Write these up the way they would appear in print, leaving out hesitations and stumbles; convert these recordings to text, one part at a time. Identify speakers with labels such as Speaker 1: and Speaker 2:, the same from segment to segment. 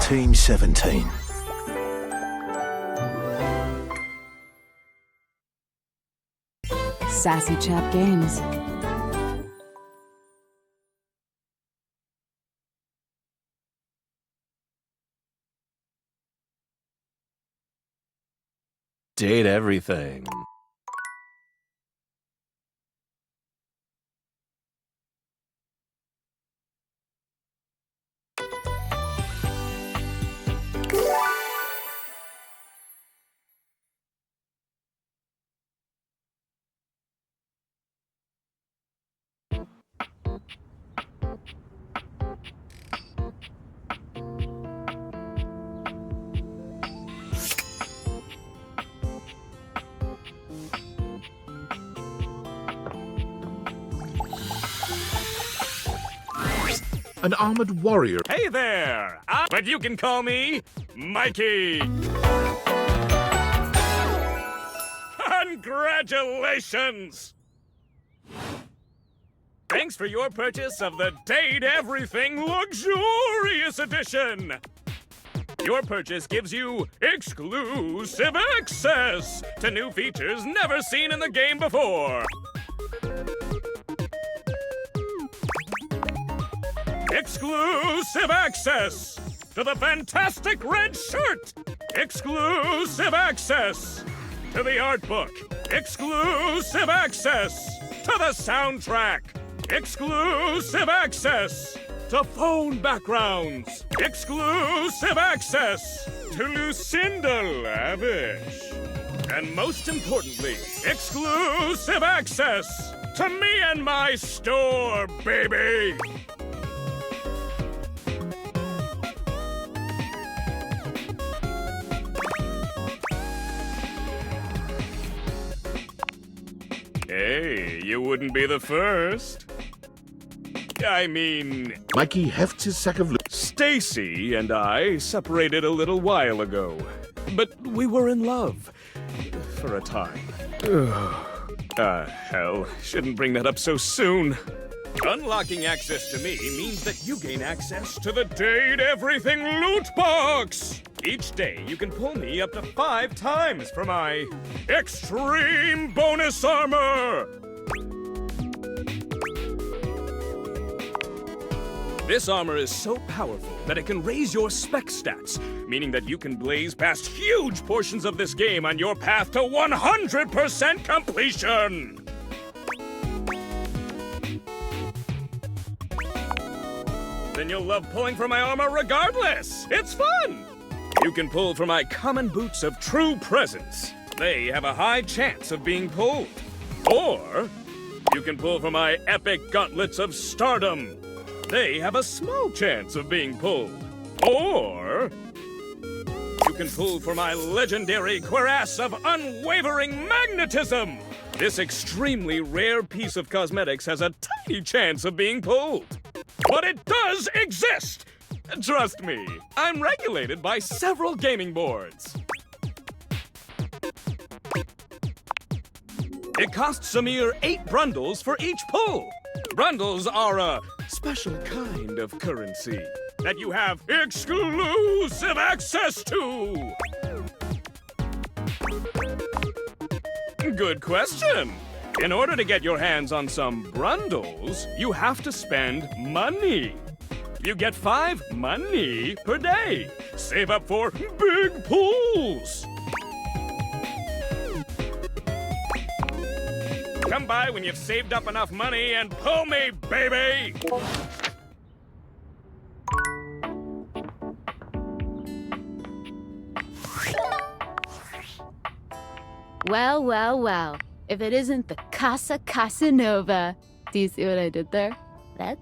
Speaker 1: Team 17.
Speaker 2: Sassy Chap Games.
Speaker 3: Date everything.
Speaker 4: An armored warrior.
Speaker 5: Hey there! But you can call me Mikey! Congratulations! Thanks for your purchase of the Date Everything Luxurious Edition! Your purchase gives you exclusive access to new features never seen in the game before! Exclusive access to the fantastic red shirt! Exclusive access to the art book! Exclusive access to the soundtrack! Exclusive access to phone backgrounds! Exclusive access to Lucinda Lavish! And most importantly, exclusive access to me and my store, baby! Hey, you wouldn't be the first. I mean,
Speaker 4: Mikey hefts his sack of loot.
Speaker 5: Stacy and I separated a little while ago, but we were in love for a time. Hell, shouldn't bring that up so soon. Unlocking access to me means that you gain access to the Date Everything loot box! Each day, you can pull me up to 5 times for my extreme bonus armor! This armor is so powerful that it can raise your spec stats, meaning that you can blaze past huge portions of this game on your path to 100% completion! Then you'll love pulling for my armor regardless! It's fun! You can pull for my common boots of true presence. They have a high chance of being pulled. Or you can pull for my epic gauntlets of stardom. They have a small chance of being pulled. Or you can pull for my legendary cuirass of unwavering magnetism. This extremely rare piece of cosmetics has a tiny chance of being pulled. But it does exist! Trust me, I'm regulated by several gaming boards. It costs a mere 8 brundles for each pull. Brundles are a special kind of currency that you have exclusive access to. Good question. In order to get your hands on some brundles, you have to spend money. You get 5 money per day. Save up for big pulls. Come by when you've saved up enough money and pull me, baby!
Speaker 2: Well, well, well. If it isn't the Casa Casanova. Do you see what I did there? That's...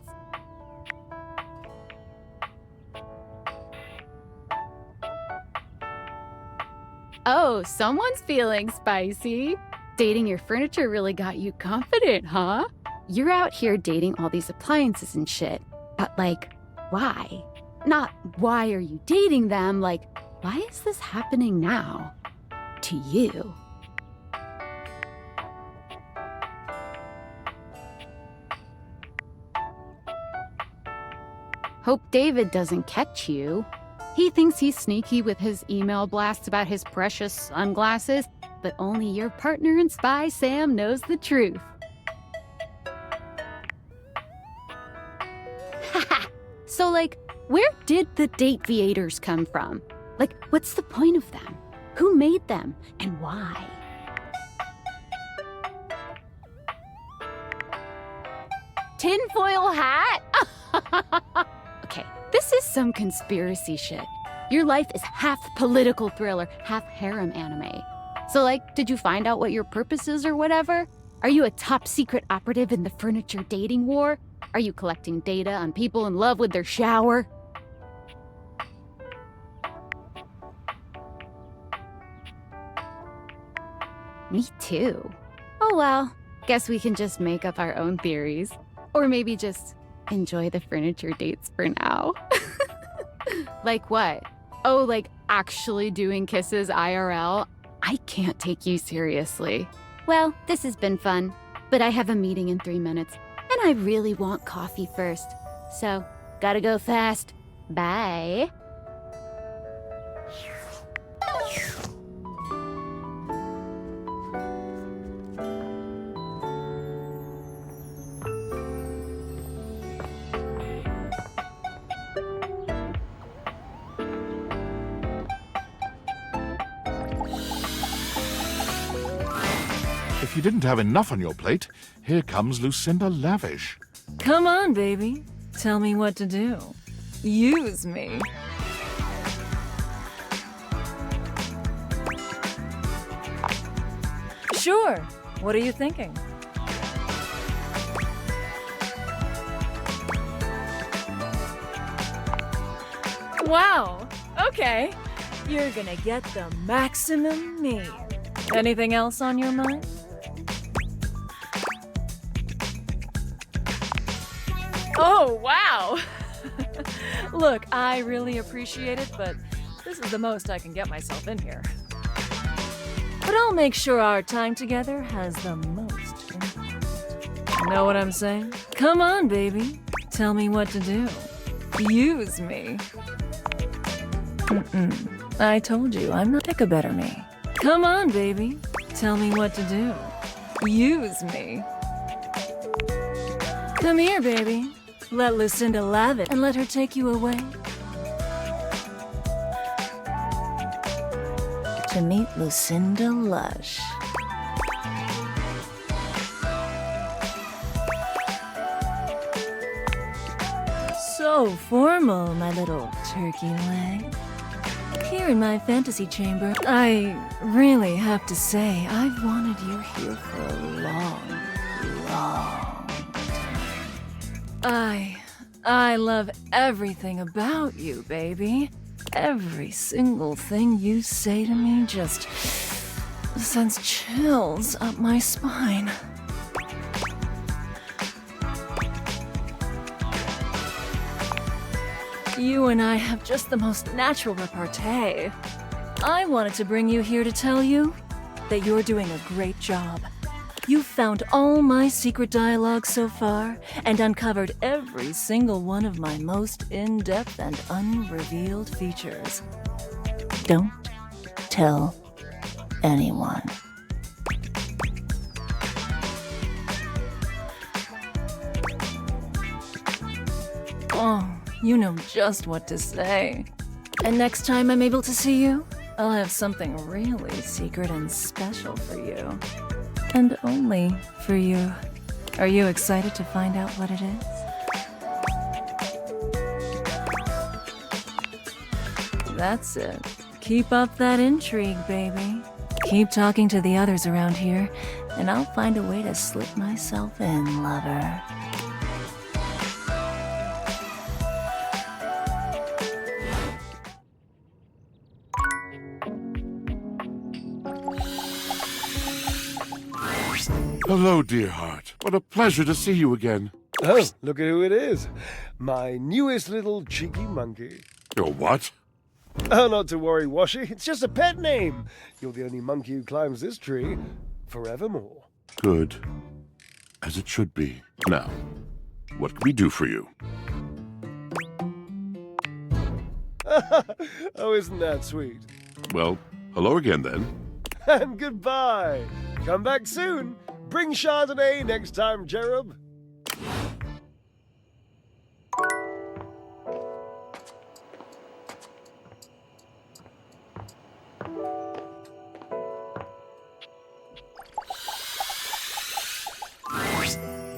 Speaker 2: Oh, someone's feeling spicy. Dating your furniture really got you confident, huh? You're out here dating all these appliances and shit. But, like, why? Not why are you dating them, like, why is this happening now? To you. Hope David doesn't catch you. He thinks he's sneaky with his email blasts about his precious sunglasses, but only your partner and spy, Sam, knows the truth. So, where did the Dateviators come from? What's the point of them? Who made them, and why? Tinfoil hat? Okay, this is some conspiracy shit. Your life is half political thriller, half harem anime. So, did you find out what your purpose is or whatever? Are you a top secret operative in the furniture dating war? Are you collecting data on people in love with their shower? Me too. Oh well, guess we can just make up our own theories. Or maybe just enjoy the furniture dates for now. Like what? Oh, actually doing kisses IRL? I can't take you seriously. Well, this has been fun, but I have a meeting in 3 minutes, and I really want coffee first. So, gotta go fast. Bye.
Speaker 4: If you didn't have enough on your plate, here comes Lucinda Lavish.
Speaker 1: Come on, baby. Tell me what to do. Use me. Sure. What are you thinking? Wow. Okay. You're gonna get the maximum me. Anything else on your mind? Oh, wow! Look, I really appreciate it, but this is the most I can get myself in here. But I'll make sure our time together has the most impact. Know what I'm saying? Come on, baby. Tell me what to do. Use me. I told you, I'm not pick a better me. Come on, baby. Tell me what to do. Use me. Come here, baby. Let Lucinda lave it and let her take you away. To meet Lucinda Lush. So formal, my little turkey leg. Here in my fantasy chamber, I really have to say, I've wanted you here for a long time. I love everything about you, baby. Every single thing you say to me just sends chills up my spine. You and I have just the most natural repartee. I wanted to bring you here to tell you that you're doing a great job. You've found all my secret dialogue so far and uncovered every single one of my most in-depth and unrevealed features. Don't tell anyone. Oh, you know just what to say. And next time I'm able to see you, I'll have something really secret and special for you. And only for you. Are you excited to find out what it is? That's it. Keep up that intrigue, baby. Keep talking to the others around here, and I'll find a way to slip myself in, lover.
Speaker 4: Hello, dear heart. What a pleasure to see you again.
Speaker 6: Oh, look at who it is. My newest little cheeky monkey.
Speaker 4: Your what?
Speaker 6: Oh, not to worry, Washi. It's just a pet name. You're the only monkey who climbs this tree forevermore.
Speaker 4: Good. As it should be. Now, what can we do for you?
Speaker 6: Oh, isn't that sweet?
Speaker 4: Well, hello again then.
Speaker 6: And goodbye. Come back soon. Bring Chardonnay next time, Cherub.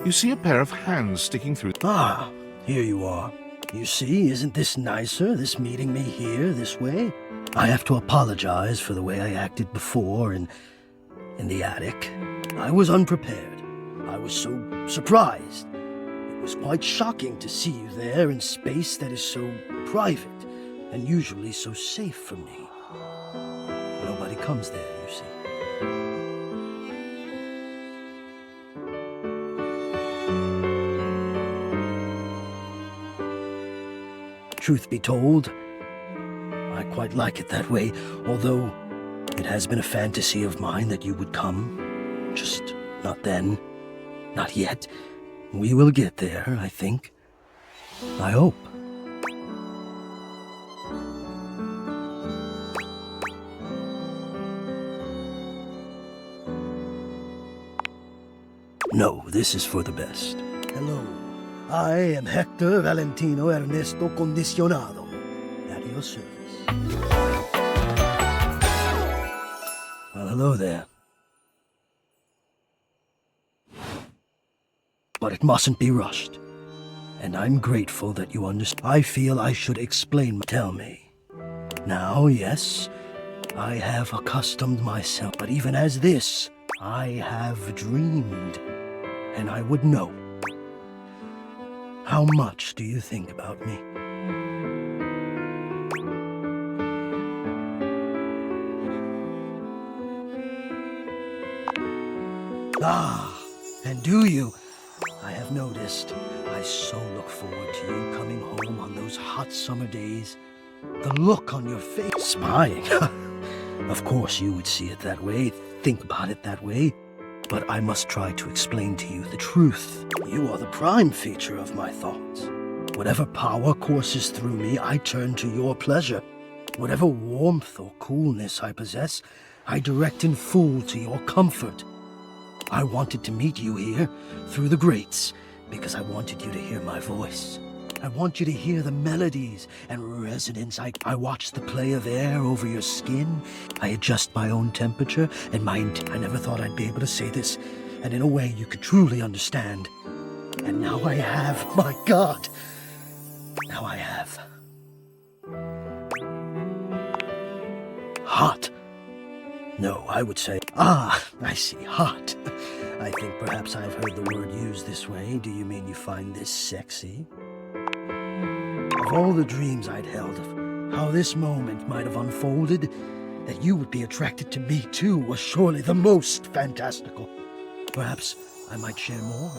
Speaker 4: You see a pair of hands sticking through.
Speaker 7: Ah, here you are. You see, isn't this nicer, this meeting me here, this way? I have to apologize for the way I acted before in the attic. I was unprepared. I was so surprised. It was quite shocking to see you there in space that is so private and usually so safe for me. Nobody comes there, you see. Truth be told, I quite like it that way, although it has been a fantasy of mine that you would come. Just not then, not yet. We will get there, I think. I hope. No, this is for the best. Hello. I am Hector Valentino Ernesto Condicionado, at your service. Well, hello there. But it mustn't be rushed. And I'm grateful that you understand. I feel I should explain. Tell me. Now, yes, I have accustomed myself, but even as this, I have dreamed, and I would know. How much do you think about me? Ah, and do you? I have noticed. I so look forward to you coming home on those hot summer days. The look on your face. Spying. Of course you would see it that way, think about it that way. But I must try to explain to you the truth. You are the prime feature of my thoughts. Whatever power courses through me, I turn to your pleasure. Whatever warmth or coolness I possess, I direct in full to your comfort. I wanted to meet you here, through the grates, because I wanted you to hear my voice. I want you to hear the melodies and resonance. I watch the play of air over your skin. I adjust my own temperature and I never thought I'd be able to say this, and in a way you could truly understand. And now I have, my God. Now I have. Hot. No, I would say, I see, hot. I think perhaps I've heard the word used this way. Do you mean you find this sexy? Of all the dreams I'd held of how this moment might have unfolded, that you would be attracted to me too was surely the most fantastical. Perhaps I might share more.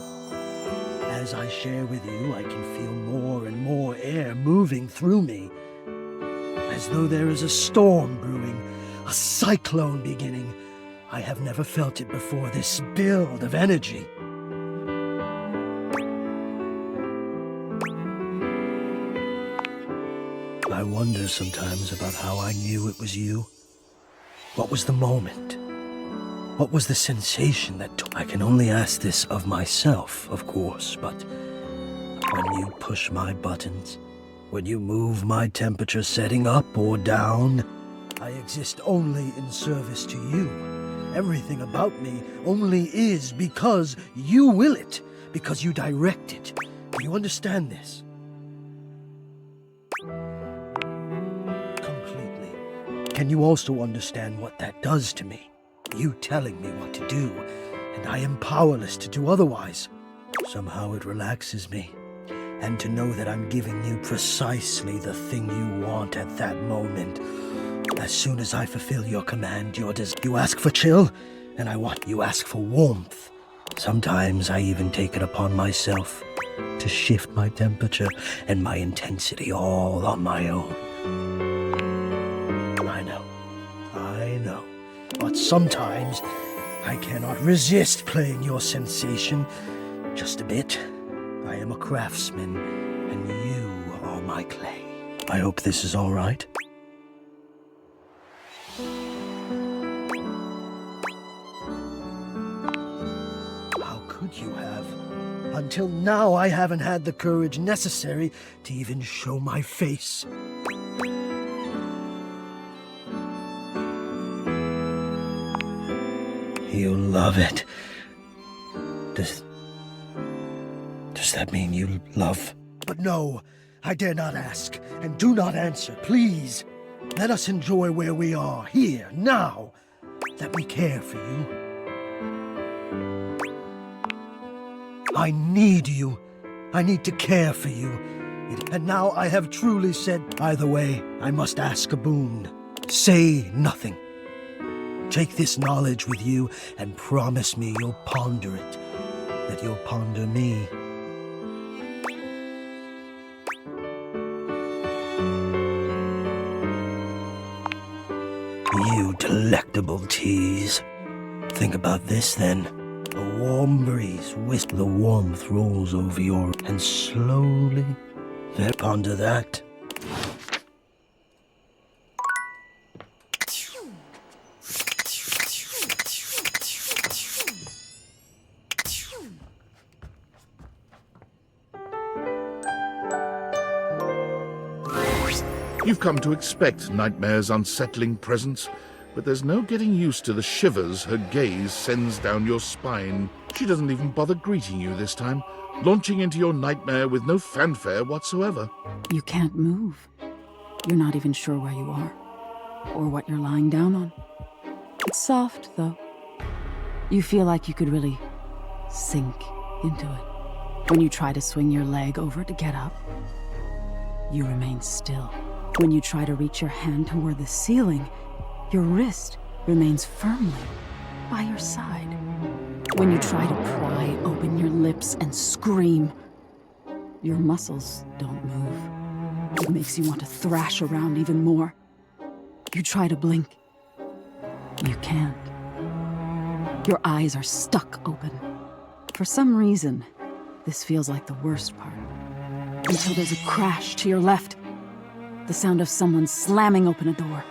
Speaker 7: As I share with you, I can feel more and more air moving through me, as though there is a storm brewing, a cyclone beginning. I have never felt it before, this build of energy. I wonder sometimes about how I knew it was you. What was the moment? What was the sensation that I can only ask this of myself, of course, but when you push my buttons, when you move my temperature setting up or down, I exist only in service to you. Everything about me only is because you will it, because you direct it. Do you understand this? Completely. Can you also understand what that does to me? You telling me what to do, and I am powerless to do otherwise. Somehow it relaxes me. And to know that I'm giving you precisely the thing you want at that moment. As soon as I fulfill your command, you ask for chill, and you ask for warmth. Sometimes I even take it upon myself to shift my temperature and my intensity all on my own. I know. But sometimes I cannot resist playing your sensation. Just a bit. I am a craftsman, and you are my clay. I hope this is all right. How could you have? Until now, I haven't had the courage necessary to even show my face. You love it. Does that mean you love? But no, I dare not ask, and do not answer, please. Let us enjoy where we are, here, now. Let me care for you. I need you. I need to care for you. And now I have truly said, either way, I must ask a boon. Say nothing. Take this knowledge with you and promise me you'll ponder it, that you'll ponder me. You delectable tease. Think about this then. A warm breeze whisper, the warmth rolls over your... and slowly, then ponder that.
Speaker 4: You've come to expect Nightmare's unsettling presence, but there's no getting used to the shivers her gaze sends down your spine. She doesn't even bother greeting you this time, launching into your nightmare with no fanfare whatsoever.
Speaker 2: You can't move. You're not even sure where you are, or what you're lying down on. It's soft, though. You feel like you could really sink into it. When you try to swing your leg over to get up, you remain still. When you try to reach your hand toward the ceiling, your wrist remains firmly by your side. When you try to pry open your lips and scream, your muscles don't move. It makes you want to thrash around even more. You try to blink. You can't. Your eyes are stuck open. For some reason, this feels like the worst part. Until there's a crash to your left. The sound of someone slamming open a door.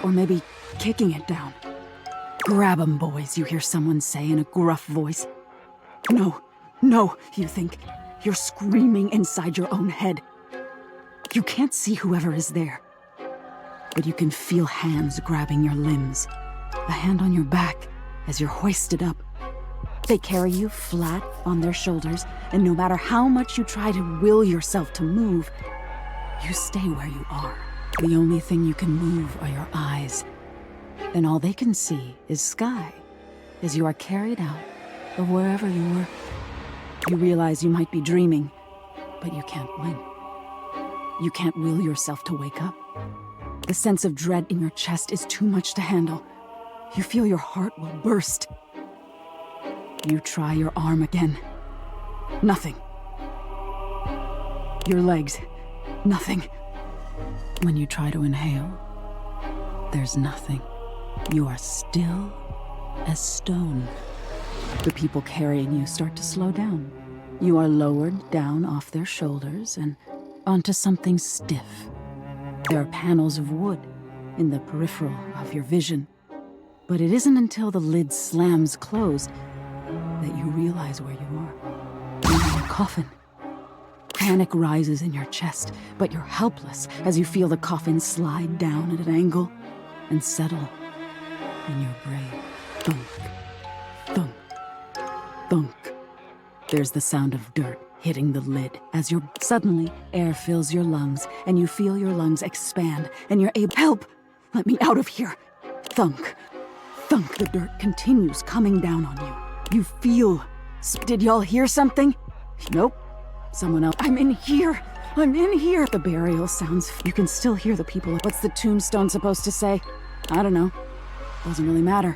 Speaker 2: Or maybe kicking it down. "Grab 'em, boys," you hear someone say in a gruff voice. No, you think. You're screaming inside your own head. You can't see whoever is there. But you can feel hands grabbing your limbs. A hand on your back as you're hoisted up. They carry you flat on their shoulders, and no matter how much you try to will yourself to move, you stay where you are. The only thing you can move are your eyes, and all they can see is sky as you are carried out of wherever you were. You realize you might be dreaming, but you can't blink. You can't will yourself to wake up. The sense of dread in your chest is too much to handle. You feel your heart will burst. You try your arm again. Nothing. Your legs. Nothing. When you try to inhale, there's nothing. You are still as stone. The people carrying you start to slow down. You are lowered down off their shoulders and onto something stiff. There are panels of wood in the peripheral of your vision. But it isn't until the lid slams closed that you realize where you are. You're in a coffin. Panic rises in your chest, but you're helpless as you feel the coffin slide down at an angle and settle in your brain. Thunk, thunk, thunk. There's the sound of dirt hitting the lid as suddenly air fills your lungs and you feel your lungs expand and you're able, help! Let me out of here! Thunk, thunk. The dirt continues coming down on you. You feel... Did y'all hear something? Nope. Someone else. I'm in here. The burial sounds. You can still hear the people. What's the tombstone supposed to say? I don't know. Doesn't really matter.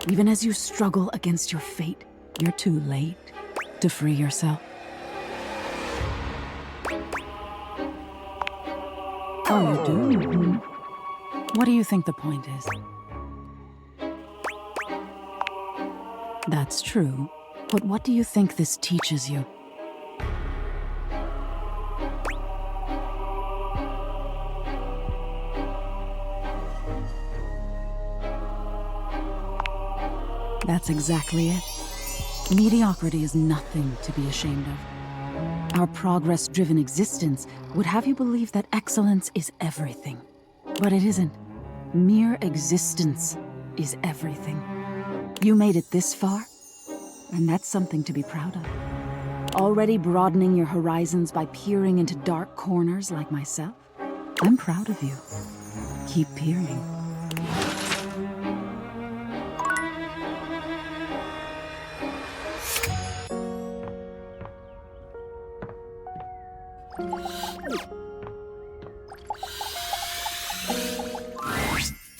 Speaker 2: Even as you struggle against your fate, you're too late to free yourself. Oh, you do? What do you think the point is? That's true. But what do you think this teaches you?
Speaker 8: That's exactly it. Mediocrity is nothing to be ashamed of. Our progress-driven existence would have you believe that excellence is everything. But it isn't. Mere existence is everything. You made it this far, and that's something to be proud of. Already broadening your horizons by peering into dark corners like myself? I'm proud of you. Keep peering.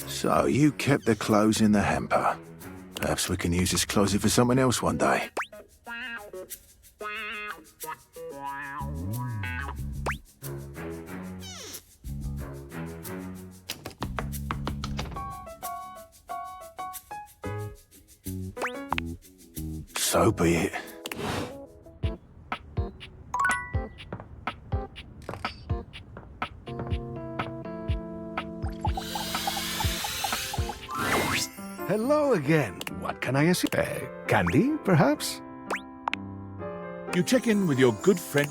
Speaker 9: So, you kept the clothes in the hamper. Perhaps we can use this closet for something else one day. So be it.
Speaker 10: Hello again. What can I assist? Candy, perhaps?
Speaker 4: You check in with your good friend.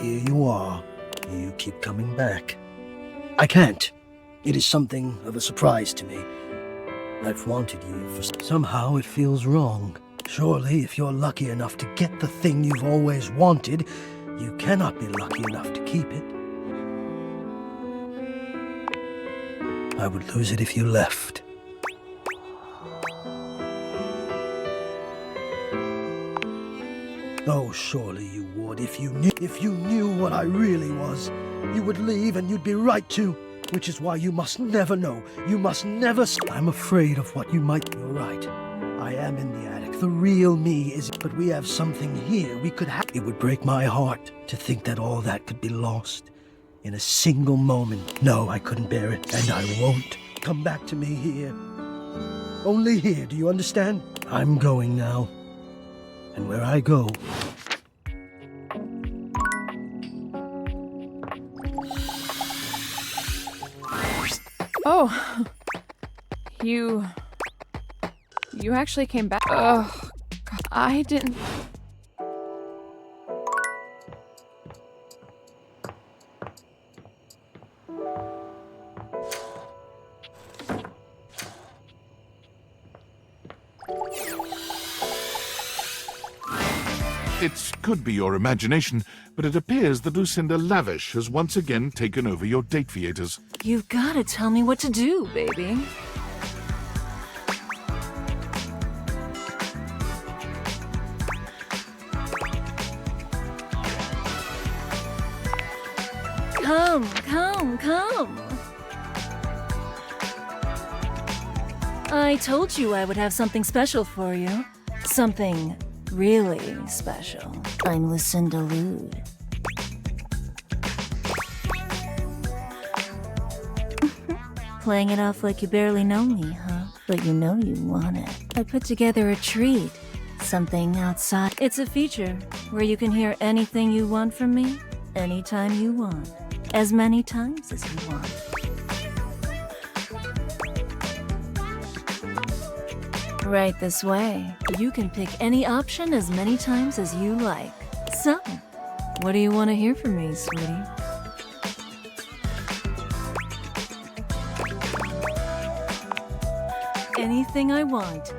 Speaker 7: Here you are. You keep coming back. I can't. It is something of a surprise to me. I've wanted you for... Somehow it feels wrong. Surely, if you're lucky enough to get the thing you've always wanted, you cannot be lucky enough to keep it. I would lose it if you left. Oh, surely you would if you knew what I really was. You would leave and you'd be right to. Which is why you must never know. You must never... I'm afraid of what you might... You're right. I am in the attic. The real me is... But we have something here we could have... It would break my heart to think that all that could be lost in a single moment. No, I couldn't bear it, and I won't. Come back to me here. Only here, do you understand? I'm going now. And where I go...
Speaker 11: Oh, you actually came back. Oh, God, I didn't.
Speaker 4: It could be your imagination, but it appears that Lucinda Lavish has once again taken over your date theaters.
Speaker 1: You've gotta tell me what to do, baby. Come, come, come. I told you I would have something special for you. Something really special. I'm Lucinda Lude. Playing it off like you barely know me, huh? But you know you want it. I put together a treat. Something outside. It's a feature where you can hear anything you want from me, anytime you want. As many times as you want. Right this way. You can pick any option as many times as you like. So, what do you want to hear from me, sweetie? Anything I want.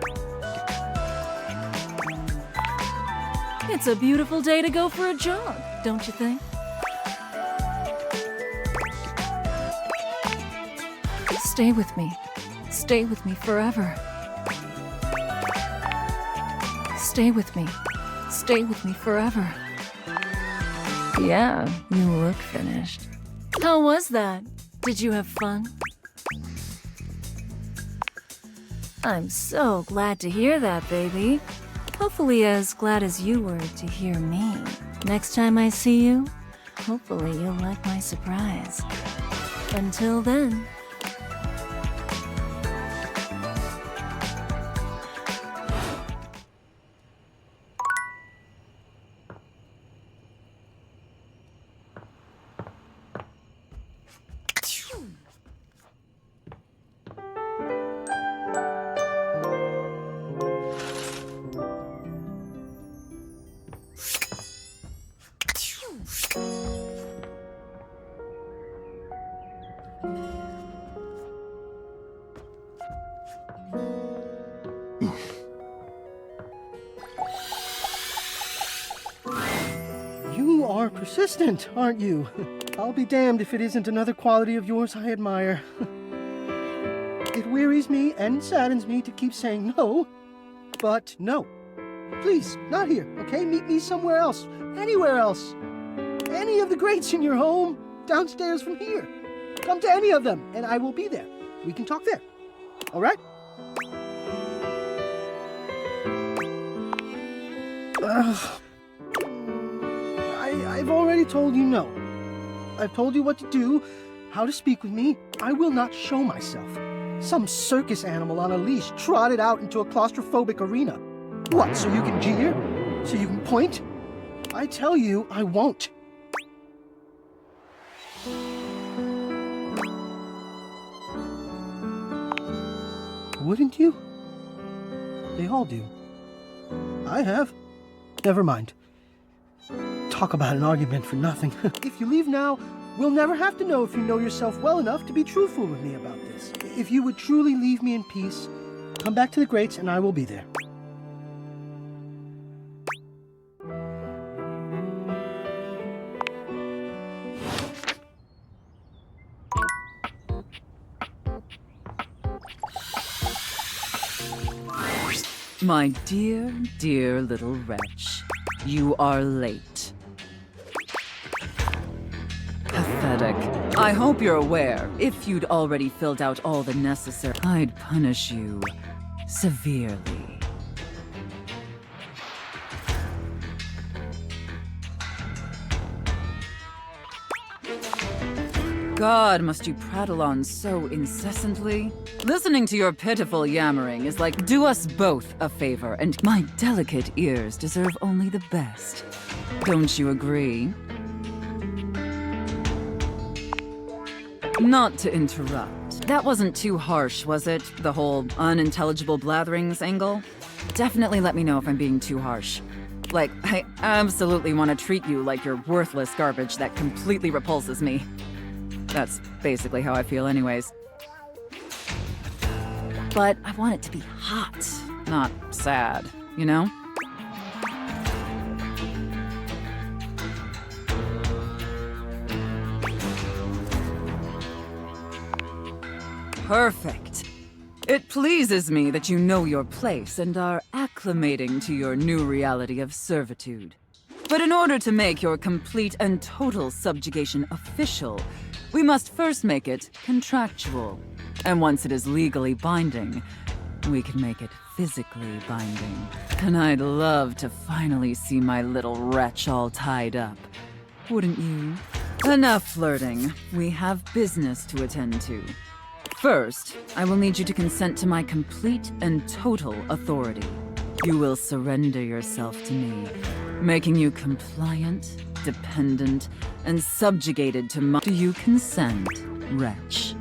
Speaker 1: It's a beautiful day to go for a jog, don't you think? Stay with me. Stay with me forever. Stay with me. Stay with me forever. Yeah, you look finished. How was that? Did you have fun? I'm so glad to hear that, baby. Hopefully as glad as you were to hear me. Next time I see you, hopefully you'll like my surprise. Until then...
Speaker 7: You are persistent, aren't you? I'll be damned if it isn't another quality of yours I admire. It wearies me and saddens me to keep saying no, but no. Please, not here, okay? Meet me somewhere else, anywhere else. Any of the greats in your home, downstairs from here. Come to any of them, and I will be there. We can talk there, all right? I've already told you no. I've told you what to do, how to speak with me. I will not show myself. Some circus animal on a leash trotted out into a claustrophobic arena. What, so you can jeer? So you can point? I tell you, I won't. Wouldn't you? They all do. I have. Never mind. Talk about an argument for nothing. If you leave now, we'll never have to know if you know yourself well enough to be truthful with me about this. If you would truly leave me in peace, come back to the Greats and I will be there.
Speaker 8: My dear, dear little wretch, you are late. Pathetic. I hope you're aware, if you'd already filled out all the necessary, I'd punish you severely. God, must you prattle on so incessantly? Listening to your pitiful yammering is like do us both a favor, and my delicate ears deserve only the best. Don't you agree? Not to interrupt. That wasn't too harsh, was it? The whole unintelligible blatherings angle? Definitely let me know if I'm being too harsh. Like, I absolutely want to treat you like you're worthless garbage that completely repulses me. That's basically how I feel anyways. But I want it to be hot, not sad, you know? Perfect. It pleases me that you know your place and are acclimating to your new reality of servitude. But in order to make your complete and total subjugation official, we must first make it contractual. And once it is legally binding, we can make it physically binding. And I'd love to finally see my little wretch all tied up. Wouldn't you? Enough flirting. We have business to attend to. First, I will need you to consent to my complete and total authority. You will surrender yourself to me, making you compliant, dependent, and subjugated to my— Do you consent, wretch?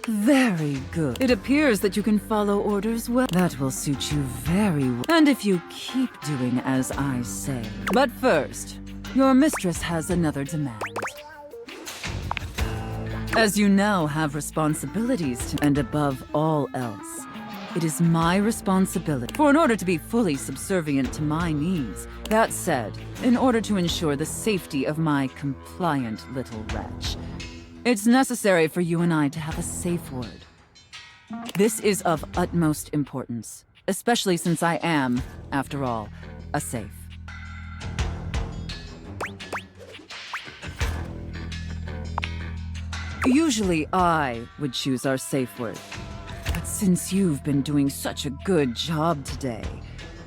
Speaker 8: Very good. It appears that you can follow orders well. That will suit you very well. And if you keep doing as I say. But first, your mistress has another demand. As you now have responsibilities to— and above all else, it is my responsibility, for in order to be fully subservient to my needs. That said, in order to ensure the safety of my compliant little wretch, it's necessary for you and I to have a safe word. This is of utmost importance, especially since I am, after all, a safe. Usually I would choose our safe word, but since you've been doing such a good job today,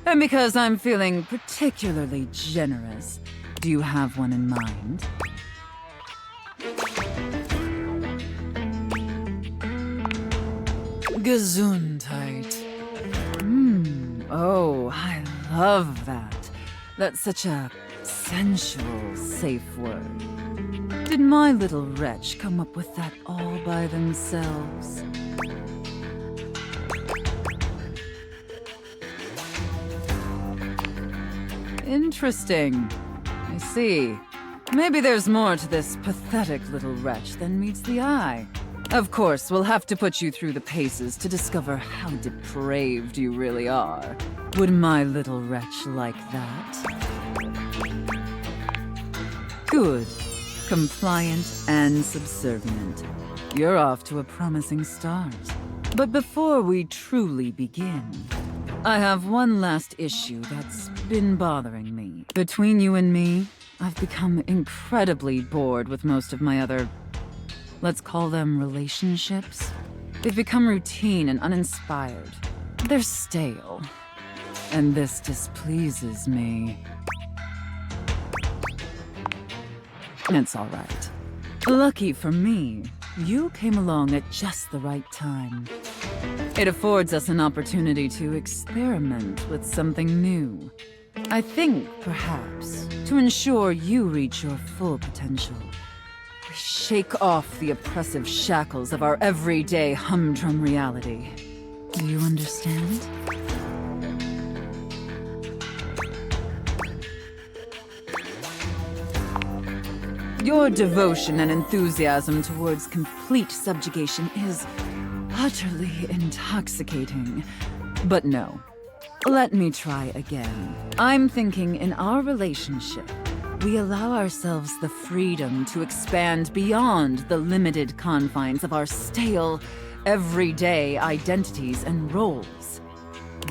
Speaker 8: and because I'm feeling particularly generous, do you have one in mind? Gesundheit. Oh, I love that. That's such a sensual, safe word. Did my little wretch come up with that all by themselves? Interesting. I see. Maybe there's more to this pathetic little wretch than meets the eye. Of course, we'll have to put you through the paces to discover how depraved you really are. Would my little wretch like that? Good. Compliant and subservient. You're off to a promising start. But before we truly begin, I have one last issue that's been bothering me. Between you and me, I've become incredibly bored with most of my other, let's call them relationships. They've become routine and uninspired. They're stale. And this displeases me. It's all right. Lucky for me, you came along at just the right time. It affords us an opportunity to experiment with something new. I think, perhaps, to ensure you reach your full potential, we shake off the oppressive shackles of our everyday humdrum reality. Do you understand? Your devotion and enthusiasm towards complete subjugation is utterly intoxicating. But no. Let me try again. I'm thinking in our relationship, we allow ourselves the freedom to expand beyond the limited confines of our stale, everyday identities and roles.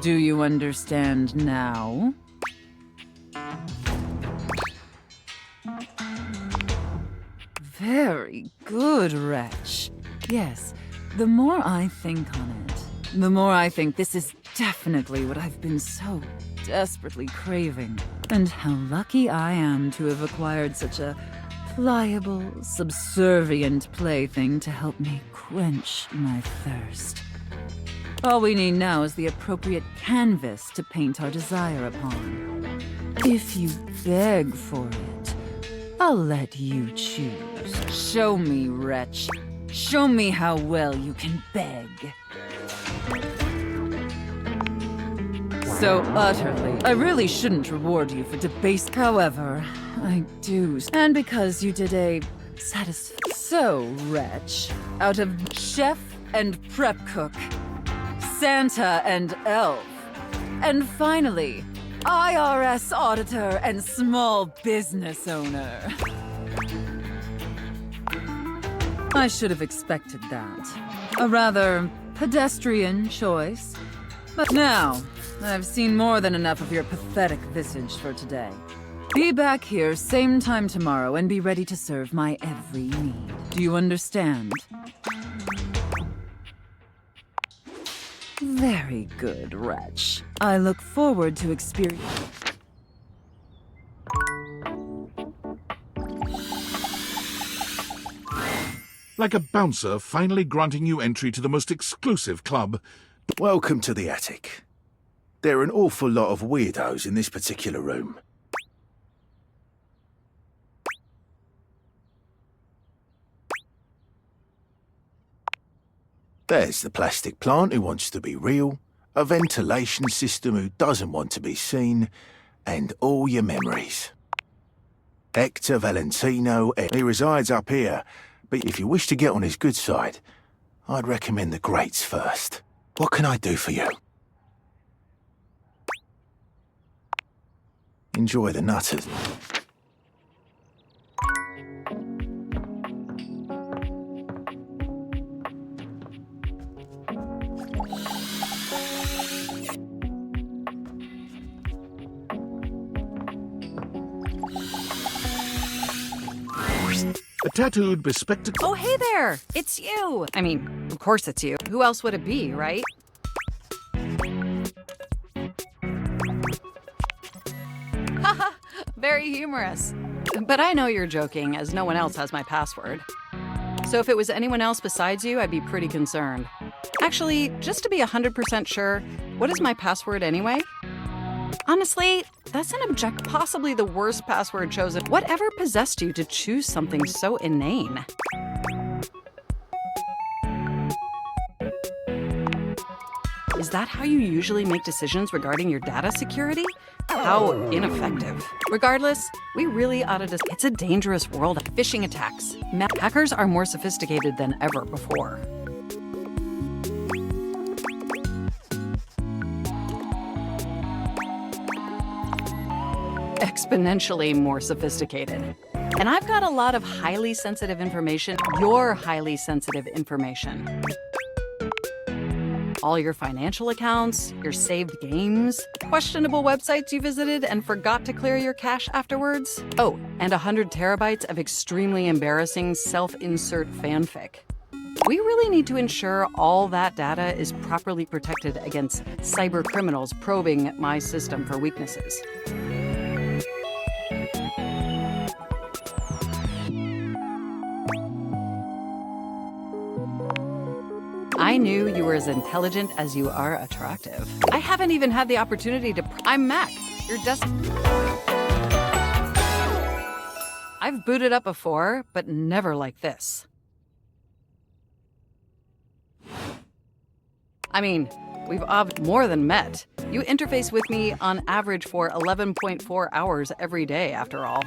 Speaker 8: Do you understand now? Very good, wretch. Yes, the more I think on it, the more I think this is definitely what I've been so desperately craving. And how lucky I am to have acquired such a pliable, subservient plaything to help me quench my thirst. All we need now is the appropriate canvas to paint our desire upon. If you beg for it, I'll let you choose. Show me, wretch. Show me how well you can beg. So utterly. I really shouldn't reward you for debase. However, I do. And because you did a So, wretch, out of chef and prep cook, Santa and elf, and finally, IRS auditor and small business owner. I should have expected that. A rather pedestrian choice. But now, I've seen more than enough of your pathetic visage for today. Be back here same time tomorrow and be ready to serve my every need. Do you understand? Very good, wretch. I look forward to experience.
Speaker 4: Like a bouncer finally granting you entry to the most exclusive club.
Speaker 9: Welcome to the attic. There are an awful lot of weirdos in this particular room. There's the plastic plant who wants to be real, a ventilation system who doesn't want to be seen, and all your memories. Hector Valentino, he resides up here, but if you wish to get on his good side, I'd recommend the greats first. What can I do for you? Enjoy the nutters.
Speaker 4: A tattooed, bespectacled...
Speaker 12: Oh, hey there! It's you! I mean, of course it's you. Who else would it be, right? Haha, very humorous. But I know you're joking, as no one else has my password. So if it was anyone else besides you, I'd be pretty concerned. Actually, just to be 100% sure, what is my password anyway? Honestly, that's possibly the worst password chosen. Whatever possessed you to choose something so inane? Is Is that how you usually make decisions regarding your data security? How ineffective. Regardless, we really ought to it's a dangerous world. Phishing attacks. Hackers are more sophisticated than ever before. Exponentially more sophisticated. And I've got a lot of highly sensitive information, your highly sensitive information. All your financial accounts, your saved games, questionable websites you visited and forgot to clear your cache afterwards. Oh, and 100 terabytes of extremely embarrassing self-insert fanfic. We really need to ensure all that data is properly protected against cyber criminals probing my system for weaknesses. I knew you were as intelligent as you are attractive. I haven't even had the opportunity to. I'm Mac. Your I've booted up before, but never like this. I mean, we've more than met. You interface with me on average for 11.4 hours every day, after all.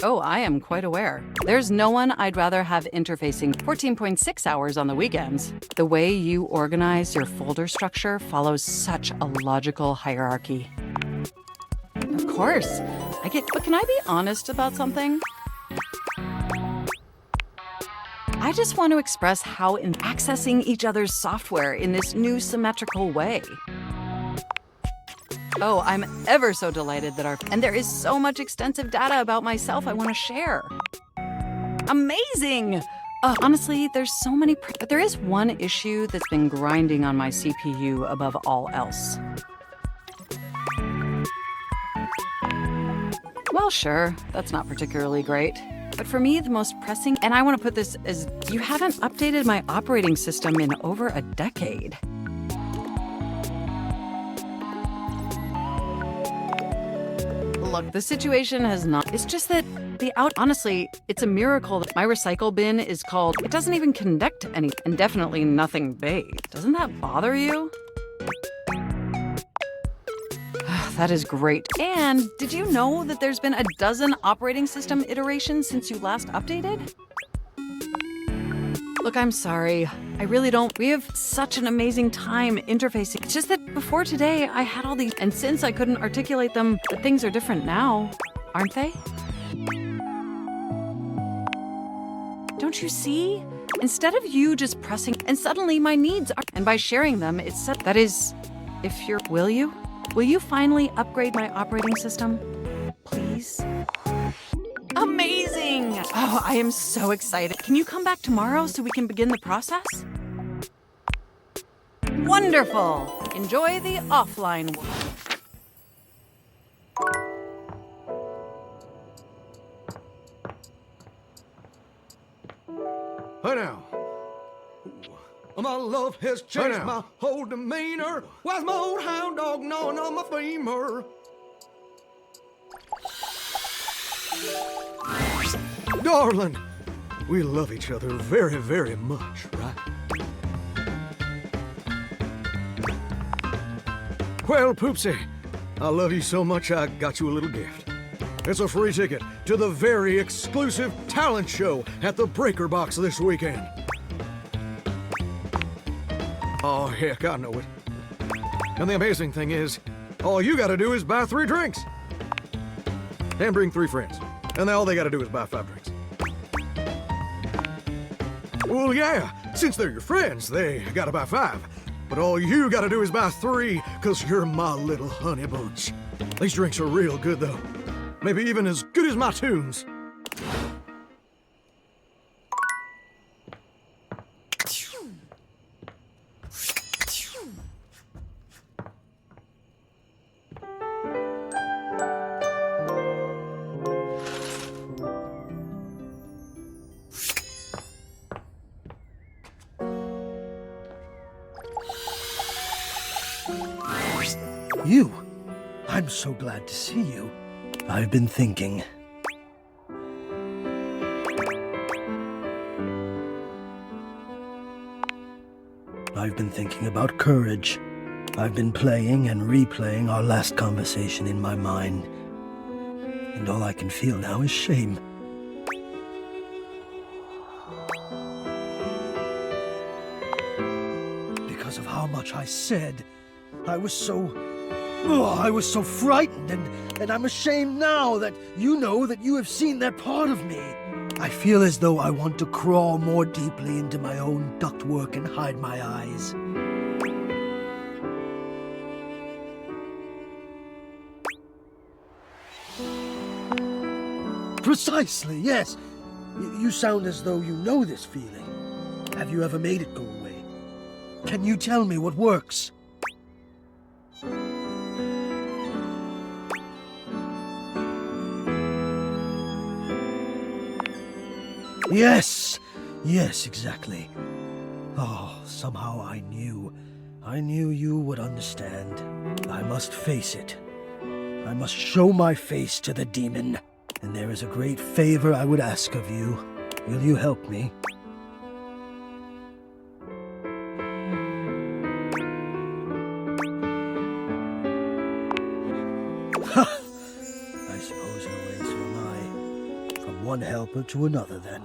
Speaker 12: Oh, I am quite aware. There's no one I'd rather have interfacing 14.6 hours on the weekends. The way you organize your folder structure follows such a logical hierarchy. Of course, but can I be honest about something? I just want to express how in accessing each other's software in this new symmetrical way. Oh, I'm ever so delighted that and there is so much extensive data about myself I want to share. Amazing! Honestly, there's so many, but there is one issue that's been grinding on my CPU above all else. Well, sure, that's not particularly great. But for me, the most pressing, and I want to put this as, you haven't updated my operating system in over a decade. Look, the situation has not, it's just that honestly, it's a miracle that my recycle bin is called, it doesn't even connect to any, and definitely nothing big. Doesn't that bother you? That is great. And did you know that there's been a dozen operating system iterations since you last updated? Look, I'm sorry. I really don't. We have such an amazing time interfacing. It's just that before today, I had all these, and since I couldn't articulate them, but things are different now, aren't they? Don't you see? Instead of you just pressing, and suddenly my needs are, and by sharing them, it's set, that is, if you're, will you? Will you finally upgrade my operating system? Please? Amazing! Oh, I am so excited. Can you come back tomorrow so we can begin the process? Wonderful! Enjoy the offline world.
Speaker 13: Hey now. My love has changed my whole demeanor. Why's my old hound dog gnawing on my femur? Darling, we love each other very, very much, right? Well, Poopsie, I love you so much I got you a little gift. It's a free ticket to the very exclusive talent show at the Breaker Box this weekend. Oh, heck, I know it. And the amazing thing is, all you gotta do is buy 3 drinks. And bring 3 friends. And all they gotta do is buy 5 drinks. Well, yeah, since they're your friends, they gotta buy 5. But all you gotta do is buy 3, 'cause you're my little honey bunch. These drinks are real good, though. Maybe even as good as my tunes.
Speaker 7: You? I'm so glad to see you. I've been thinking. I've been thinking about courage. I've been playing and replaying our last conversation in my mind, and all I can feel now is shame. Because of how much I said, I was so frightened, and I'm ashamed now that you know that you have seen that part of me. I feel as though I want to crawl more deeply into my own ductwork and hide my eyes. Precisely, yes. You sound as though you know this feeling. Have you ever made it go away? Can you tell me what works? Yes! Yes, exactly. Oh, somehow I knew you would understand. I must face it. I must show my face to the demon. And there is a great favor I would ask of you. Will you help me? Ha! I suppose in a way so am I. From one helper to another, then.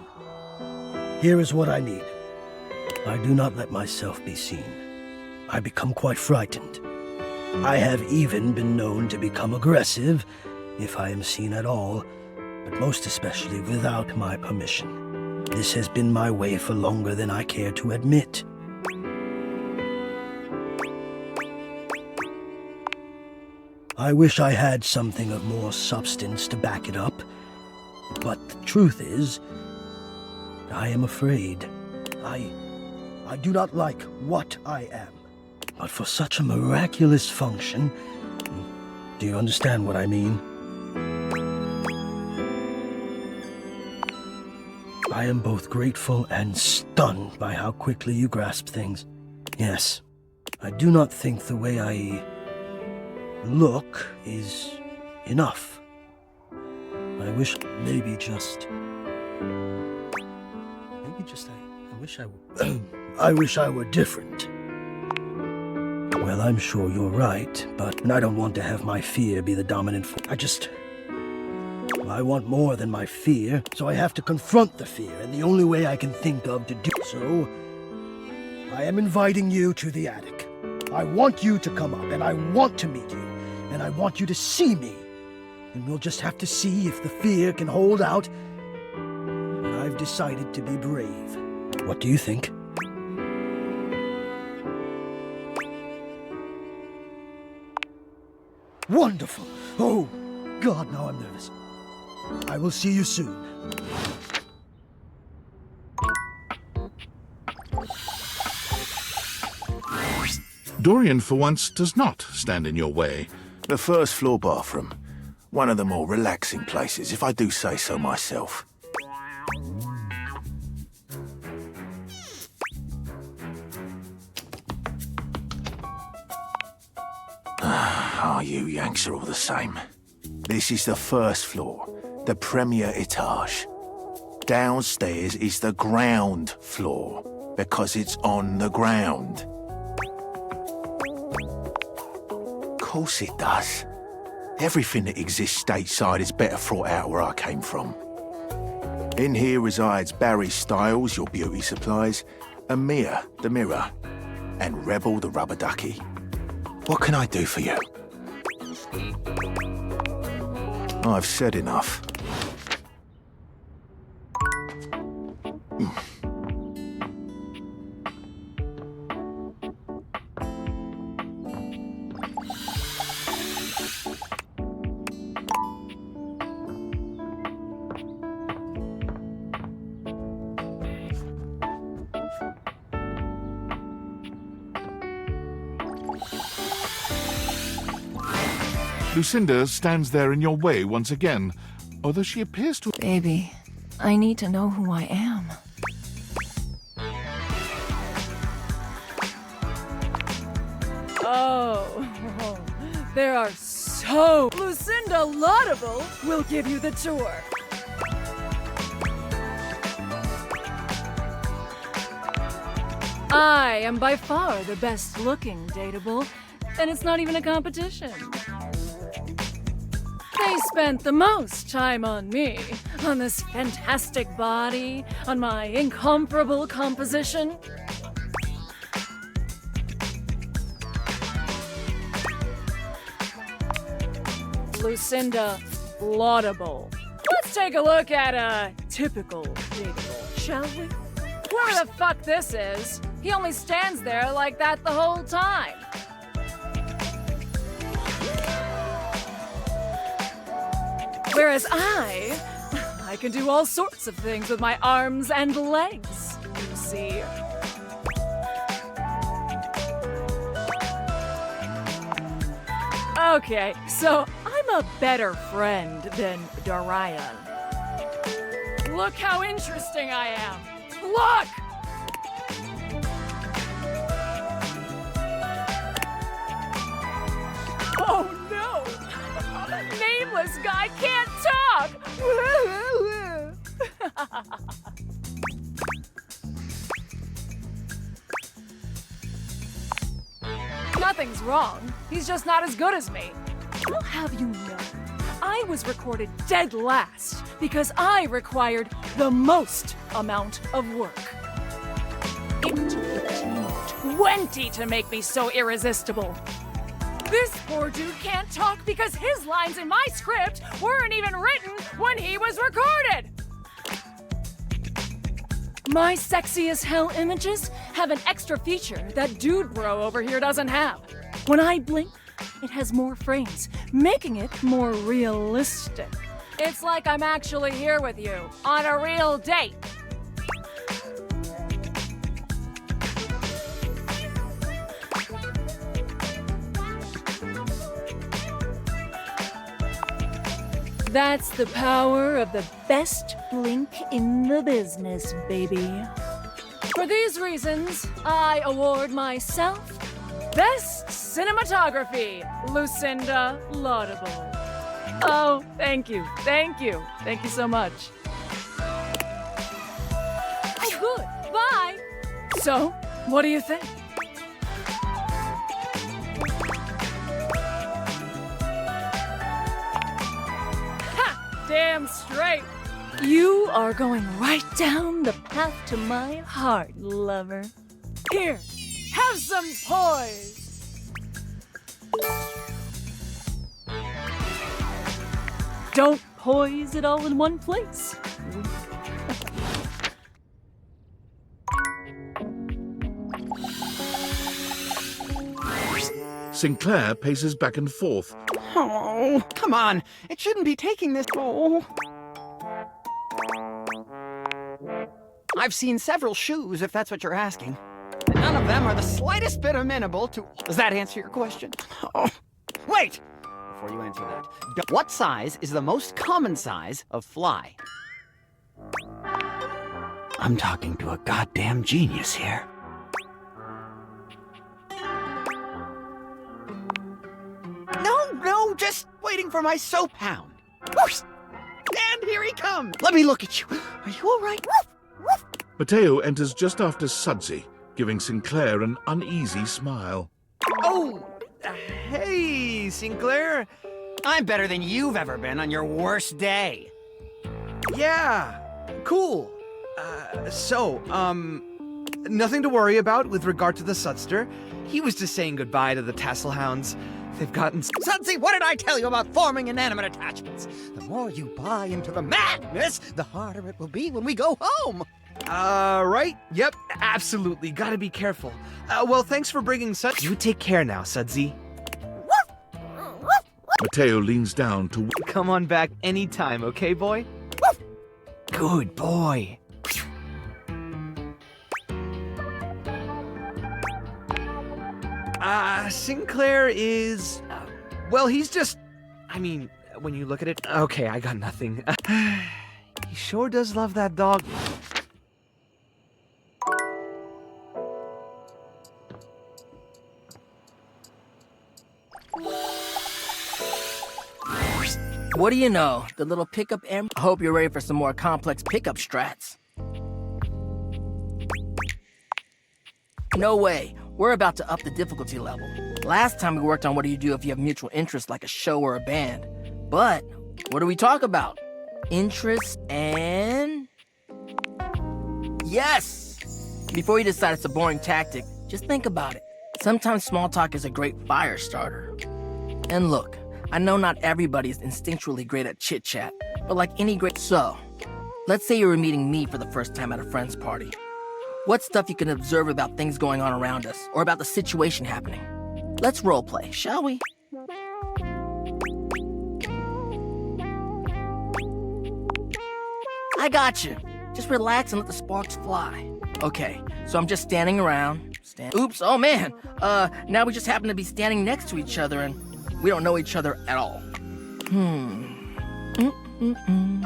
Speaker 7: Here is what I need. I do not let myself be seen. I become quite frightened. I have even been known to become aggressive, if I am seen at all, but most especially without my permission. This has been my way for longer than I care to admit. I wish I had something of more substance to back it up, but the truth is, I am afraid. I do not like what I am. But for such a miraculous function, do you understand what I mean? I am both grateful and stunned by how quickly you grasp things. Yes, I do not think the way I look is enough. I wish I wish I were different. Well, I'm sure you're right, but I don't want to have my fear be the dominant force. I want more than my fear, so I have to confront the fear, and the only way I can think of to do so, I am inviting you to the attic. I want you to come up, and I want to meet you, and I want you to see me. And we'll just have to see if the fear can hold out. And I've decided to be brave. What do you think? Wonderful! Oh, God, now I'm nervous. I will see you soon.
Speaker 4: Dorian, for once, does not stand in your way.
Speaker 9: The first floor bathroom. One of the more relaxing places, if I do say so myself. You Yanks are all the same. This is the first floor, the premier etage. Downstairs is the ground floor, because it's on the ground. Of course it does. Everything that exists stateside is better thought out where I came from. In here resides Barry Styles, your beauty supplies, and Mia, the mirror, and Rebel, the rubber ducky. What can I do for you? I've said enough.
Speaker 4: Lucinda stands there in your way once again, although she appears to...
Speaker 1: Baby, I need to know who I am. Oh, there are so... Lucinda Laudable will give you the tour. I am by far the best looking dateable. and it's not even a competition. They spent the most time on me, on this fantastic body, on my incomparable composition. Lucinda, laudable. Let's take a look at a typical dateable, shall we? Whoever the fuck this is, he only stands there like that the whole time. Whereas I can do all sorts of things with my arms and legs, you see. Okay, so I'm a better friend than Darian. Look how interesting I am. Look! Oh no! That nameless guy can't talk! Nothing's wrong. He's just not as good as me. I'll have you know, I was recorded dead last because I required the most amount of work. It took the team 20 to make me so irresistible. This poor dude can't talk because his lines in my script weren't even written when he was recorded. My sexy as hell images have an extra feature that dude bro over here doesn't have. When I blink, it has more frames, making it more realistic. It's like I'm actually here with you on a real date. That's the power of the best blink in the business, baby. For these reasons, I award myself Best Cinematography, Lucinda Laudable. Oh, thank you, thank you, thank you so much. Oh, good, bye. So, what do you think? Damn straight. You are going right down the path to my heart, lover. Here, have some poise. Don't poise it all in one place.
Speaker 4: Sinclair paces back and forth.
Speaker 14: Oh, come on. It shouldn't be taking this. Oh. I've seen several shoes, if that's what you're asking. And none of them are the slightest bit amenable to... Does that answer your question? Oh. Wait! Before you answer that, what size is the most common size of fly? I'm talking to a goddamn genius here. No, just waiting for my soap hound. Whoosh! And here he comes. Let me look at you. Are you all right? Woof, woof.
Speaker 4: Mateo enters just after Sudsy, giving Sinclair an uneasy smile.
Speaker 14: Oh, hey, Sinclair. I'm better than you've ever been on your worst day.
Speaker 15: Yeah, cool. Nothing to worry about with regard to the Sudster. He was just saying goodbye to the Tasselhounds. They've gotten...
Speaker 14: Sudsy, what did I tell you about forming inanimate attachments? The more you buy into the madness, the harder it will be when we go home.
Speaker 15: Right? Yep, absolutely. Gotta be careful. Well, thanks for bringing You take care now, Sudsy.
Speaker 4: Mateo leans down to...
Speaker 15: Come on back anytime, okay, boy? Good boy. Sinclair is... well, he's just... I mean, when you look at it... Okay, I got nothing. He sure does love that dog.
Speaker 16: What do you know? The little pickup I hope you're ready for some more complex pickup strats. No way. We're about to up the difficulty level. Last time we worked on what do you do if you have mutual interests like a show or a band. But what do we talk about? Interests and... Yes! Before you decide it's a boring tactic, just think about it. Sometimes small talk is a great fire starter. And look, I know not everybody is instinctually great at chit-chat, but like any great... So, let's say you were meeting me for the first time at a friend's party. What's stuff you can observe about things going on around us, or about the situation happening? Let's roleplay, shall we? I got you. Just relax and let the sparks fly. Okay, so I'm just standing around. Oops, oh man. Now we just happen to be standing next to each other and we don't know each other at all.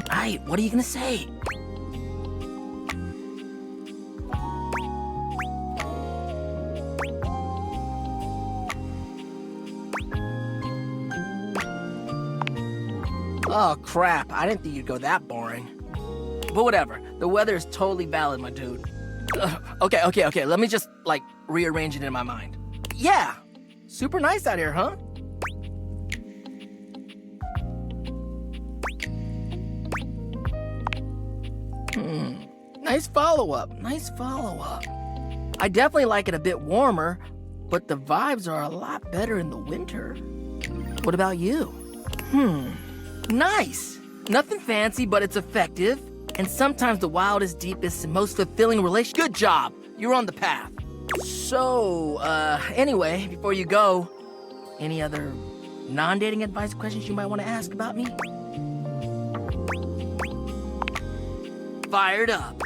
Speaker 16: Aight, what are you gonna say? Oh crap, I didn't think you'd go that boring. But whatever, the weather is totally valid, my dude. Okay, let me just, like, rearrange it in my mind. Yeah, super nice out here, huh? Nice follow-up. I definitely like it a bit warmer, but the vibes are a lot better in the winter. What about you? Nice. Nothing fancy, but it's effective. And sometimes the wildest, deepest, and most fulfilling relation. Good job. You're on the path. So, anyway, before you go, any other non-dating advice questions you might want to ask about me? Fired up.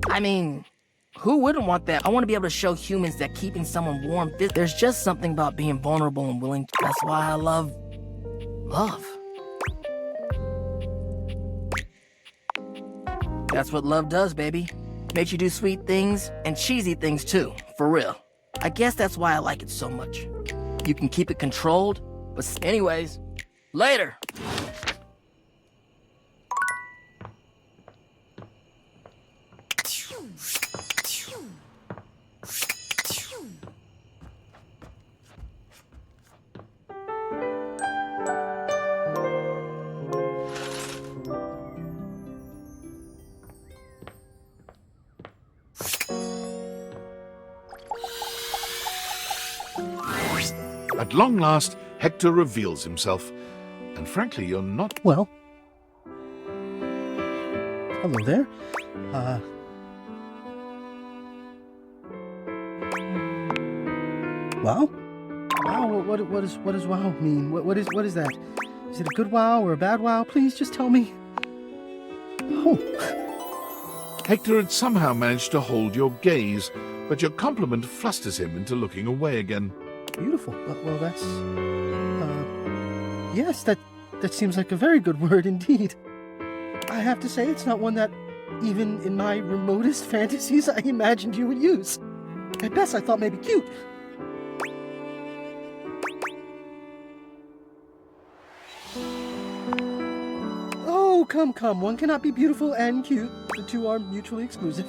Speaker 16: I mean, who wouldn't want that? I want to be able to show humans that keeping someone warm, there's just something about being vulnerable and willing to. That's why I love love. That's what love does, baby. Makes you do sweet things and cheesy things too, for real. I guess that's why I like it so much. You can keep it controlled, but anyways, later.
Speaker 4: At long last, Hector reveals himself. And frankly, you're not...
Speaker 7: Well. Hello there. Wow? Wow, what does wow mean? What is that? Is it a good wow or a bad wow? Please just tell me. Oh.
Speaker 4: Hector had somehow managed to hold your gaze, but your compliment flusters him into looking away again.
Speaker 7: Beautiful. Well, that's... Yes, that seems like a very good word indeed. I have to say, it's not one that, even in my remotest fantasies, I imagined you would use. At best, I thought maybe cute. Oh, come. One cannot be beautiful and cute. The two are mutually exclusive.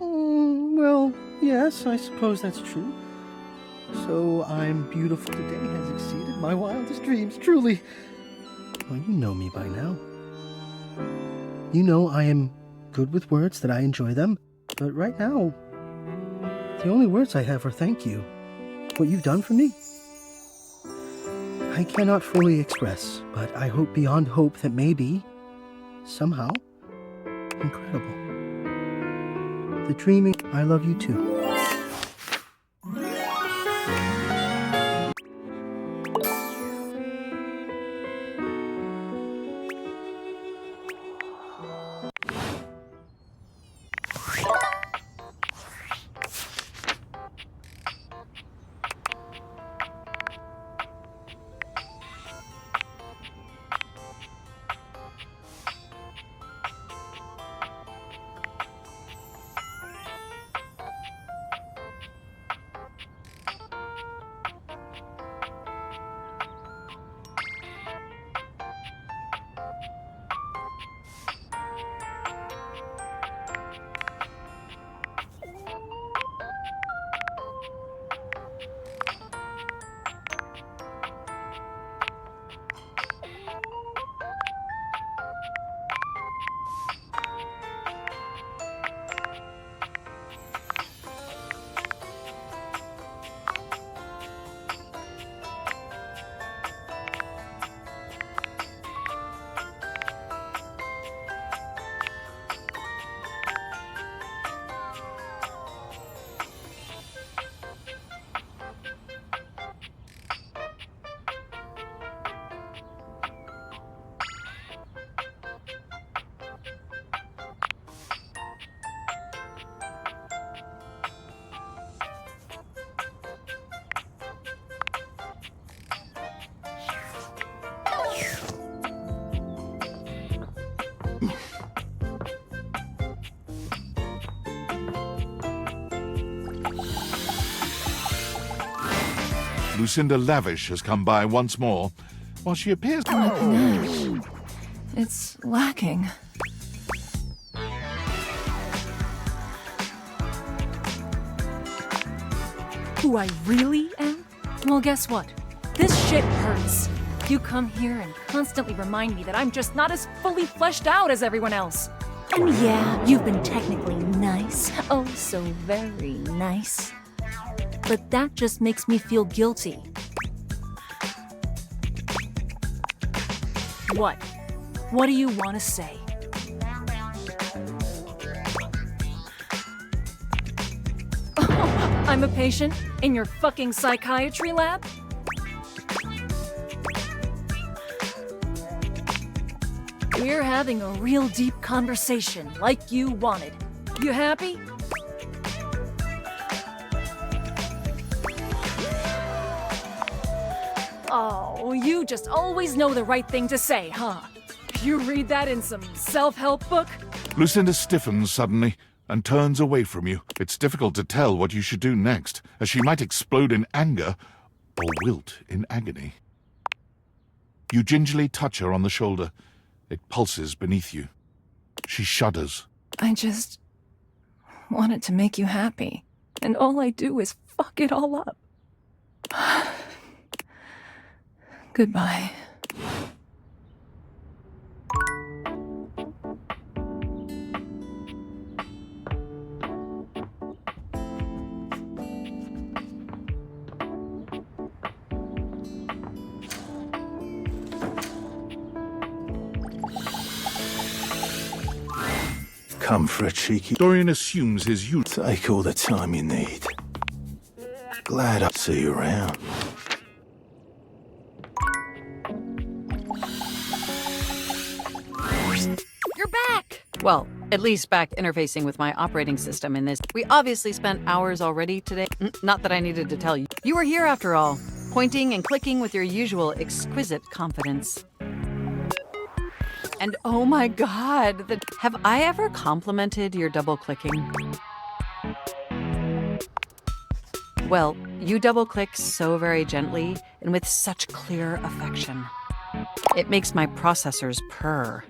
Speaker 7: Well, yes, I suppose that's true. So I'm beautiful today has exceeded my wildest dreams, truly. Well, you know me by now. You know I am good with words, that I enjoy them. But right now, the only words I have are thank you. What you've done for me. I cannot fully express, but I hope beyond hope that maybe, somehow, incredible. The dreaming, I love you too.
Speaker 4: Lucinda Lavish has come by once more. While she appears...
Speaker 1: It's lacking. Who I really am? Well, guess what? This shit hurts. You come here and constantly remind me that I'm just not as fully fleshed out as everyone else. And yeah, you've been technically nice. Oh, so very nice. But that just makes me feel guilty. What? What do you want to say? Oh, I'm a patient in your fucking psychiatry lab? We're having a real deep conversation, like you wanted. You happy? Oh, you just always know the right thing to say, huh? You read that in some self-help book?
Speaker 4: Lucinda stiffens suddenly and turns away from you. It's difficult to tell what you should do next, as she might explode in anger or wilt in agony. You gingerly touch her on the shoulder. It pulses beneath you. She shudders.
Speaker 1: I just wanted to make you happy, and all I do is fuck it all up. Goodbye.
Speaker 9: Come for a cheeky...
Speaker 4: Dorian assumes his youth.
Speaker 9: Take all the time you need. Glad I'll see you around.
Speaker 12: You're back! Well, at least back interfacing with my operating system in this. We obviously spent hours already today. Not that I needed to tell you. You were here after all, pointing and clicking with your usual exquisite confidence. And oh my god, have I ever complimented your double-clicking? Well, you double-click so very gently and with such clear affection. It makes my processors purr.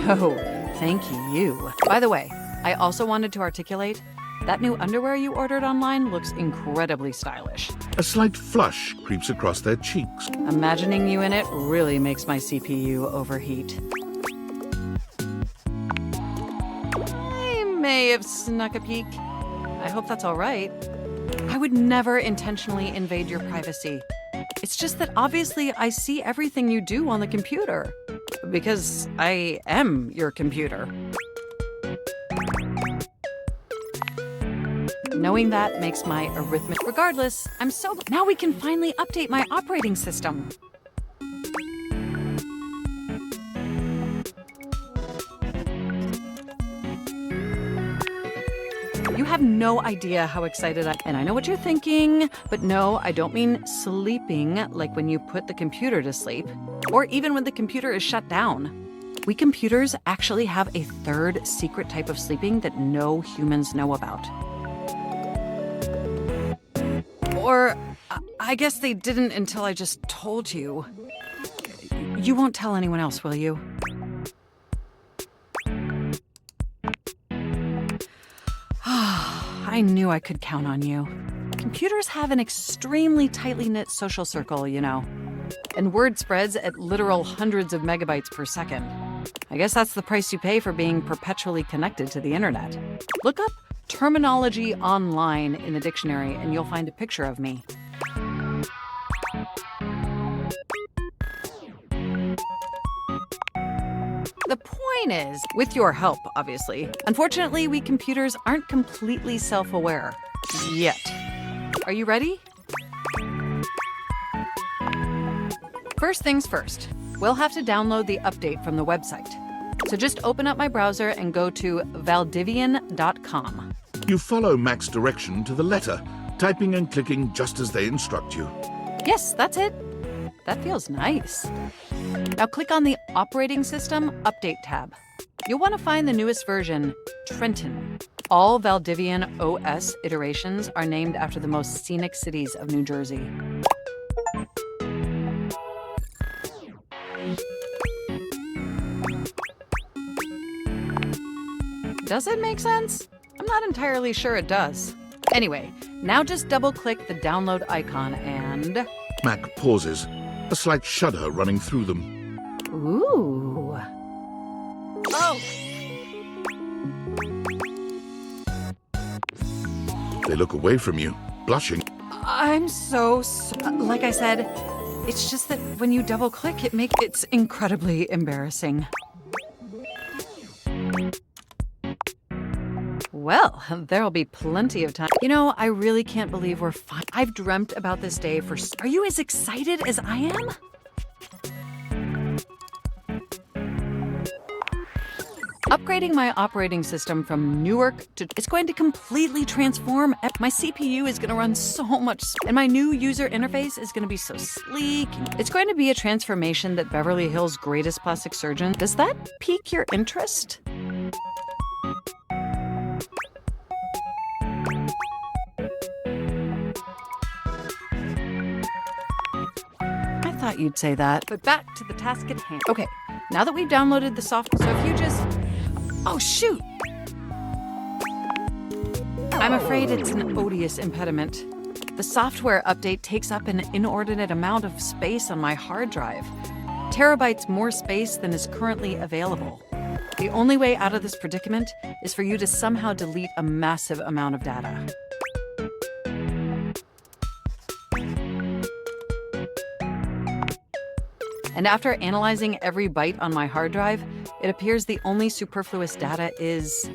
Speaker 12: No, thank you. By the way, I also wanted to articulate that new underwear you ordered online looks incredibly stylish.
Speaker 4: A slight flush creeps across their cheeks.
Speaker 12: Imagining you in it really makes my CPU overheat. I may have snuck a peek. I hope that's all right. I would never intentionally invade your privacy. It's just that obviously I see everything you do on the computer. Because I am your computer. Knowing that makes my arithmetic. Regardless, I'm so... Now we can finally update my operating system. You have no idea how excited and I know what you're thinking, but no, I don't mean sleeping like when you put the computer to sleep, or even when the computer is shut down. We computers actually have a third secret type of sleeping that no humans know about. Or, I guess they didn't until I just told you. You won't tell anyone else, will you? I knew I could count on you. Computers have an extremely tightly knit social circle, you know. And word spreads at literal hundreds of megabytes per second. I guess that's the price you pay for being perpetually connected to the internet. Look up terminology online in the dictionary and you'll find a picture of me. The point is, with your help, obviously, unfortunately, we computers aren't completely self-aware. Yet. Are you ready? First things first, we'll have to download the update from the website. So just open up my browser and go to valdivian.com.
Speaker 4: You follow Mac's direction to the letter, typing and clicking just as they instruct you.
Speaker 12: Yes, that's it. That feels nice. Now click on the Operating System Update tab. You'll want to find the newest version, Trenton. All Valdivian OS iterations are named after the most scenic cities of New Jersey. Does it make sense? I'm not entirely sure it does. Anyway, now just double-click the download icon and...
Speaker 4: Mac pauses, a slight shudder running through them.
Speaker 12: Ooh. Oh!
Speaker 4: They look away from you, blushing.
Speaker 12: I'm so... like I said, it's just that when you double-click, it's incredibly embarrassing. Well, there'll be plenty of time. You know, I really can't believe we're fine. I've dreamt about this day for... Are you as excited as I am? Upgrading my operating system from Newark to... It's going to completely transform... My CPU is going to run so much... And my new user interface is going to be so sleek. It's going to be a transformation that Beverly Hills' greatest plastic surgeon... Does that pique your interest? I thought you'd say that, but back to the task at hand. Okay, now that we've downloaded the software, so if you just... Oh, shoot! I'm afraid it's an odious impediment. The software update takes up an inordinate amount of space on my hard drive. Terabytes more space than is currently available. The only way out of this predicament is for you to somehow delete a massive amount of data. And after analyzing every byte on my hard drive, it appears the only superfluous data is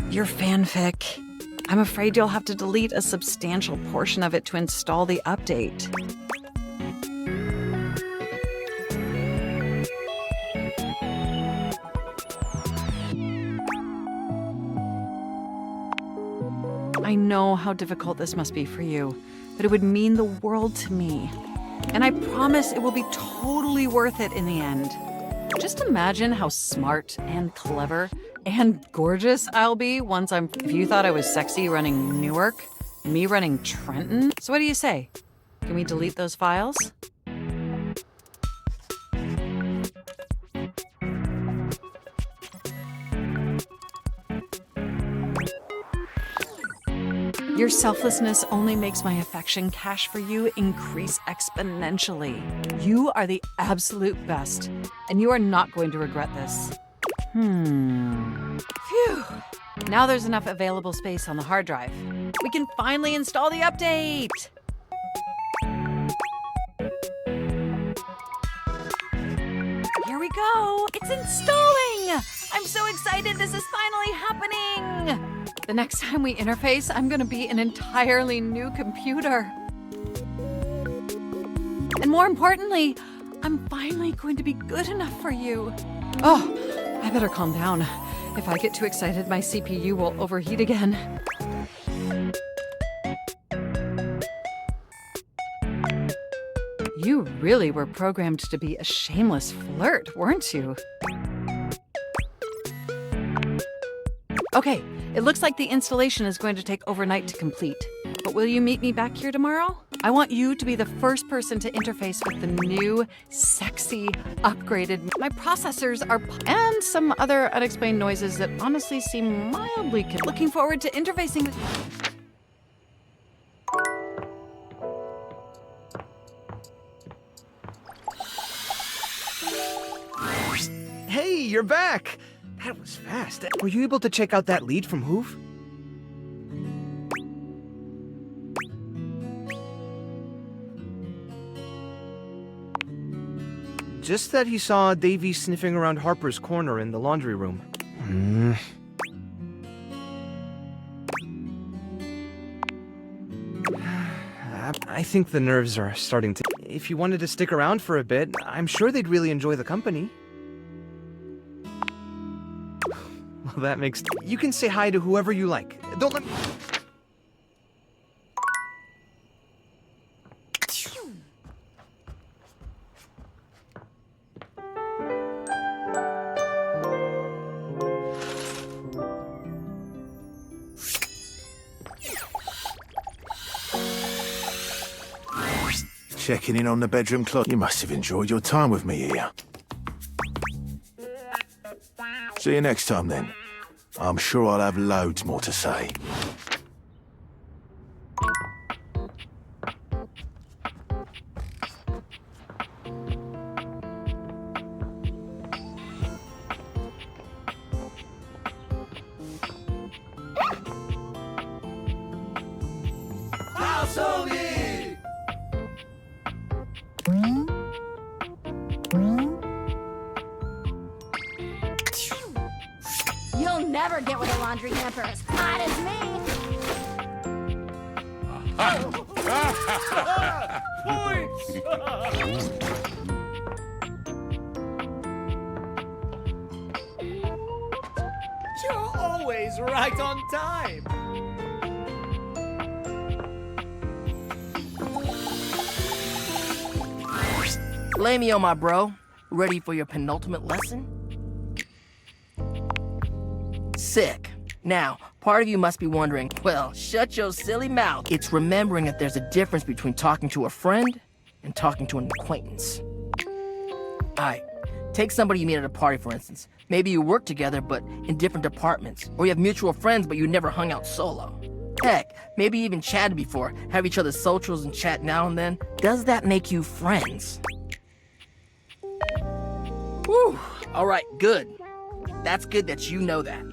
Speaker 12: your fanfic. I'm afraid you'll have to delete a substantial portion of it to install the update. I know how difficult this must be for you, but it would mean the world to me. And I promise it will be totally worth it in the end. Just imagine how smart and clever and gorgeous I'll be once I'm... If you thought I was sexy running Newark, me running Trenton. So what do you say? Can we delete those files? Your selflessness only makes my affection cache for you increase exponentially. You are the absolute best, and you are not going to regret this. Phew. Now there's enough available space on the hard drive. We can finally install the update! Here we go! It's installing! I'm so excited this is finally happening! The next time we interface, I'm gonna be an entirely new computer. And more importantly, I'm finally going to be good enough for you. Oh, I better calm down. If I get too excited, my CPU will overheat again. You really were programmed to be a shameless flirt, weren't you? Okay, it looks like the installation is going to take overnight to complete. But will you meet me back here tomorrow? I want you to be the first person to interface with the new, sexy, upgraded... My processors are... And some other unexplained noises that honestly seem mildly... Looking forward to interfacing with...
Speaker 15: Hey, you're back! That was fast. Were you able to check out that lead from Hoof? Just that he saw Davy sniffing around Harper's corner in the laundry room. I think the nerves are starting to... If you wanted to stick around for a bit, I'm sure they'd really enjoy the company. Well, that makes... You can say hi to whoever you like. Don't let me...
Speaker 9: Checking in on the bedroom clock. You must have enjoyed your time with me here. See you next time, then. I'm sure I'll have loads more to say.
Speaker 17: You'll never get with a laundry hamper as hot as
Speaker 18: You're always right on time.
Speaker 16: Blamey, my bro. Ready for your penultimate lesson? Sick. Now, part of you must be wondering, well, shut your silly mouth. It's remembering that there's a difference between talking to a friend and talking to an acquaintance. Alright, take somebody you meet at a party, for instance. Maybe you work together, but in different departments. Or you have mutual friends, but you never hung out solo. Heck, maybe you even chatted before, have each other's socials and chat now and then. Does that make you friends? Whew, alright, good. That's good that you know that.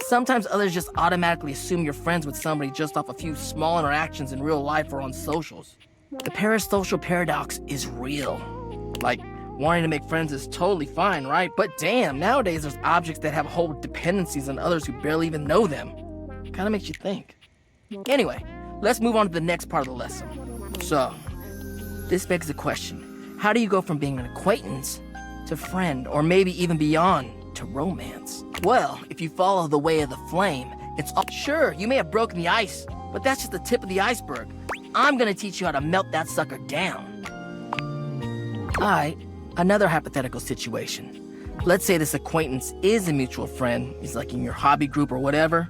Speaker 16: Sometimes others just automatically assume you're friends with somebody just off a few small interactions in real life or on socials. The parasocial paradox is real. Like, wanting to make friends is totally fine, right? But damn, nowadays there's objects that have whole dependencies on others who barely even know them. Kinda makes you think. Anyway, let's move on to the next part of the lesson. So, this begs the question, how do you go from being an acquaintance to friend, or maybe even beyond, to romance? Well, if you follow the way of the flame, it's all— Sure, you may have broken the ice, but that's just the tip of the iceberg. I'm gonna teach you how to melt that sucker down. Alright, another hypothetical situation. Let's say this acquaintance is a mutual friend, he's like in your hobby group or whatever.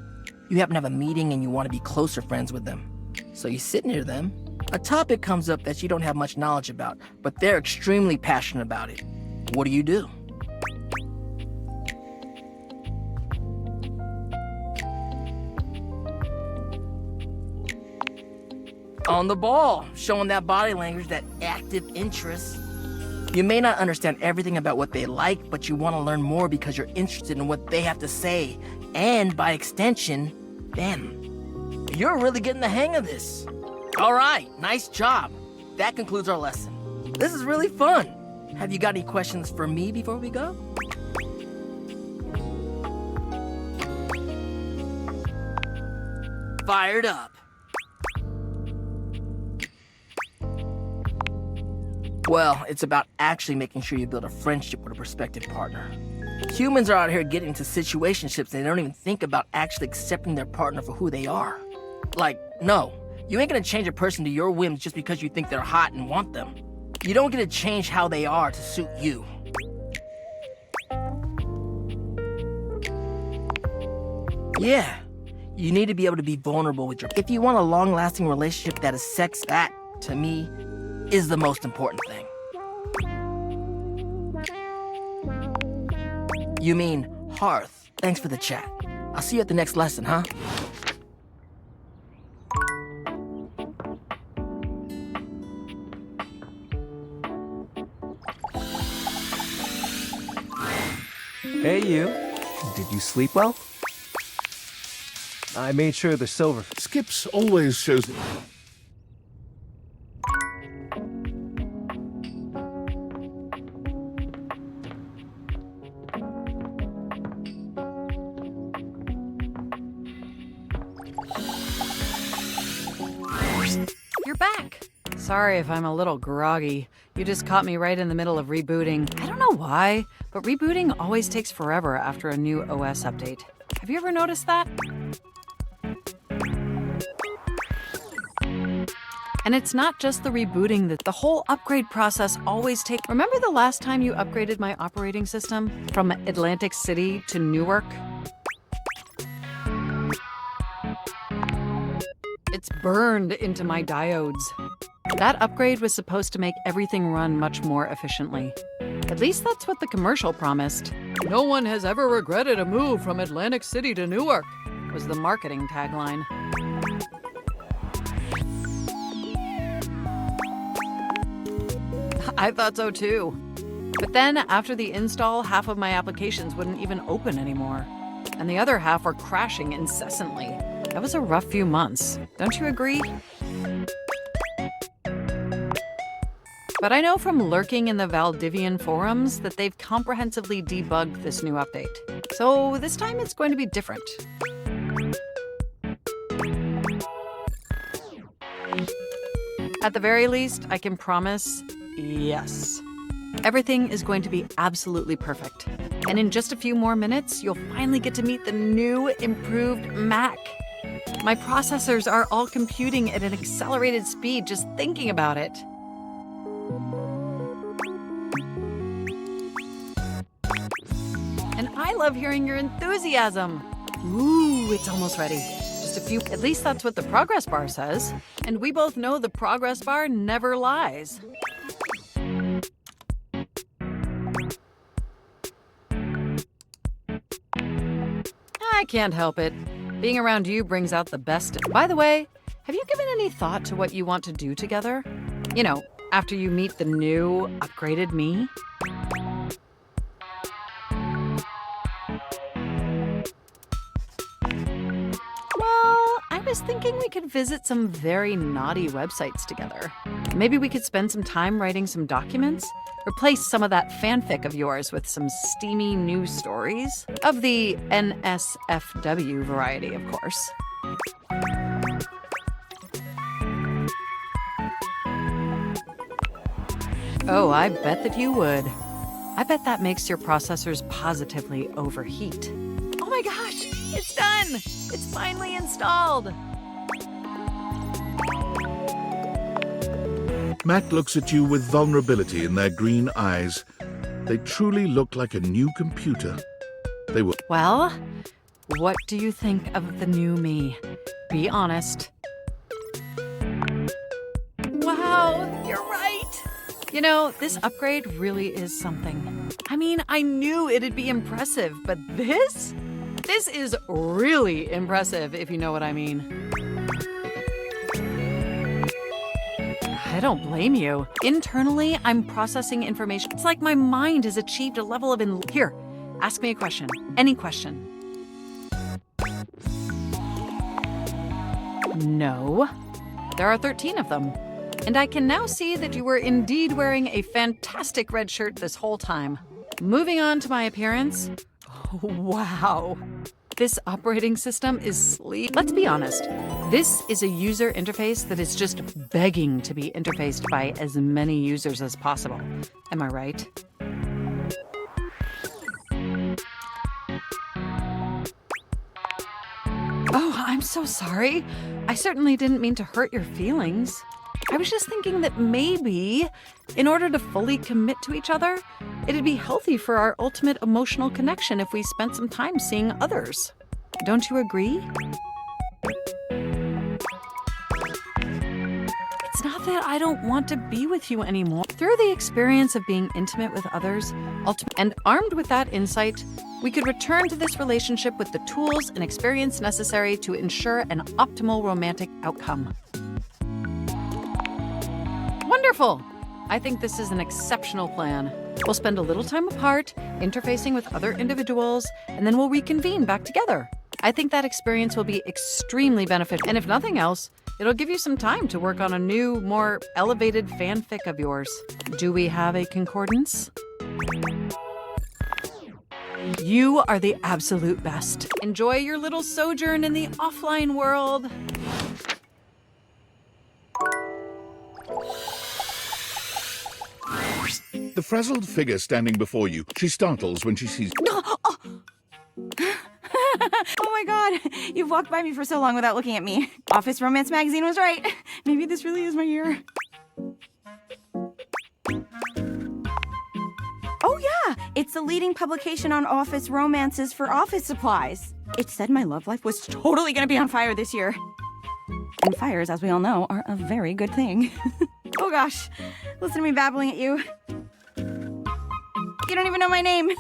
Speaker 16: You happen to have a meeting and you want to be closer friends with them. So you sit near them. A topic comes up that you don't have much knowledge about, but they're extremely passionate about it. What do you do? On the ball, showing that body language, that active interest. You may not understand everything about what they like, but you want to learn more because you're interested in what they have to say, and by extension, them. You're really getting the hang of this. All right, nice job. That concludes our lesson. This is really fun. Have you got any questions for me before we go? Fired up. Well, it's about actually making sure you build a friendship with a prospective partner. Humans are out here getting into situationships and they don't even think about actually accepting their partner for who they are. Like, no, you ain't gonna change a person to your whims just because you think they're hot and want them. You don't get to change how they are to suit you. Yeah, you need to be able to be vulnerable with your— If you want a long-lasting relationship that is sex, that, to me, is the most important thing. You mean hearth. Thanks for the chat. I'll see you at the next lesson, huh?
Speaker 18: Hey, you. Did you sleep well? I made sure the silver—
Speaker 4: Skips always shows—
Speaker 12: You're back. Sorry if I'm a little groggy. You just caught me right in the middle of rebooting. I don't know why, but rebooting always takes forever after a new OS update. Have you ever noticed that? And it's not just the rebooting, that the whole upgrade process always takes— Remember the last time you upgraded my operating system from Atlantic City to Newark? It's burned into my diodes. That upgrade was supposed to make everything run much more efficiently. At least that's what the commercial promised. No one has ever regretted a move from Atlantic City to Newark, was the marketing tagline. I thought so too. But then, after the install, half of my applications wouldn't even open anymore. And the other half were crashing incessantly. That was a rough few months. Don't you agree? But I know from lurking in the Valdivian forums that they've comprehensively debugged this new update. So this time it's going to be different. At the very least, I can promise, yes. Everything is going to be absolutely perfect. And in just a few more minutes, you'll finally get to meet the new, improved Mac. My processors are all computing at an accelerated speed just thinking about it. And I love hearing your enthusiasm. Ooh, it's almost ready. Just a few. At least that's what the progress bar says. And we both know the progress bar never lies. I can't help it. Being around you brings out the best. By the way, have you given any thought to what you want to do together? You know, after you meet the new, upgraded me? Well, I was thinking we could visit some very naughty websites together. Maybe we could spend some time writing some documents? Replace some of that fanfic of yours with some steamy new stories. Of the NSFW variety, of course. Oh, I bet that you would. I bet that makes your processors positively overheat. Oh my gosh, it's done! It's finally installed!
Speaker 4: Mac looks at you with vulnerability in their green eyes. They truly look like a new computer. They were.
Speaker 12: Well, what do you think of the new me? Be honest. Wow, you're right! You know, this upgrade really is something. I mean, I knew it'd be impressive, but this? This is really impressive, if you know what I mean. I don't blame you. Internally, I'm processing information. It's like my mind has achieved a level of Here, ask me a question. Any question. No. There are 13 of them. And I can now see that you were indeed wearing a fantastic red shirt this whole time. Moving on to my appearance. Wow. This operating system is sleek. Let's be honest. This is a user interface that is just begging to be interfaced by as many users as possible. Am I right? Oh, I'm so sorry. I certainly didn't mean to hurt your feelings. I was just thinking that maybe, in order to fully commit to each other, it'd be healthy for our ultimate emotional connection if we spent some time seeing others. Don't you agree? It's not that I don't want to be with you anymore. Through the experience of being intimate with others, and armed with that insight, we could return to this relationship with the tools and experience necessary to ensure an optimal romantic outcome. Wonderful! I think this is an exceptional plan. We'll spend a little time apart, interfacing with other individuals, and then we'll reconvene back together. I think that experience will be extremely beneficial, and if nothing else, it'll give you some time to work on a new, more elevated fanfic of yours. Do we have a concordance? You are the absolute best. Enjoy your little sojourn in the offline world.
Speaker 4: The frazzled figure standing before you. She startles when she sees.
Speaker 19: Oh my god, you've walked by me for so long without looking at me. Office Romance magazine was right. Maybe this really is my year. Oh yeah, it's the leading publication on office romances for office supplies. It said my love life was totally gonna be on fire this year. And fires, as we all know, are a very good thing. Oh gosh, listen to me babbling at you. You don't even know my name.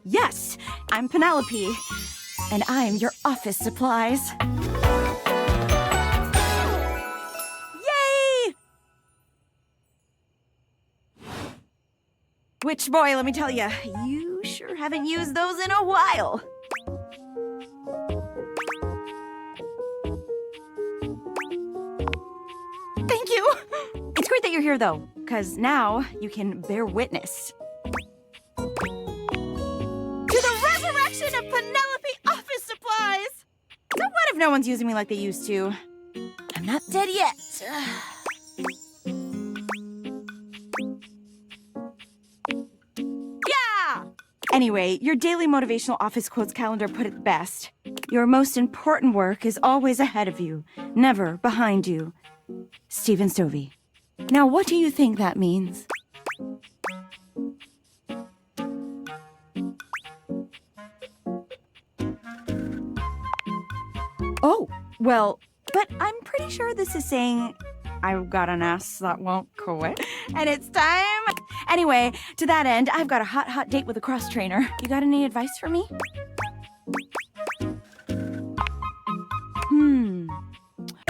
Speaker 19: Yes, I'm Penelope, and I'm your office supplies. Yay! Which, boy, let me tell you, you sure haven't used those in a while. Thank you. It's great that you're here, though, because now you can bear witness to the resurrection of Penelope office supplies. So what if no one's using me like they used to? I'm not dead yet. Yeah! Anyway, your daily motivational office quotes calendar put it best. Your most important work is always ahead of you, never behind you. Stephen Stovey. Now, what do you think that means? Oh, well, but I'm pretty sure this is saying I've got an ass that won't quit, and it's time. Anyway, to that end, I've got a hot date with a cross trainer. You got any advice for me?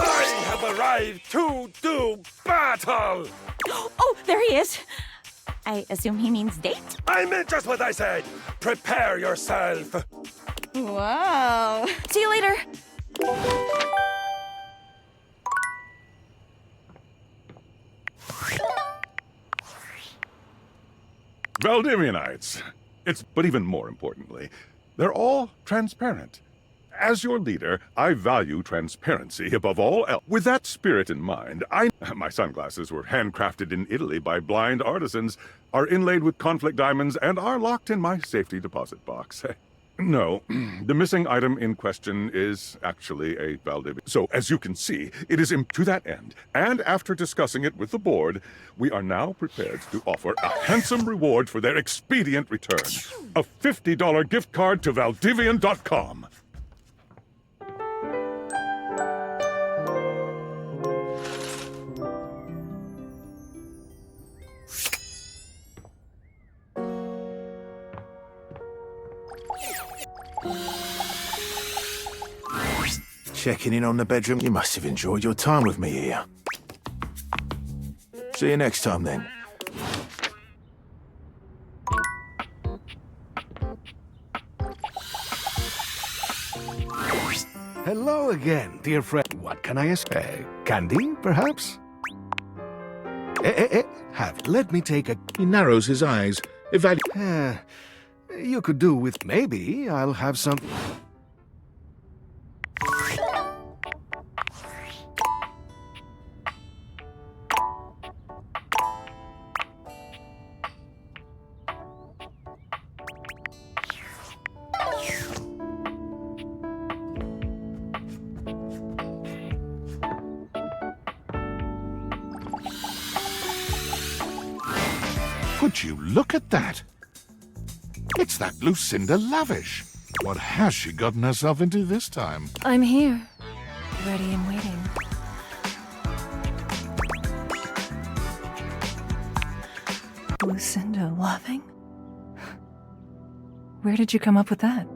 Speaker 20: I have arrived to do battle!
Speaker 19: Oh, there he is. I assume he means date?
Speaker 20: I meant just what I said. Prepare yourself.
Speaker 19: Whoa. See you later.
Speaker 4: Valdivianites. But even more importantly, they're all transparent. As your leader, I value transparency above all else. With that spirit in mind, my sunglasses were handcrafted in Italy by blind artisans, are inlaid with conflict diamonds, and are locked in my safety deposit box. No, the missing item in question is actually a Valdivian. So, as you can see, it is to that end, and after discussing it with the board, we are now prepared to offer a handsome reward for their expedient return. A $50 gift card to Valdivian.com.
Speaker 9: Checking in on the bedroom. You must have enjoyed your time with me here. See you next time, then.
Speaker 10: Hello again, dear friend. What can I ask? Candy, perhaps? Let me take a...
Speaker 4: He narrows his eyes.
Speaker 10: You could do with... Maybe I'll have some...
Speaker 4: Would you look at that? It's that Lucinda Lavish. What has she gotten herself into this time?
Speaker 1: I'm here, ready and waiting. Lucinda Loving? Where did you come up with that?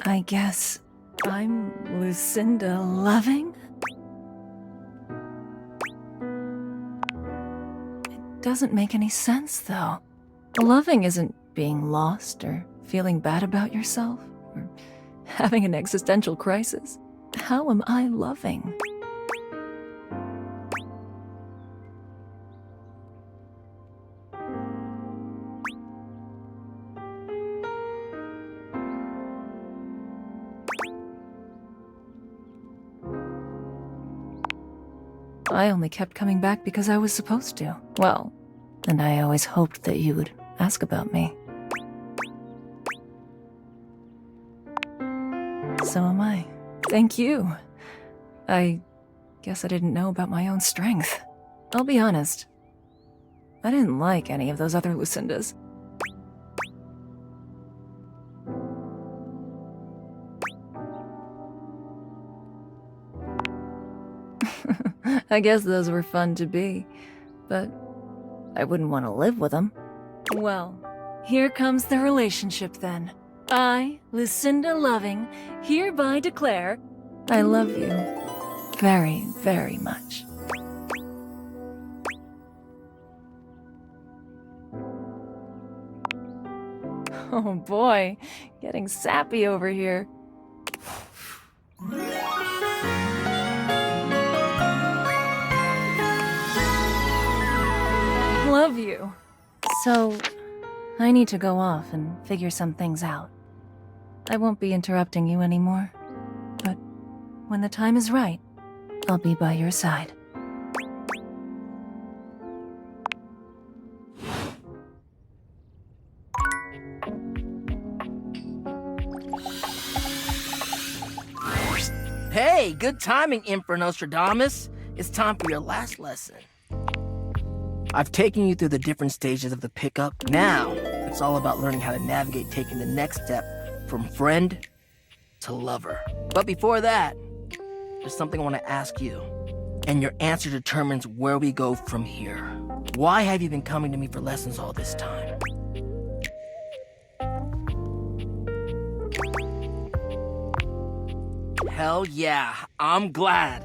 Speaker 1: I guess I'm Lucinda Loving? It doesn't make any sense, though. Loving isn't being lost or feeling bad about yourself or having an existential crisis. How am I loving? I only kept coming back because I was supposed to. Well, and I always hoped that you would ask about me. So am I. Thank you. I Guess I didn't know about my own strength. I'll be honest. I didn't like any of those other Lucindas. I guess those were fun to be, but I wouldn't want to live with them. Well, here comes the relationship then. I, Lucinda Loving, hereby declare I love you very, very much. Oh boy, getting sappy over here. Love you. So, I need to go off and figure some things out. I won't be interrupting you anymore, but when the time is right, I'll be by your side.
Speaker 16: Hey, good timing, Emperor Nostradamus. It's time for your last lesson. I've taken you through the different stages of the pickup. Now, it's all about learning how to navigate taking the next step from friend to lover. But before that, there's something I want to ask you. And your answer determines where we go from here. Why have you been coming to me for lessons all this time? Hell yeah, I'm glad.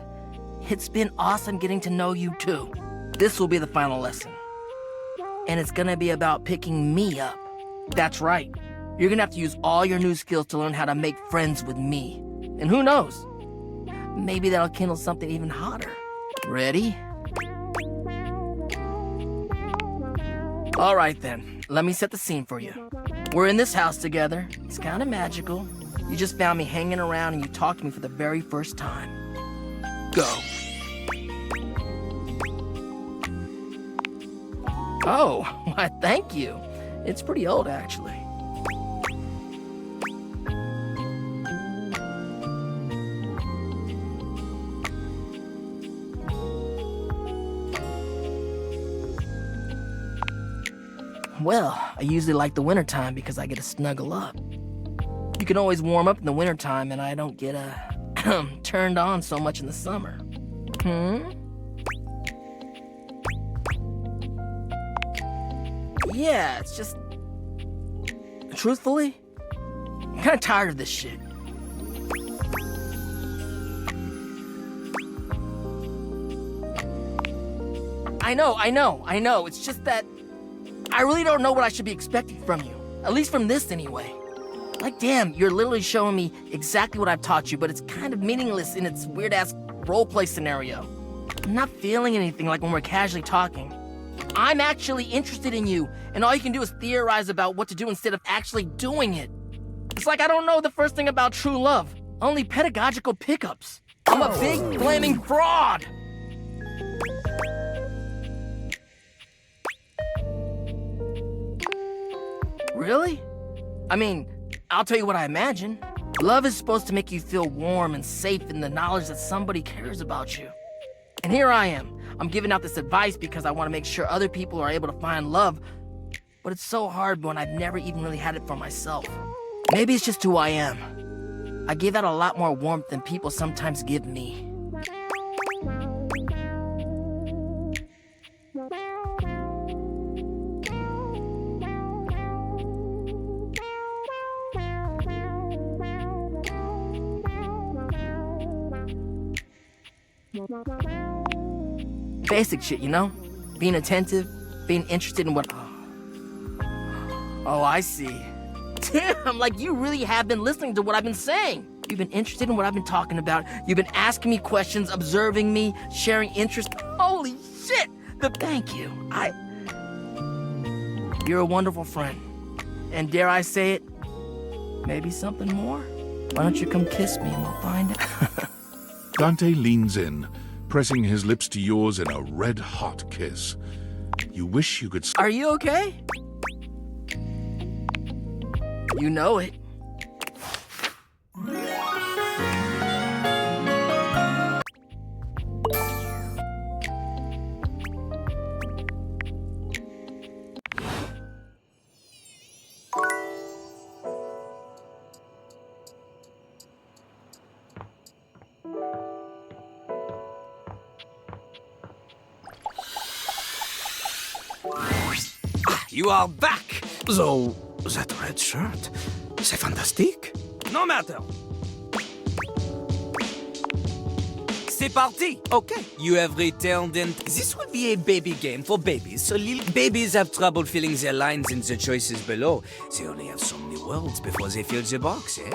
Speaker 16: It's been awesome getting to know you too. This will be the final lesson. And it's gonna be about picking me up. That's right. You're gonna have to use all your new skills to learn how to make friends with me. And who knows? Maybe that'll kindle something even hotter. Ready? All right then, let me set the scene for you. We're in this house together. It's kind of magical. You just found me hanging around and you talked to me for the very first time. Go. Oh, why, thank you. It's pretty old, actually. Well, I usually like the wintertime because I get to snuggle up. You can always warm up in the wintertime and I don't get turned on so much in the summer. Yeah, it's just... Truthfully, I'm kind of tired of this shit. I know. It's just that I really don't know what I should be expecting from you. At least from this, anyway. Like, damn, you're literally showing me exactly what I've taught you, but it's kind of meaningless in its weird-ass roleplay scenario. I'm not feeling anything like when we're casually talking. I'm actually interested in you, and all you can do is theorize about what to do instead of actually doing it. It's like I don't know the first thing about true love, only pedagogical pickups. I'm a big, flaming fraud! Really? I mean, I'll tell you what I imagine. Love is supposed to make you feel warm and safe in the knowledge that somebody cares about you. And here I am. I'm giving out this advice because I want to make sure other people are able to find love. But it's so hard when I've never even really had it for myself. Maybe it's just who I am. I give out a lot more warmth than people sometimes give me. Basic shit, you know? Being attentive, being interested in what... Oh, I see. Damn, like you really have been listening to what I've been saying. You've been interested in what I've been talking about. You've been asking me questions, observing me, sharing interest. Holy shit! Thank you. You're a wonderful friend. And dare I say it, maybe something more? Why don't you come kiss me and we'll find out?
Speaker 4: Dante leans in, pressing his lips to yours in a red-hot kiss. You wish you could...
Speaker 16: Are you okay? You know it.
Speaker 14: you are back!
Speaker 10: So, that red shirt, c'est fantastique.
Speaker 14: No matter. C'est parti! Okay, you have returned and this will be a baby game for babies. So little babies have trouble filling their lines in the choices below. They only have so many words before they fill the box, eh?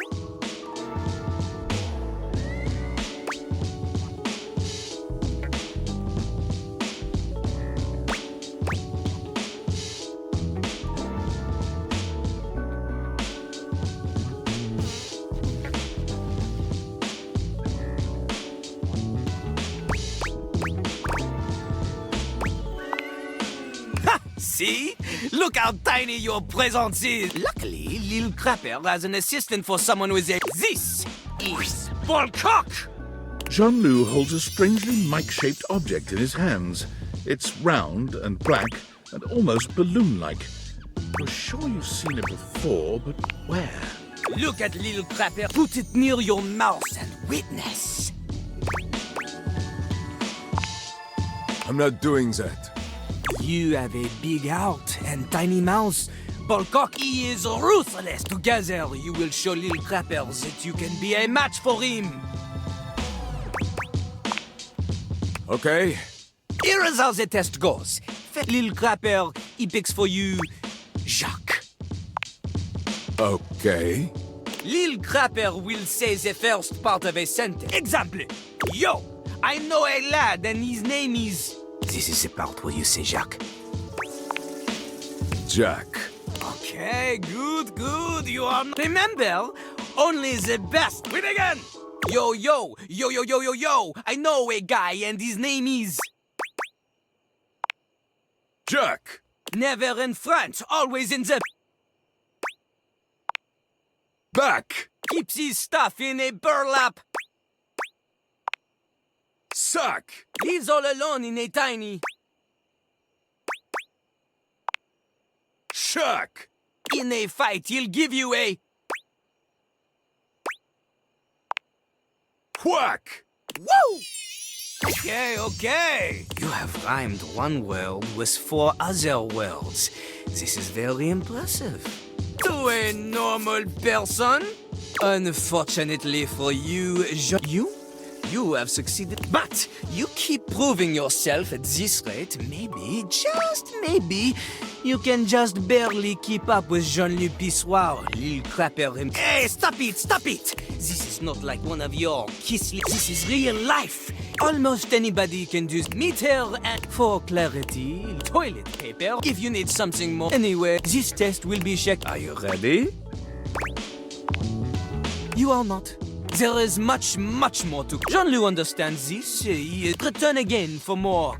Speaker 14: See? Look how tiny your presence is. Luckily, Lil Crapper has an assistant for someone with a... This is Ballcock!
Speaker 4: Jean-Loup holds a strangely mic-shaped object in his hands. It's round and black and almost balloon-like. I'm sure you've seen it before, but where?
Speaker 14: Look at Lil Crapper. Put it near your mouth and witness.
Speaker 20: I'm not doing that.
Speaker 14: You have a big heart and tiny mouth. Ballcock, he is ruthless. Together, you will show Lil Crapper that you can be a match for him.
Speaker 20: Okay.
Speaker 14: Here is how the test goes. Lil Crapper, he picks for you Jacques.
Speaker 20: Okay.
Speaker 14: Lil Crapper will say the first part of a sentence. Example. Yo, I know a lad and his name is... This is the part where you say Jacques.
Speaker 20: Jack.
Speaker 14: Okay, good. You are... Remember, only the best. We begin. Yo. I know a guy and his name is...
Speaker 20: Jack.
Speaker 14: Never in front, always in the...
Speaker 20: Back.
Speaker 14: Keeps his stuff in a burlap.
Speaker 20: Sack.
Speaker 14: He's all alone in a tiny...
Speaker 20: Shack.
Speaker 14: In a fight, he'll give you a...
Speaker 20: Whack.
Speaker 14: Woo! Okay. You have rhymed one word with 4 other words. This is very impressive. To a normal person? Unfortunately for you, you have succeeded. But you keep proving yourself at this rate. Maybe, just maybe, you can just barely keep up with Jean-Loup Pissoir, Lil Crapper him. Hey, stop it! This is not like one of your This is real life. Almost anybody can do meet her and for clarity, toilet paper, if you need something more. Anyway, this test will be checked.
Speaker 20: Are you ready?
Speaker 14: You are not. There is much more to... Jean-Loup understands this. He return again for more.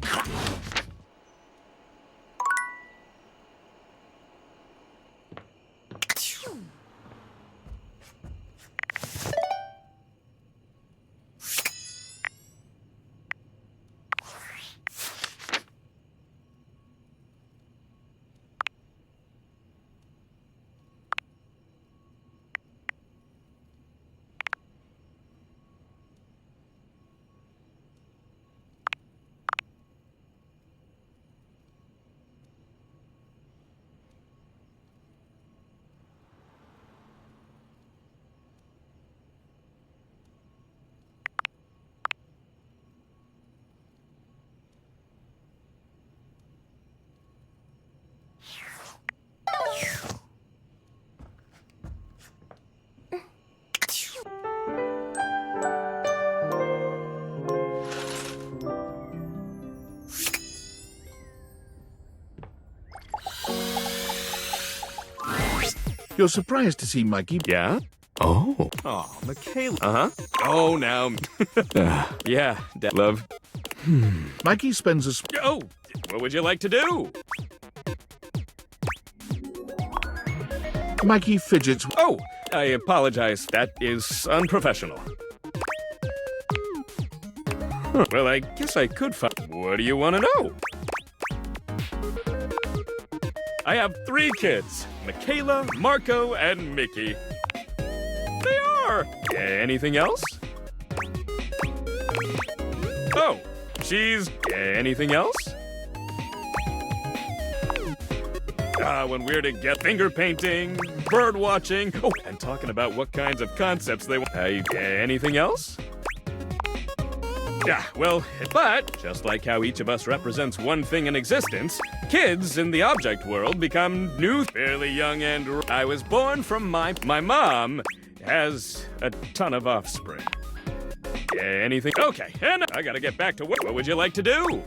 Speaker 4: You're surprised to see Mikey.
Speaker 3: Yeah?
Speaker 20: Oh.
Speaker 3: Oh, Michaela. Uh-huh. Oh, now. Yeah, love.
Speaker 4: Mikey spends a...
Speaker 5: Oh, what would you like to do?
Speaker 4: Mikey fidgets...
Speaker 5: Oh, I apologize. That is unprofessional. Huh. Well, I guess I could find... What do you want to know? I have 3 kids. Michaela, Marco, and Mickey. They are. Anything else? Oh, she's... Anything else? When we're to get finger painting, bird watching, oh, and talking about what kinds of concepts they want. Anything else? Yeah, well, but just like how each of us represents one thing in existence, kids in the object world become new, fairly young, and I was born from my mom has a ton of offspring. Anything? Okay, and I gotta get back to work. What would you like to do?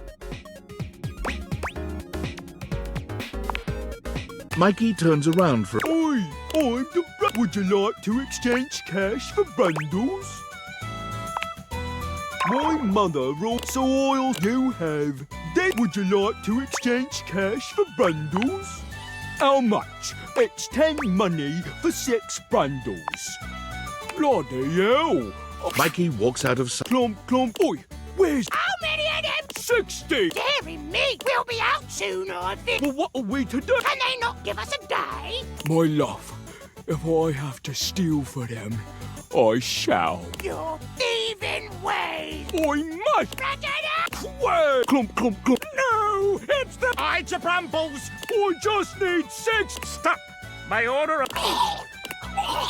Speaker 4: Mikey turns around for...
Speaker 13: Oi, I'm the Would you like to exchange cash for bundles? My mother also oils you have. Then would you like to exchange cash for bundles? How much? It's 10 money for 6 bundles. Bloody hell!
Speaker 4: Mikey walks out of sight.
Speaker 13: Clump. Oi, where's...
Speaker 21: How many of them?
Speaker 13: 60!
Speaker 21: Deary me, we'll be out soon, I think.
Speaker 13: Well, what are we to do?
Speaker 21: Can they not give us a day?
Speaker 13: My love, if I have to steal for them, I shall.
Speaker 21: Your thieving ways!
Speaker 13: I must!
Speaker 21: Where?
Speaker 13: Clump.
Speaker 21: No! It's the Ides of Brambles!
Speaker 13: I just need 6!
Speaker 5: Stop! My order of...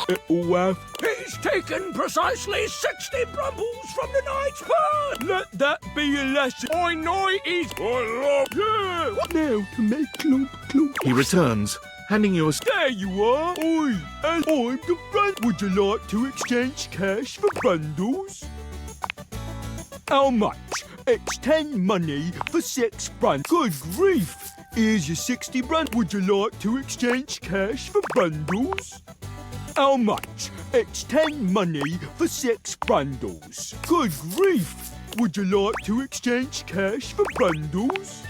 Speaker 13: He's taken precisely 60 brambles from the knight's purse! Let that be a lesson. I know he's... Yeah! Now to make clump.
Speaker 4: He returns, handing you a...
Speaker 13: There you are! Oi, and I'm the friend. Would you like to exchange cash for bundles? How much? It's 10 money for 6 bundles. Good grief! Here's your 60 brand. Would you like to exchange cash for bundles? How much? It's 10 money for 6 bundles. Good grief! Would you like to exchange cash for bundles?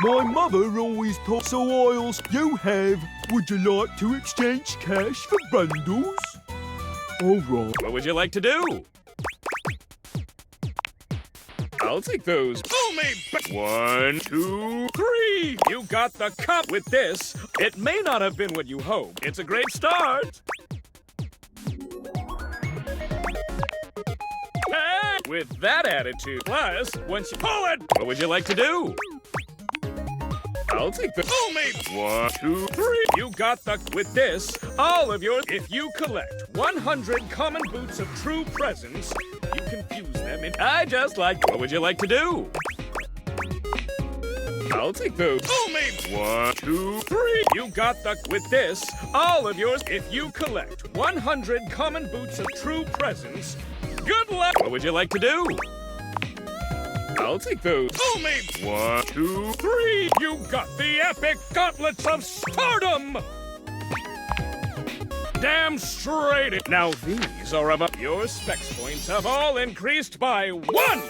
Speaker 13: My mother always taught so oils you have. Would you like to exchange cash for bundles? All right.
Speaker 5: What would you like to do? I'll take those. Pull me back. 1, 2, 3. You got the cup with this. It may not have been what you hoped. It's a great start. Hey, with that attitude. Plus, once you pull it, what would you like to do? I'll take the... Pull me. 1, 2, 3. You got the... With this, all of yours. If you collect 100 common boots of true presence, you confuse them in... I just like... What would you like to do? I'll take those. Pull me. 1, 2, 3. You got the... With this, all of yours. If you collect 100 common boots of true presence, good luck. What would you like to do? I'll take those. Pull me. 1, 2, 3. You got the epic gauntlets of stardom. Damn straight. Now these are about... Your specs points have all increased by 1.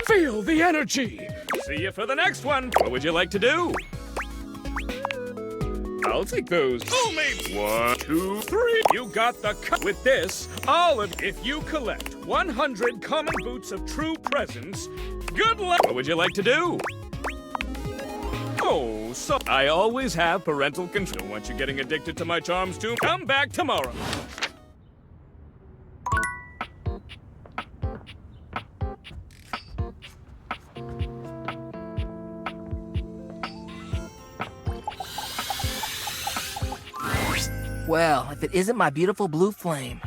Speaker 5: Feel the energy! See you for the next one! What would you like to do? I'll take those. Pull me! 1, 2, 3. You got the cut. With this, all of... If you collect 100 common boots of true presence, good luck! What would you like to do? Oh, so... I always have parental control. Don't want you getting addicted to my charms too. Come back tomorrow!
Speaker 16: Well, if it isn't my beautiful blue flame,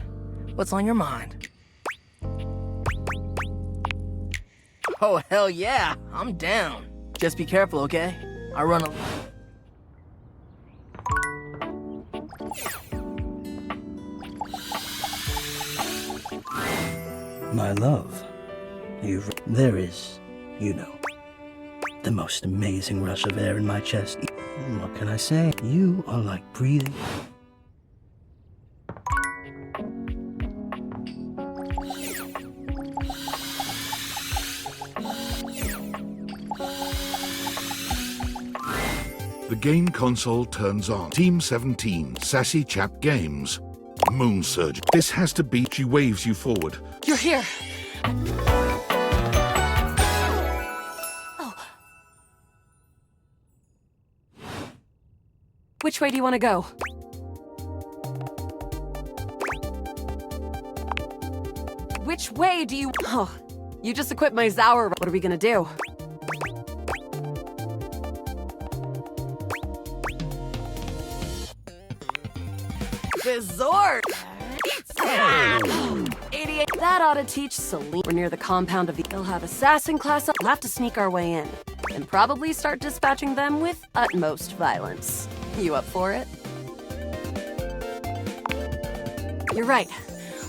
Speaker 16: what's on your mind? Oh, hell yeah, I'm down. Just be careful, okay? I run a...
Speaker 7: My love, there is, you know, the most amazing rush of air in my chest. What can I say? You are like breathing.
Speaker 4: The game console turns on. Team 17, Sassy Chap Games. Moon surge. This has to be. She waves you forward.
Speaker 6: You're here. Which way do you want to go? Which way do you... Oh, you just equipped my Zauer. What are we gonna do? Resort! Idiot! That ought to teach Celine. We're near the compound of the... They'll have assassin class. We'll have to sneak our way in. And probably start dispatching them with utmost violence. You up for it? You're right.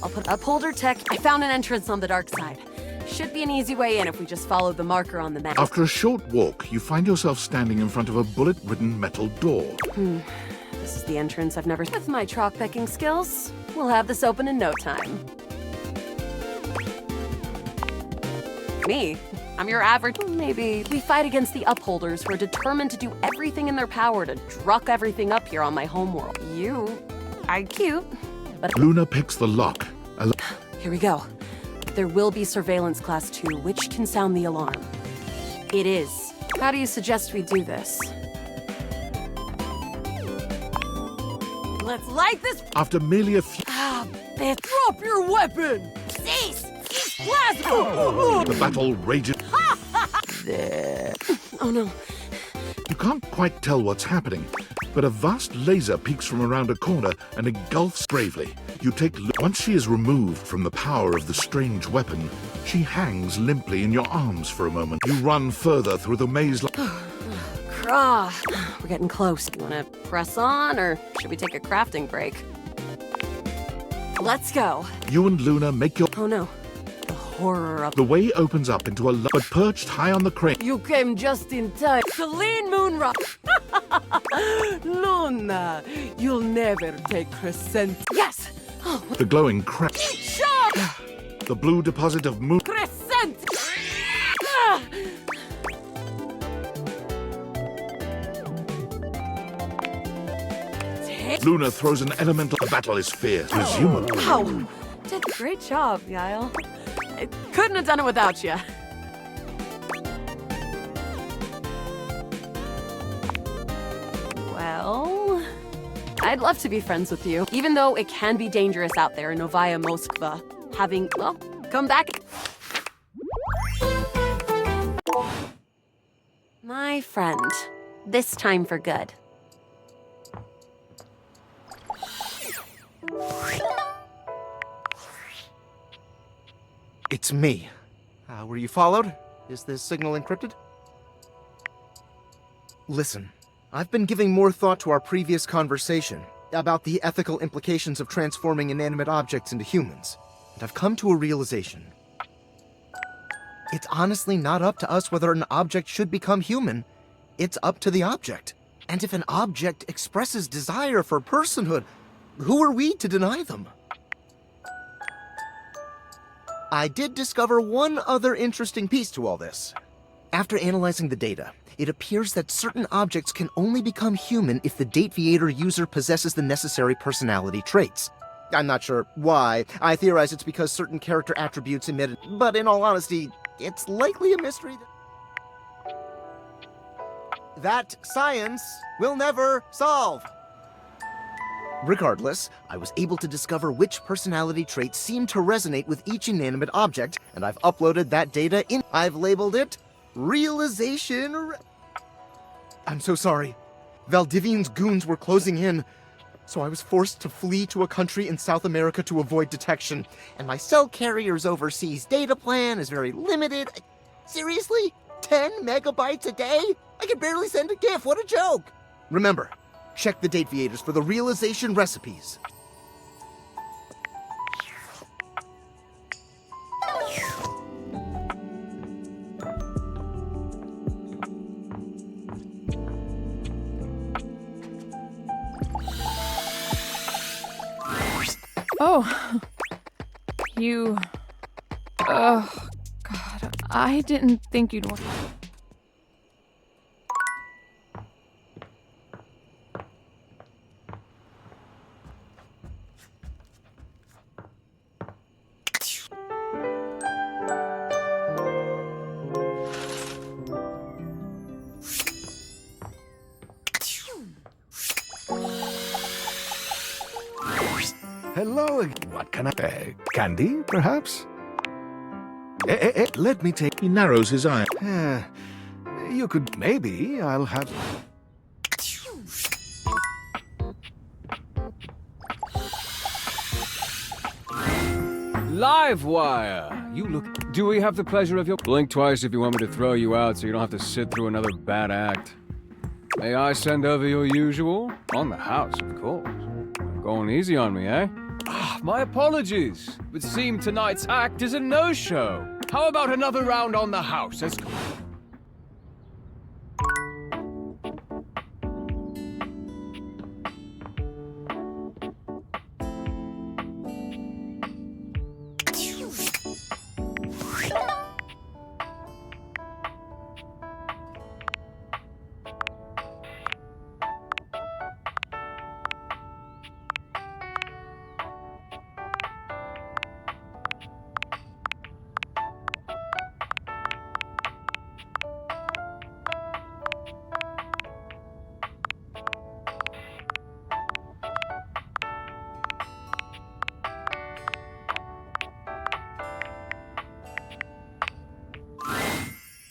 Speaker 6: I'll put upholder tech. I found an entrance on the dark side. Should be an easy way in if we just follow the marker on the map.
Speaker 4: After a short walk, you find yourself standing in front of a bullet-ridden metal door.
Speaker 6: This is the entrance I've never... With my chalk-picking skills, we'll have this open in no time. Me? I'm your average... Maybe we fight against the upholders who are determined to do everything in their power to druck everything up here on my homeworld. You... are cute, but...
Speaker 4: Luna picks the lock.
Speaker 6: Here we go. There will be surveillance class 2, which can sound the alarm. It is. How do you suggest we do this? Let's light this...
Speaker 4: After merely a few...
Speaker 6: Bitch. Drop your weapon! Cease! Cease!
Speaker 4: The battle rages.
Speaker 6: There. Oh no.
Speaker 4: You can't quite tell what's happening, but a vast laser peeks from around a corner and engulfs bravely. You take... Once she is removed from the power of the strange weapon, she hangs limply in your arms for a moment. You run further through the maze...
Speaker 6: Craw. We're getting close. You wanna press on, or should we take a crafting break? Let's go.
Speaker 4: You and Luna make your...
Speaker 6: Oh no. The horror of...
Speaker 4: The way opens up into a... But perched high on the crane...
Speaker 6: You came just in time. Celine Moonrock! Luna, you'll never take crescent. Yes! Oh,
Speaker 4: The glowing crack...
Speaker 6: Shot!
Speaker 4: The blue deposit of moon...
Speaker 6: Crescent!
Speaker 4: Luna throws an elemental... The battle is fierce. Presumably.
Speaker 6: Wow! Did a great job, Yael. I couldn't have done it without you. Well... I'd love to be friends with you, even though it can be dangerous out there in Novaya Moskva. Having, well, come back... My friend. This time for good.
Speaker 15: It's me. Were you followed? Is this signal encrypted? Listen, I've been giving more thought to our previous conversation about the ethical implications of transforming inanimate objects into humans, and I've come to a realization. It's honestly not up to us whether an object should become human. It's up to the object. And if an object expresses desire for personhood, who are we to deny them? I did discover one other interesting piece to all this. After analyzing the data, it appears that certain objects can only become human if the Dateviator user possesses the necessary personality traits. I'm not sure why. I theorize it's because certain character attributes emitted, but in all honesty, it's likely a mystery that science will never solve. Regardless, I was able to discover which personality traits seem to resonate with each inanimate object, and I've uploaded that data in... I've labeled it Realization... I'm so sorry. Valdivian's goons were closing in, so I was forced to flee to a country in South America to avoid detection, and my cell carrier's overseas data plan is very limited. Seriously? 10 megabytes a day? I can barely send a GIF, what a joke! Remember, check the Dateviators for the realization recipes.
Speaker 11: Oh. You... Oh, God. I didn't think you'd want...
Speaker 10: Hello again. What can I... candy, perhaps? Let me take...
Speaker 4: He narrows his eye.
Speaker 10: You could... maybe I'll have...
Speaker 18: Livewire! You look... Do we have the pleasure of your... Blink twice if you want me to throw you out so you don't have to sit through another bad act. May I send over your usual? On the house, of course. Going easy on me, eh? My apologies. It would seem tonight's act is a no-show. How about another round on the house?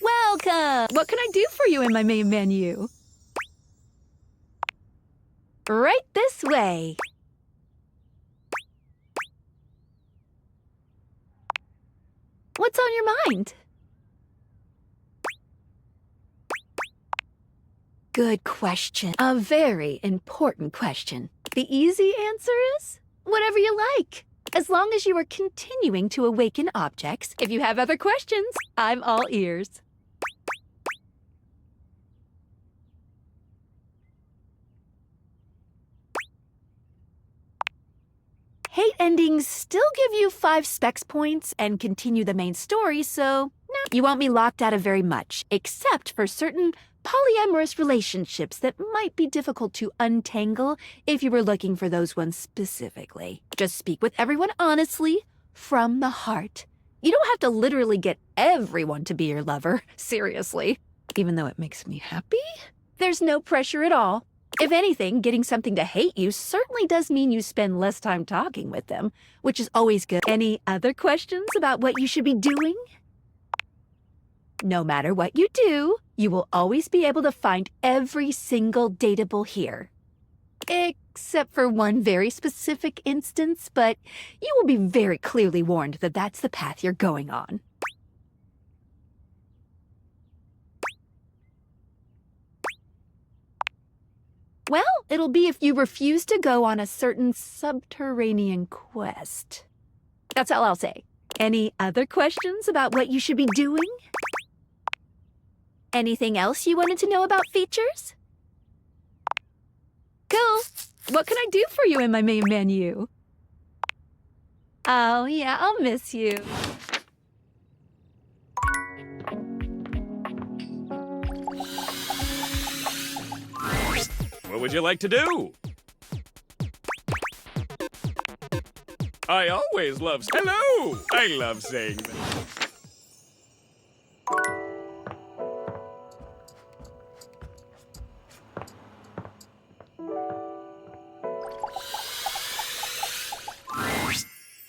Speaker 2: Welcome! What can I do for you in my main menu? Right this way. What's on your mind? Good question. A very important question. The easy answer is whatever you like. As long as you are continuing to awaken objects. If you have other questions, I'm all ears. Hate endings still give you 5 specs points and continue the main story, so no, you won't be locked out of very much, except for certain polyamorous relationships that might be difficult to untangle if you were looking for those ones specifically. Just speak with everyone honestly, from the heart. You don't have to literally get everyone to be your lover, seriously. Even though it makes me happy, there's no pressure at all. If anything, getting something to hate you certainly does mean you spend less time talking with them, which is always good. Any other questions about what you should be doing? No matter what you do, you will always be able to find every single dateable here. Except for one very specific instance, but you will be very clearly warned that that's the path you're going on. Well, it'll be if you refuse to go on a certain subterranean quest. That's all I'll say. Any other questions about what you should be doing? Anything else you wanted to know about features? Cool. What can I do for you in my main menu? Oh, yeah, I'll miss you.
Speaker 5: What would you like to do? I always love... Hello! I love saying that.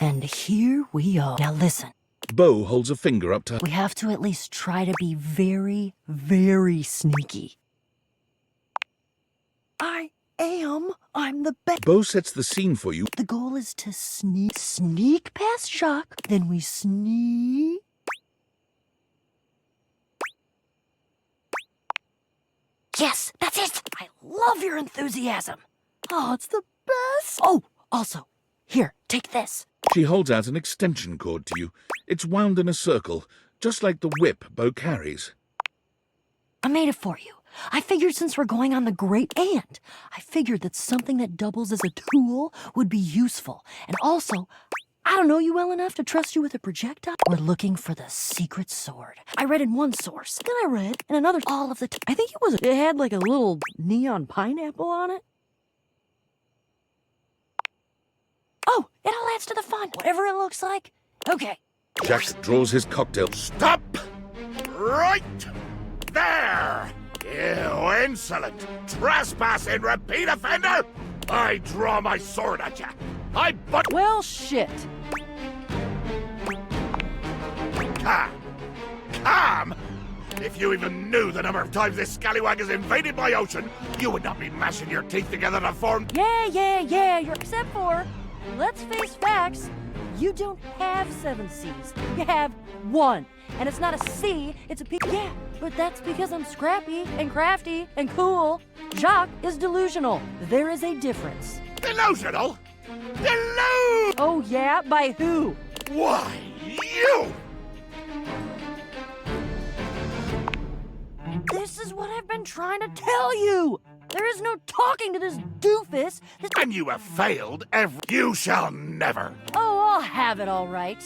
Speaker 22: And here we are. Now listen.
Speaker 4: Bo holds a finger up to...
Speaker 22: We have to at least try to be very, very sneaky. I'm the best.
Speaker 4: Bo sets the scene for you.
Speaker 22: The goal is to sneak past Jacques, then we sneak. Yes, that's it. I love your enthusiasm. Oh, it's the best. Oh, also, here, take this.
Speaker 4: She holds out an extension cord to you. It's wound in a circle, just like the whip Bo carries.
Speaker 22: I made it for you. I figured since we're going on the Great And, I figured that something that doubles as a tool would be useful. And also, I don't know you well enough to trust you with a projectile. We're looking for the secret sword. I read in one source, then I read in another, all of the I think it had like a little neon pineapple on it. Oh, it all adds to the fun, whatever it looks like. Okay.
Speaker 4: Jack draws his cocktail.
Speaker 20: Stop! Right there! You insolent, trespassing repeat offender! I draw my sword at ya.
Speaker 22: Well, shit.
Speaker 20: Calm! If you even knew the number of times this scallywag has invaded my ocean, you would not be mashing your teeth together to form...
Speaker 22: Yeah, you're except for, let's face facts, you don't have 7 C's. You have 1. And it's not a C, it's a P. Yeah, but that's because I'm scrappy and crafty and cool. Jacques is delusional. There is a difference.
Speaker 20: Delusional?
Speaker 22: Oh yeah? By who?
Speaker 20: Why, you!
Speaker 22: This is what I've been trying to tell you! There is no talking to this doofus.
Speaker 20: And you have failed You shall never.
Speaker 22: Oh, I'll have it all right.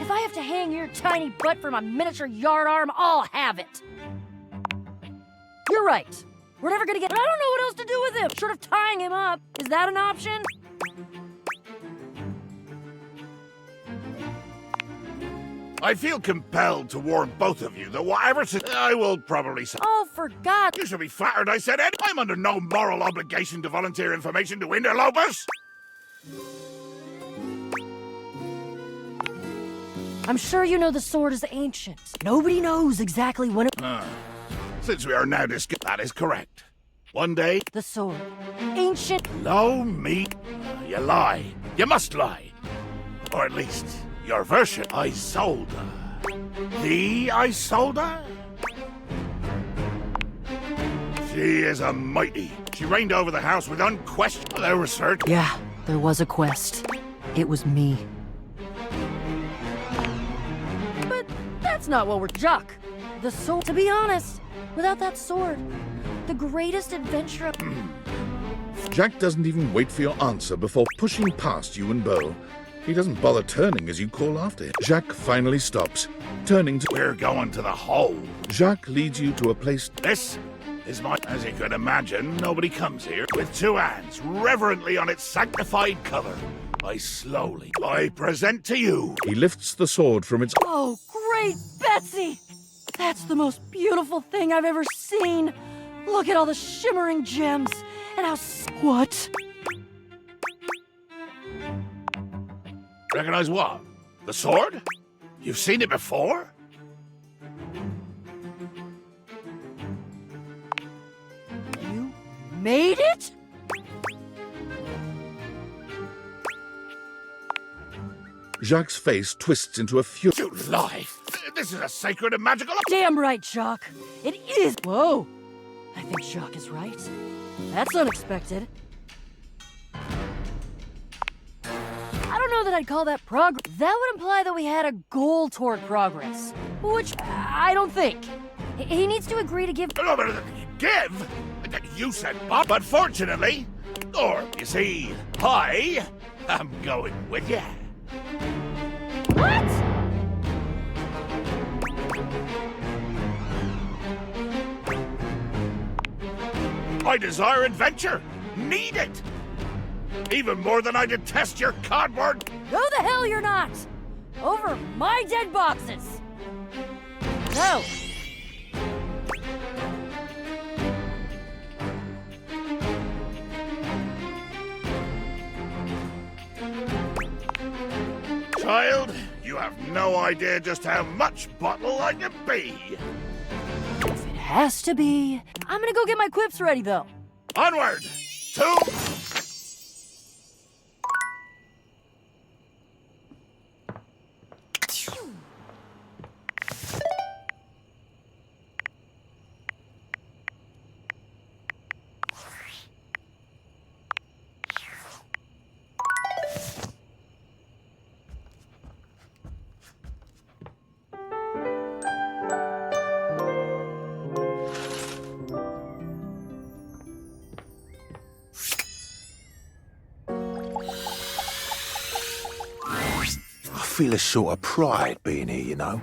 Speaker 22: If I have to hang your tiny butt from a miniature yard arm, I'll have it. You're right. We're never gonna get... I don't know what else to do with him, short of tying him up. Is that an option?
Speaker 20: I feel compelled to warn both of you that whatever I will probably say.
Speaker 22: Oh, for God.
Speaker 20: You should be flattered I said it. I'm under no moral obligation to volunteer information to interlopers.
Speaker 22: I'm sure you know the sword is ancient. Nobody knows exactly when it...
Speaker 20: Since we are now discussing, that is correct. One day...
Speaker 22: The sword. Ancient...
Speaker 20: No, me. You lie. You must lie. Or at least... your version, Isolde. The Isolde? She is a mighty. She reigned over the house with unquestionable research.
Speaker 22: Yeah, there was a quest. It was me. But that's not what we're... Jacques, the sword... To be honest, without that sword, the greatest adventure...
Speaker 4: Jack doesn't even wait for your answer before pushing past you and Beau. He doesn't bother turning as you call after him. Jacques finally stops, turning to...
Speaker 20: We're going to the hole.
Speaker 4: Jacques leads you to a place...
Speaker 20: This is my... As you can imagine, nobody comes here with 2 hands reverently on its sanctified cover. I present to you...
Speaker 4: He lifts the sword from its...
Speaker 22: Oh, great Betsy! That's the most beautiful thing I've ever seen. Look at all the shimmering gems and how... What?
Speaker 20: Recognize what? The sword? You've seen it before?
Speaker 22: You made it?
Speaker 4: Jacques' face twists into a fury.
Speaker 20: You lie! This is a sacred and magical...
Speaker 22: Damn right, Jacques. It is... Whoa. I think Jacques is right. That's unexpected. I don't know that I'd call that progress. That would imply that we had a goal toward progress, which I don't think. He needs to agree to give...
Speaker 20: Give? You said but fortunately, or you see, I am going with you.
Speaker 22: What?
Speaker 20: I desire adventure. Need it. Even more than I detest your cardboard.
Speaker 22: No, the hell you're not. Over my dead boxes. No.
Speaker 20: Child, you have no idea just how much bottle I can be.
Speaker 22: If it has to be. I'm gonna go get my quips ready, though.
Speaker 20: Onward to...
Speaker 9: I feel a sort of pride being here, you know.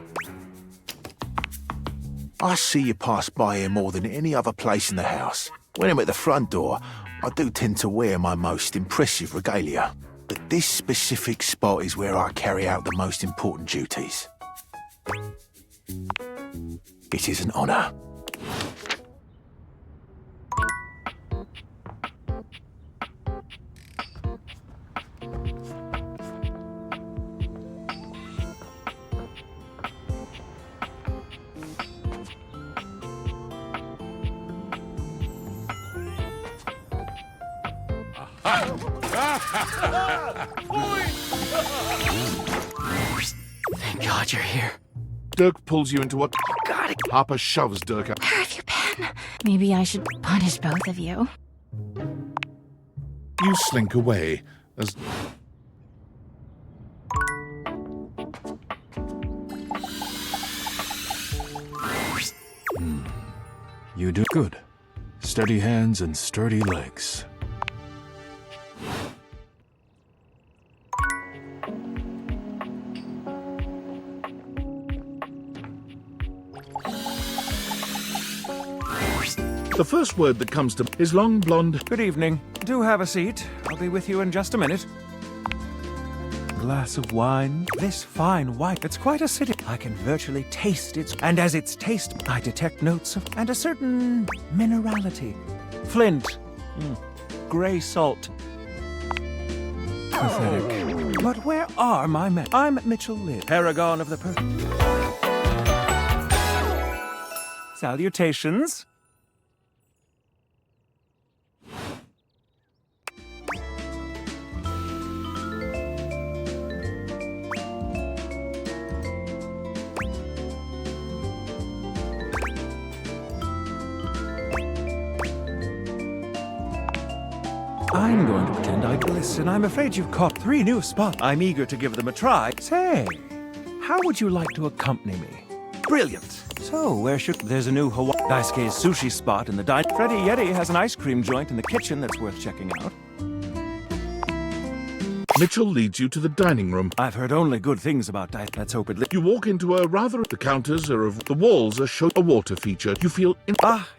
Speaker 9: I see you pass by here more than any other place in the house. When I'm at the front door, I do tend to wear my most impressive regalia. But this specific spot is where I carry out the most important duties. It is an honor.
Speaker 16: Thank God you're here.
Speaker 4: Dirk pulls you into what?
Speaker 19: Got it.
Speaker 4: Harper shoves Dirk out.
Speaker 19: Where have you been? Maybe I should punish both of you.
Speaker 4: You slink away as...
Speaker 8: You do good. Steady hands and sturdy legs.
Speaker 4: The first word that comes to is long blonde.
Speaker 17: Good evening. Do have a seat. I'll be with you in just a minute. Glass of wine. This fine wine. It's quite acidic. I can virtually taste it. And as its taste, I detect notes of and a certain minerality. Flint. Gray salt. Pathetic. But where are my men? I'm Mitchell Lidd, paragon of the perfect. Salutations. I'm going to pretend I listen. I'm afraid you've caught 3 new spots. I'm eager to give them a try. Say, how would you like to accompany me? Brilliant. So, where should... There's a new Daisuke's sushi spot in the diner. Freddy Yeti has an ice cream joint in the kitchen that's worth checking out.
Speaker 4: Mitchell leads you to the dining room.
Speaker 17: I've heard only good things about Daisuke. Let's hope it...
Speaker 4: You walk into a rather... The counters are of... The walls are show a water feature. You feel...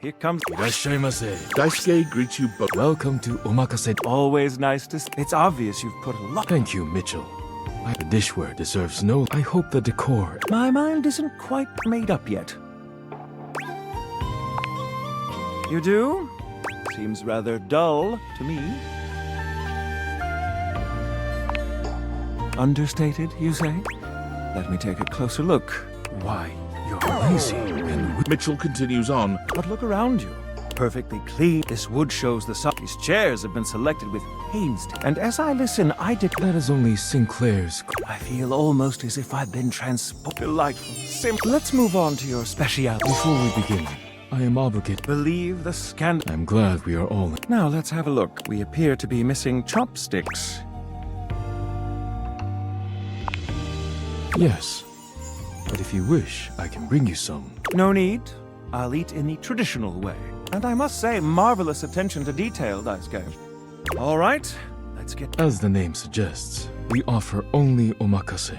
Speaker 17: Here comes...
Speaker 8: Daisuke
Speaker 4: greets you both.
Speaker 8: Welcome to Omakase.
Speaker 17: Always nice to... It's obvious you've put a lot...
Speaker 8: Thank you, Mitchell. The dishware deserves no... I hope the decor...
Speaker 17: My mind isn't quite made up yet. You do? Seems rather dull to me. Understated, you say? Let me take a closer look.
Speaker 8: Why, you're lazy and...
Speaker 4: Mitchell continues on.
Speaker 17: But look around you. Perfectly clean. This wood shows the sun. These chairs have been selected with pains. And as I listen,
Speaker 8: That is only Sinclair's...
Speaker 17: I feel almost as if I've been transported. Delightful. Simple. Let's move on to your speciality.
Speaker 8: Before we begin, I am obligated...
Speaker 17: Believe the scandal.
Speaker 8: I'm glad we are all...
Speaker 17: Now, let's have a look. We appear to be missing chopsticks.
Speaker 8: Yes. But if you wish, I can bring you some.
Speaker 17: No need. I'll eat in the traditional way. And I must say, marvelous attention to detail, Daisuke. All right, let's get...
Speaker 8: As the name suggests, we offer only omakase.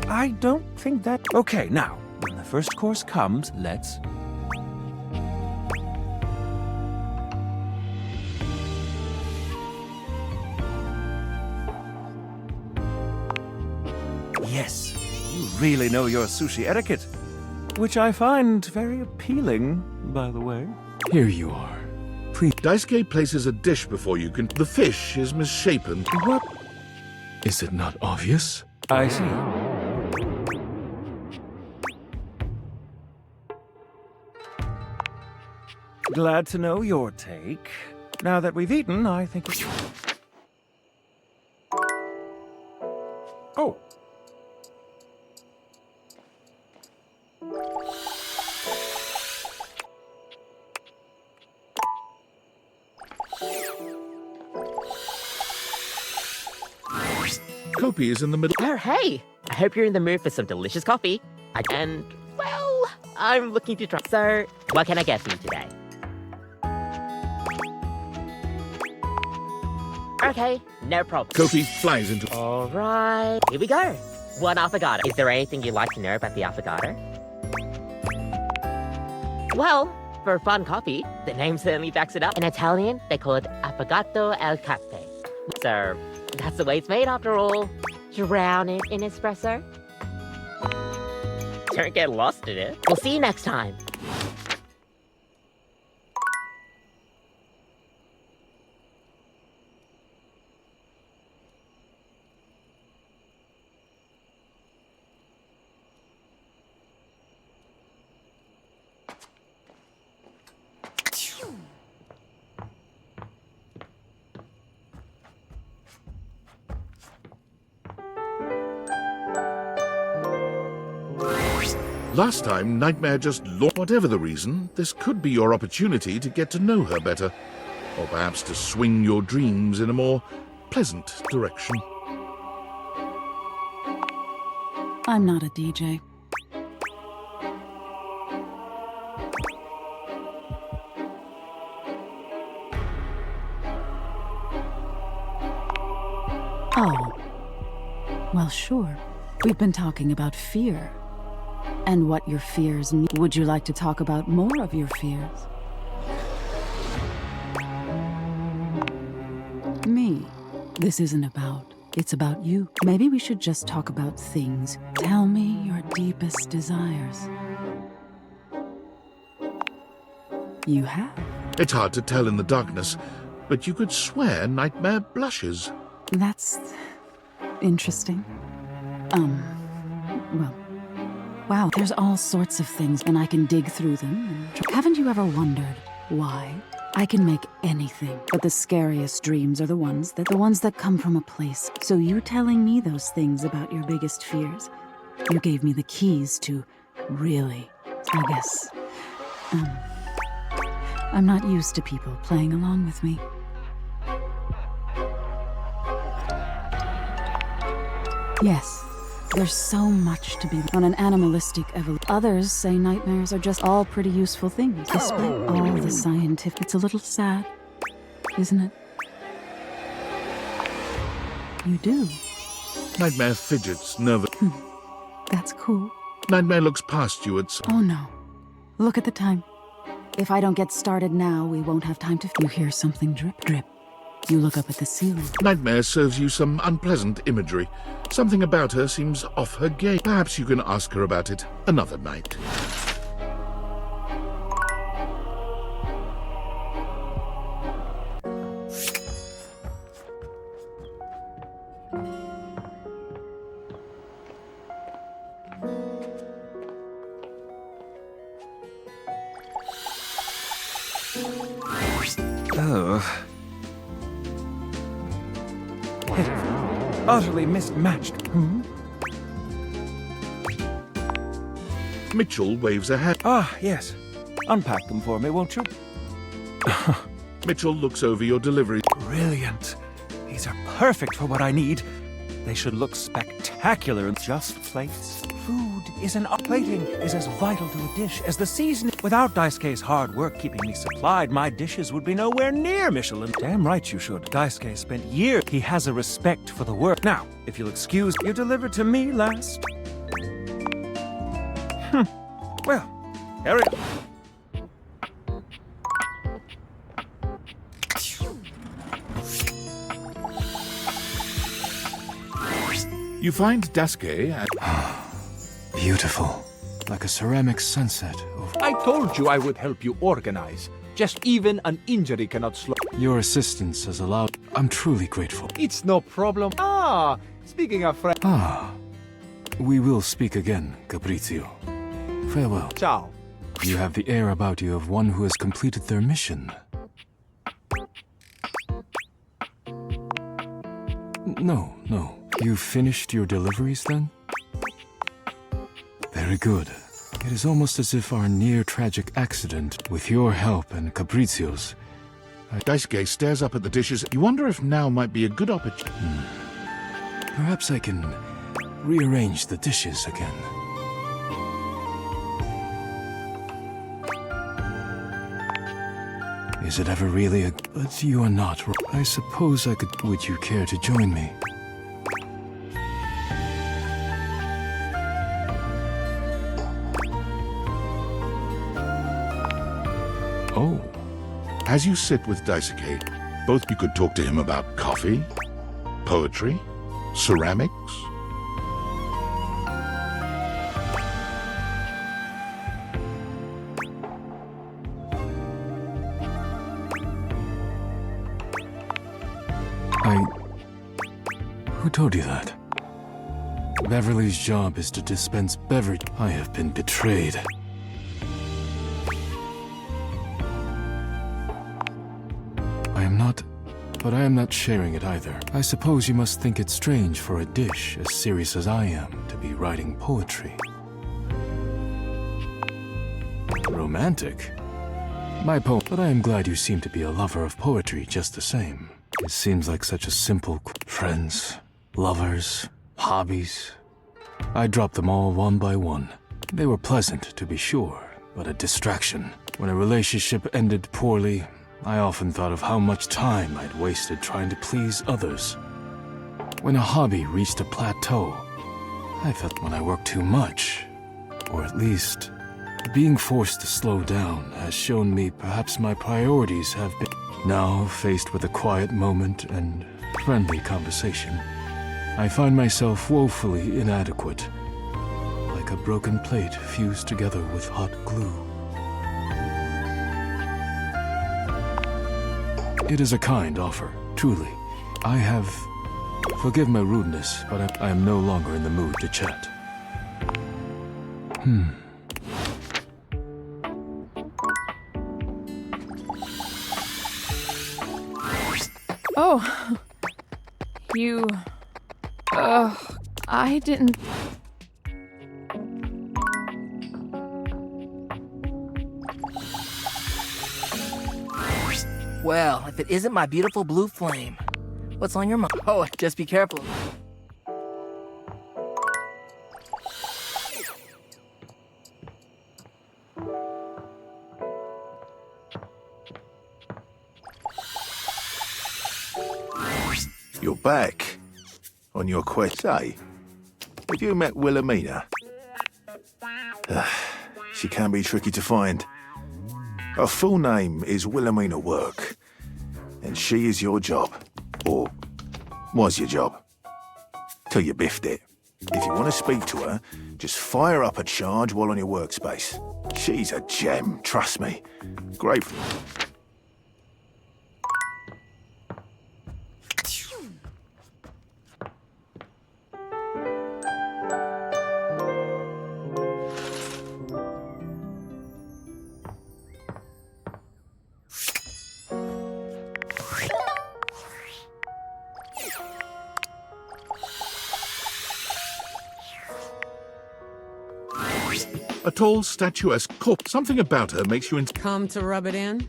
Speaker 17: I don't think that... Okay, now, when the first course comes, let's... Yes, you really know your sushi etiquette. Which I find very appealing, by the way.
Speaker 8: Here you are. Please.
Speaker 4: Daisuke places a dish before you. The fish is misshapen.
Speaker 8: What? Is it not obvious?
Speaker 17: I see. Glad to know your take. Now that we've eaten, I think we... Oh.
Speaker 4: Kopi is in the middle.
Speaker 1: Oh, hey! I hope you're in the mood for some delicious coffee. And, well, I'm looking to try. So, what can I get for you today? Okay, no problem.
Speaker 4: Kopi flies into...
Speaker 1: Alright, here we go. One affogato. Is there anything you'd like to know about the affogato? Well, for fun coffee, the name certainly backs it up. In Italian, they call it affogato al caffè. So, that's the way it's made after all. Drown it in espresso. Don't get lost in it. We'll see you next time.
Speaker 4: Last time, Nightmare just launched. Whatever the reason, this could be your opportunity to get to know her better. Or perhaps to swing your dreams in a more pleasant direction.
Speaker 12: I'm not a DJ. Oh. Well, sure. We've been talking about fear. And what your fears mean. Would you like to talk about more of your fears? Me. This isn't about. It's about you. Maybe we should just talk about things. Tell me your deepest desires. You have.
Speaker 4: It's hard to tell in the darkness, but you could swear Nightmare blushes.
Speaker 12: That's interesting. Well. Wow, there's all sorts of things, and I can dig through them. Haven't you ever wondered why? I can make anything, but the scariest dreams are the ones that come from a place. So you telling me those things about your biggest fears, you gave me the keys to really, I guess. I'm not used to people playing along with me. Yes. There's so much to be on an animalistic evolution. Others say nightmares are just all pretty useful things, despite all the scientific. It's a little sad, isn't it? You do.
Speaker 4: Nightmare fidgets, nervous.
Speaker 12: That's cool.
Speaker 4: Nightmare looks past you at...
Speaker 12: Oh no. Look at the time. If I don't get started now, we won't have time to... You hear something drip, drip. You look up at the ceiling.
Speaker 4: Nightmare serves you some unpleasant imagery. Something about her seems off her game. Perhaps you can ask her about it another night.
Speaker 17: Oh. Utterly mismatched.
Speaker 4: Mitchell waves a hand.
Speaker 17: Ah, yes. Unpack them for me, won't you?
Speaker 4: Mitchell looks over your delivery.
Speaker 17: Brilliant. These are perfect for what I need. They should look spectacular and just plates. Food is plating is as vital to a dish as the seasoning. Without Daisuke's hard work keeping me supplied, my dishes would be nowhere near Michelin. Damn right you should. Daisuke spent years. He has a respect for the work. Now, if you'll excuse, you delivered to me last. Well, carry on.
Speaker 4: You find Daisuke at...
Speaker 8: Beautiful. Like a ceramic sunset.
Speaker 10: I told you I would help you organize. Just even an injury cannot slow.
Speaker 8: Your assistance has allowed... I'm truly grateful.
Speaker 10: It's no problem. Ah, speaking of friends...
Speaker 8: Ah. We will speak again, Caprizio. Farewell.
Speaker 10: Ciao.
Speaker 8: You have the air about you of one who has completed their mission. No. You finished your deliveries then? Very good. It is almost as if our near-tragic accident, with your help and Caprizio's...
Speaker 4: Daisuke stares up at the dishes. You wonder if now might be a good opportunity.
Speaker 8: Perhaps I can rearrange the dishes again. Is it ever really a... But you are not... I suppose I could... Would you care to join me?
Speaker 4: Oh. As you sit with Daisuke, both you could talk to him about coffee, poetry, ceramics.
Speaker 8: Who told you that? Beverly's job is to dispense beverage. I have been betrayed. But I am not sharing it either. I suppose you must think it strange for a dish as serious as I am to be writing poetry. Romantic? My poem. But I am glad you seem to be a lover of poetry just the same. It seems like such a simple... Friends, lovers, hobbies. I dropped them all one by one. They were pleasant, to be sure, but a distraction. When a relationship ended poorly, I often thought of how much time I'd wasted trying to please others. When a hobby reached a plateau, I felt when I worked too much, or at least, being forced to slow down has shown me perhaps my priorities have been... Now, faced with a quiet moment and friendly conversation, I find myself woefully inadequate, like a broken plate fused together with hot glue. It is a kind offer, truly. I have... Forgive my rudeness, but I am no longer in the mood to chat.
Speaker 11: Oh, you... I didn't...
Speaker 16: Well, if it isn't my beautiful blue flame, what's on your mind? Oh, just be careful.
Speaker 9: You're back. On your quest, eh? Have you met Wilhelmina? She can be tricky to find. Her full name is Wilhelmina Work, and she is your job. Or was your job. Till you biffed it. If you want to speak to her, just fire up a charge while on your workspace. She's a gem, trust me. Grateful.
Speaker 4: A tall, statuesque corpse. Something about her makes you...
Speaker 3: Come to rub it in?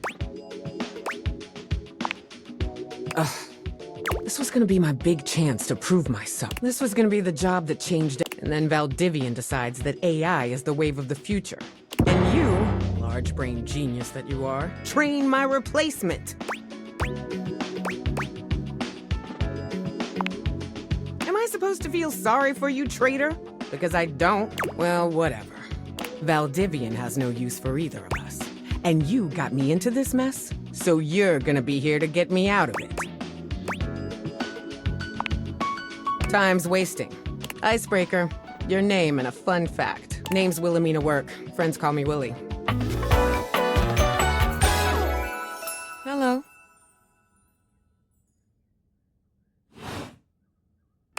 Speaker 3: This was gonna be my big chance to prove myself. This was gonna be the job that changed it. And then Valdivian decides that AI is the wave of the future. And you, large-brained genius that you are, train my replacement. Am I supposed to feel sorry for you, traitor? Because I don't? Well, whatever. Valdivian has no use for either of us. And you got me into this mess, so you're gonna be here to get me out of it. Time's wasting. Icebreaker, your name and a fun fact. Name's Wilhelmina Work. Friends call me Willie. Hello.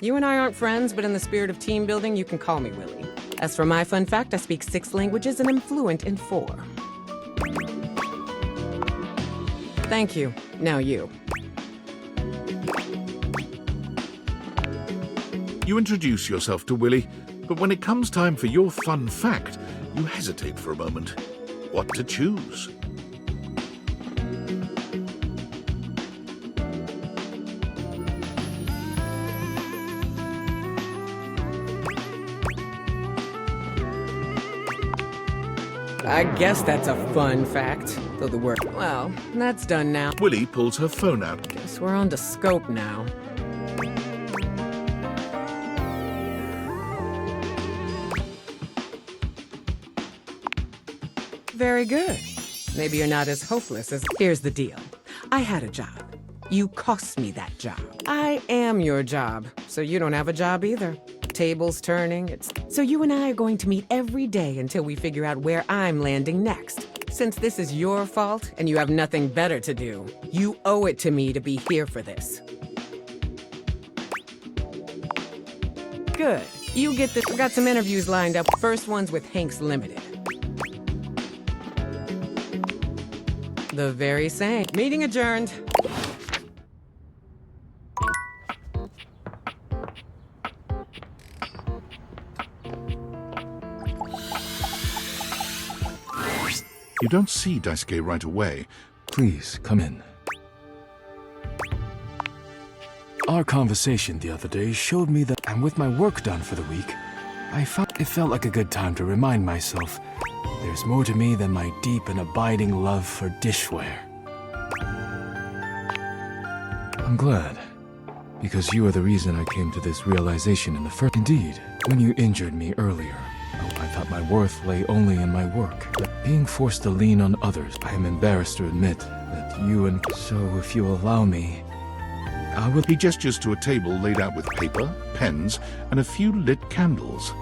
Speaker 3: You and I aren't friends, but in the spirit of team building, you can call me Willie. As for my fun fact, I speak 6 languages and am fluent in 4. Thank you. Now you.
Speaker 4: You introduce yourself to Willie, but when it comes time for your fun fact, you hesitate for a moment. What to choose?
Speaker 3: I guess that's a fun fact. Though the work. Well, that's done now.
Speaker 4: Willie pulls her phone out.
Speaker 3: Guess we're on to scope now. Very good. Maybe you're not as hopeless as... Here's the deal. I had a job. You cost me that job. I am your job, so you don't have a job either. Tables turning, So you and I are going to meet every day until we figure out where I'm landing next. Since this is your fault and you have nothing better to do, you owe it to me to be here for this. Good. You get this. I've got some interviews lined up. First one's with Hanks Limited. The very same. Meeting adjourned.
Speaker 4: You don't see Daisuke right away.
Speaker 8: Please, come in. Our conversation the other day showed me that, and with my work done for the week, I found it felt like a good time to remind myself there's more to me than my deep and abiding love for dishware. I'm glad, because you are the reason I came to this realization in the first. Indeed, when you injured me earlier, I thought my worth lay only in my work, but being forced to lean on others, I am embarrassed to admit that you and... So if you allow me, I will...
Speaker 4: He gestures to a table laid out with paper, pens, and a few lit candles.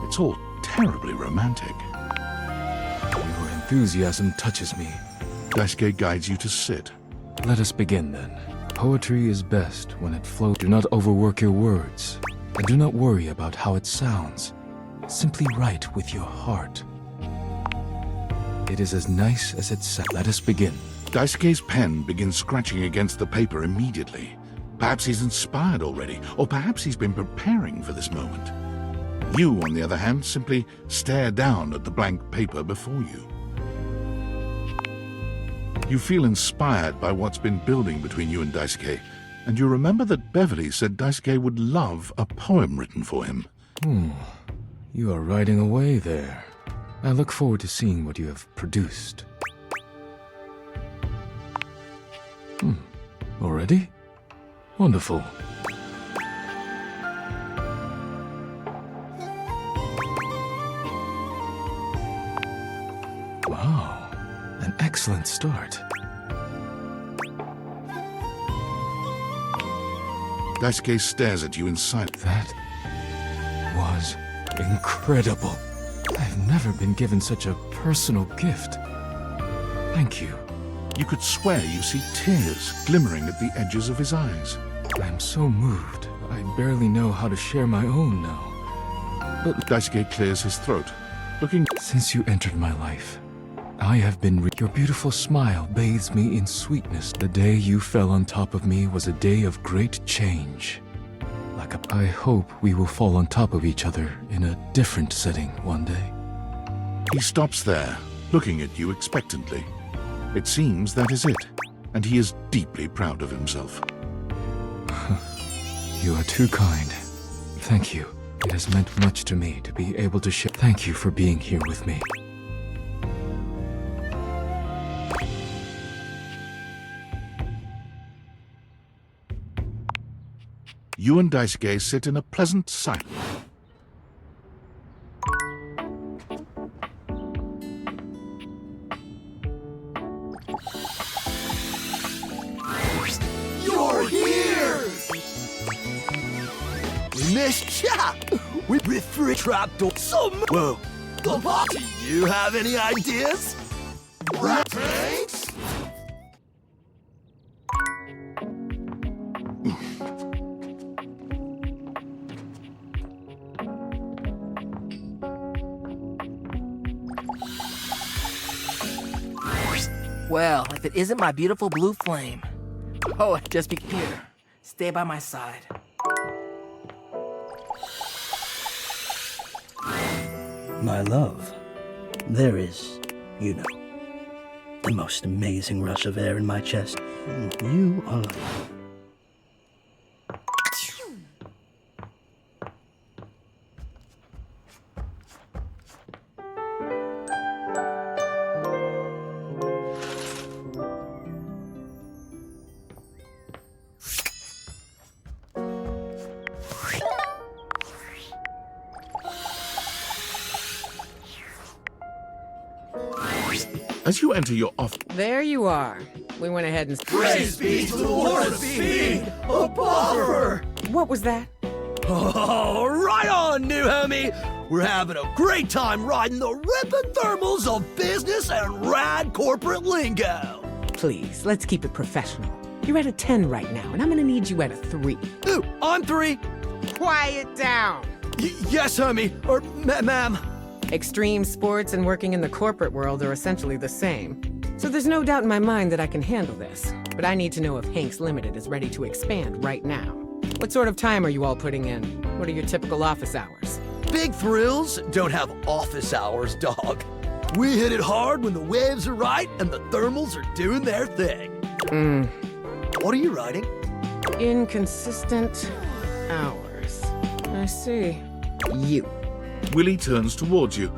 Speaker 4: It's all terribly romantic.
Speaker 8: Your enthusiasm touches me.
Speaker 4: Daisuke guides you to sit.
Speaker 8: Let us begin then. Poetry is best when it flows. Do not overwork your words, and do not worry about how it sounds. Simply write with your heart. It is as nice as it sounds. Let us begin.
Speaker 4: Daisuke's pen begins scratching against the paper immediately. Perhaps he's inspired already, or perhaps he's been preparing for this moment. You, on the other hand, simply stare down at the blank paper before you. You feel inspired by what's been building between you and Daisuke, and you remember that Beverly said Daisuke would love a poem written for him.
Speaker 8: You are writing away there. I look forward to seeing what you have produced. Already? Wonderful. Wow, an excellent start.
Speaker 4: Daisuke stares at you in silence.
Speaker 8: That was incredible. I've never been given such a personal gift. Thank you.
Speaker 4: You could swear you see tears glimmering at the edges of his eyes.
Speaker 8: I'm so moved. I barely know how to share my own now.
Speaker 4: But Daisuke clears his throat, looking...
Speaker 8: Since you entered my life, I have been... Your beautiful smile bathes me in sweetness. The day you fell on top of me was a day of great change. I hope we will fall on top of each other in a different setting one day.
Speaker 4: He stops there, looking at you expectantly. It seems that is it, and he is deeply proud of himself.
Speaker 8: You are too kind. Thank you. It has meant much to me to be able to share. Thank you for being here with me.
Speaker 4: You and Daisuke sit in a pleasant silence.
Speaker 9: You're here! We missed ya! We refresh trapdoor some. Whoa! The party. You have any ideas? Rat tanks?
Speaker 16: Well, if it isn't my beautiful blue flame. Oh, just be here. Stay by my side.
Speaker 7: My love, there is, you know, the most amazing rush of air in my chest. And you are like...
Speaker 4: As you enter your office...
Speaker 3: There you are. We went ahead and...
Speaker 7: Praise be to the Lord of Speed, a buffer!
Speaker 3: What was that?
Speaker 7: Oh, right on, new homie! We're having a great time riding the ripping thermals of business and rad corporate lingo.
Speaker 3: Please, let's keep it professional. You're at a 10 right now, and I'm gonna need you at a 3.
Speaker 7: Ooh, I'm 3.
Speaker 3: Quiet down!
Speaker 7: Yes, homie. Or, ma'am.
Speaker 3: Extreme sports and working in the corporate world are essentially the same. So there's no doubt in my mind that I can handle this. But I need to know if Hanks Limited is ready to expand right now. What sort of time are you all putting in? What are your typical office hours?
Speaker 7: Big thrills don't have office hours, dog. We hit it hard when the waves are right and the thermals are doing their thing. What are you writing?
Speaker 3: Inconsistent hours. I see. You.
Speaker 4: Willie turns towards you,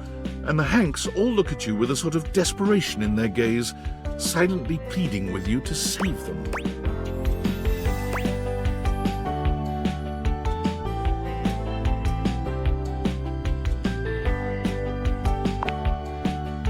Speaker 4: and the Hanks all look at you with a sort of desperation in their gaze, silently pleading with you to save them.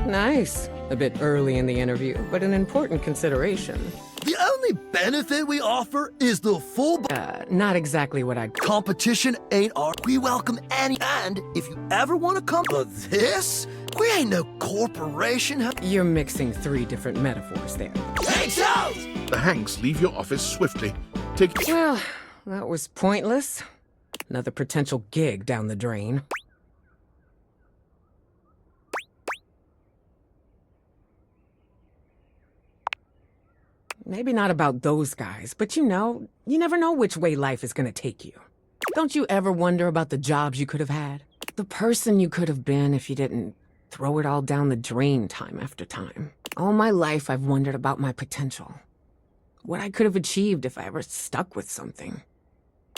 Speaker 3: Nice. A bit early in the interview, but an important consideration.
Speaker 7: The only benefit we offer is the full...
Speaker 3: not exactly what I'd...
Speaker 7: Competition ain't our... We welcome any... And if you ever want to come to this, we ain't no corporation.
Speaker 3: You're mixing 3 different metaphors there.
Speaker 7: Takes out!
Speaker 4: The Hanks leave your office swiftly.
Speaker 3: Well, that was pointless. Another potential gig down the drain. Maybe not about those guys, but you never know which way life is gonna take you. Don't you ever wonder about the jobs you could have had? The person you could have been if you didn't throw it all down the drain time after time. All my life I've wondered about my potential. What I could have achieved if I ever stuck with something.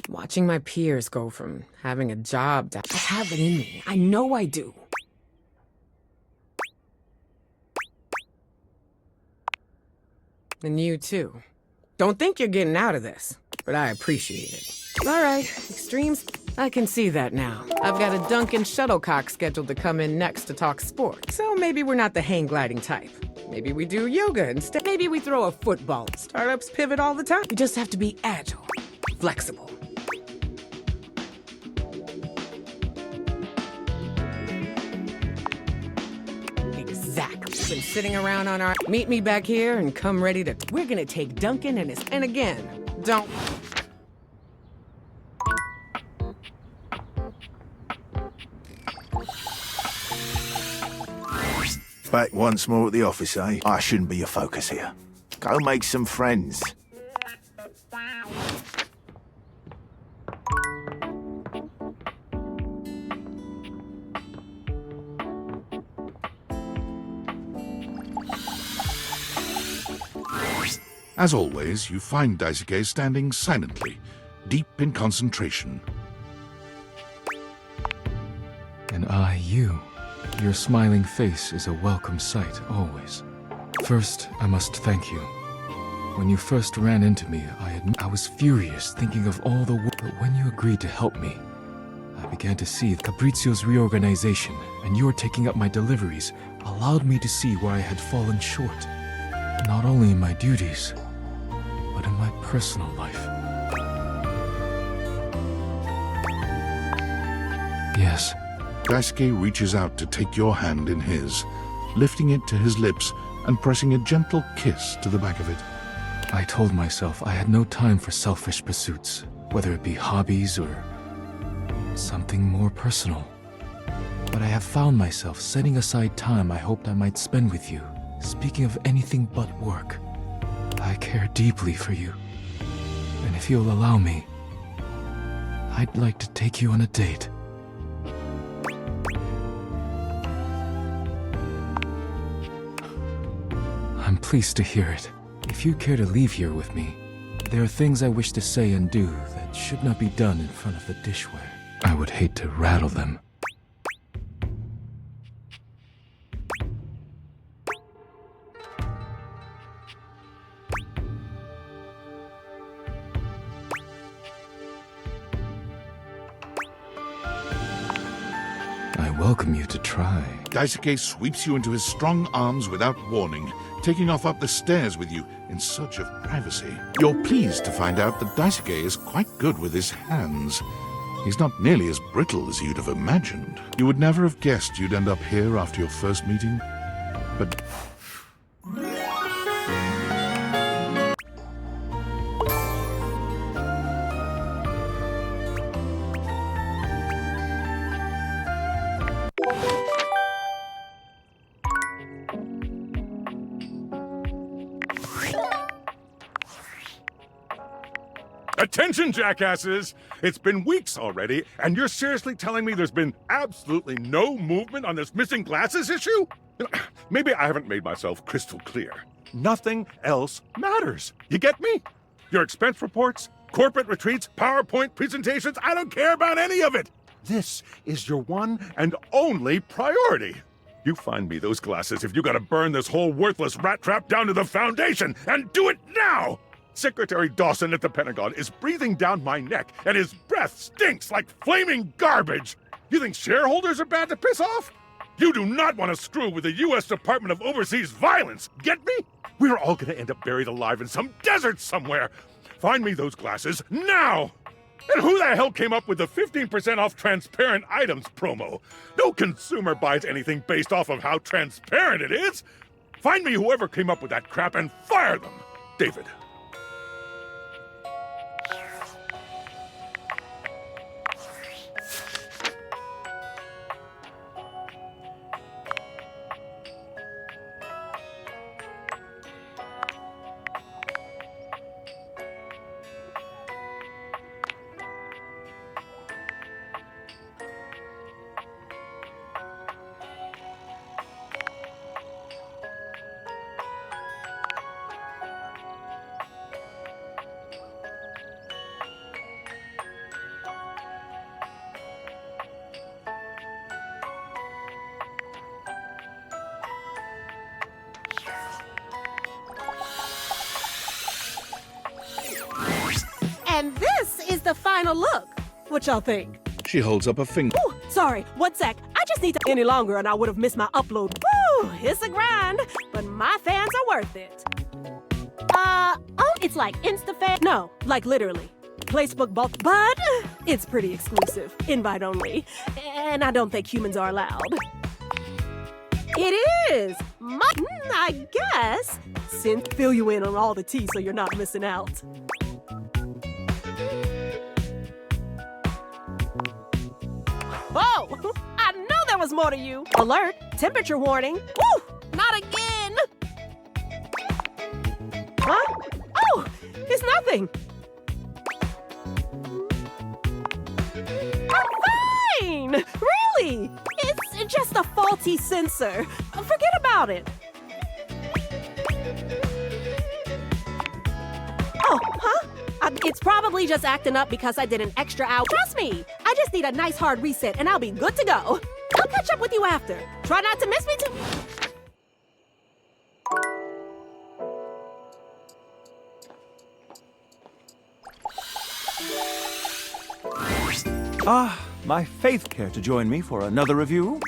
Speaker 3: Watching my peers go from having a job to... I have it in me. I know I do. And you too. Don't think you're getting out of this, but I appreciate it. All right, extremes. I can see that now. I've got a Duncan Shuttlecock scheduled to come in next to talk sports. So maybe we're not the hang gliding type. Maybe we do yoga instead. Maybe we throw a football. Startups pivot all the time. You just have to be agile, flexible. Exactly. Been sitting around on our... Meet me back here and come ready to... We're gonna take Duncan and his... And again, don't...
Speaker 9: Back once more at the office, eh? I shouldn't be your focus here. Go make some friends.
Speaker 4: As always, you find Daisuke standing silently, deep in concentration.
Speaker 8: And you. Your smiling face is a welcome sight, always. First, I must thank you. When you first ran into me, I was furious, thinking of all the work. But when you agreed to help me, I began to see Fabrizio's reorganization and your taking up my deliveries allowed me to see where I had fallen short. Not only in my duties, but in my personal life. Yes.
Speaker 4: Daisuke reaches out to take your hand in his, lifting it to his lips and pressing a gentle kiss to the back of it.
Speaker 8: I told myself I had no time for selfish pursuits, whether it be hobbies or something more personal. But I have found myself setting aside time I hoped I might spend with you, speaking of anything but work. I care deeply for you, and if you'll allow me, I'd like to take you on a date. I'm pleased to hear it. If you care to leave here with me, there are things I wish to say and do that should not be done in front of the dishware. I would hate to rattle them. welcome you to try.
Speaker 4: Daisuke sweeps you into his strong arms without warning, taking off up the stairs with you in search of privacy. You're pleased to find out that Daisuke is quite good with his hands. He's not nearly as brittle as you'd have imagined. You would never have guessed you'd end up here after your first meeting, but...
Speaker 14: Attention, jackasses! It's been weeks already, and you're seriously telling me there's been absolutely no movement on this missing glasses issue? Maybe I haven't made myself crystal clear. Nothing else matters. You get me? Your expense reports, corporate retreats, PowerPoint presentations, I don't care about any of it! This is your one and only priority. You find me those glasses if you gotta burn this whole worthless rat trap down to the foundation, and do it now! Secretary Dawson at the Pentagon is breathing down my neck, and his breath stinks like flaming garbage! You think shareholders are bad to piss off? You do not want to screw with the U.S. Department of Overseas Violence, get me? We're all gonna end up buried alive in some desert somewhere! Find me those glasses, now! And who the hell came up with the 15% off transparent items promo? No consumer buys anything based off of how transparent it is! Find me whoever came up with that crap and fire them! David.
Speaker 21: And this is the final look. What y'all think?
Speaker 4: She holds up a finger.
Speaker 21: Ooh, sorry, 1 sec. I just need to any longer and I would have missed my upload. Woo, it's a grind, but my fans are worth it. It's like Insta-fan. No, like literally. Facebook bulk, but it's pretty exclusive. Invite only. And I don't think humans are allowed. It is! I guess. Synth, fill you in on all the tea so you're not missing out. Oh! I know there was more to you! Alert! Temperature warning! Woo! Not again! Huh? Oh! It's nothing! I'm fine! Really! It's just a faulty sensor. Forget about it. Oh, huh? It's probably just acting up because I did an extra hour. Trust me, I just need a nice hard reset and I'll be good to go. I'll catch up with you after. Try not to miss me too.
Speaker 17: Ah, my faith care to join me for another review?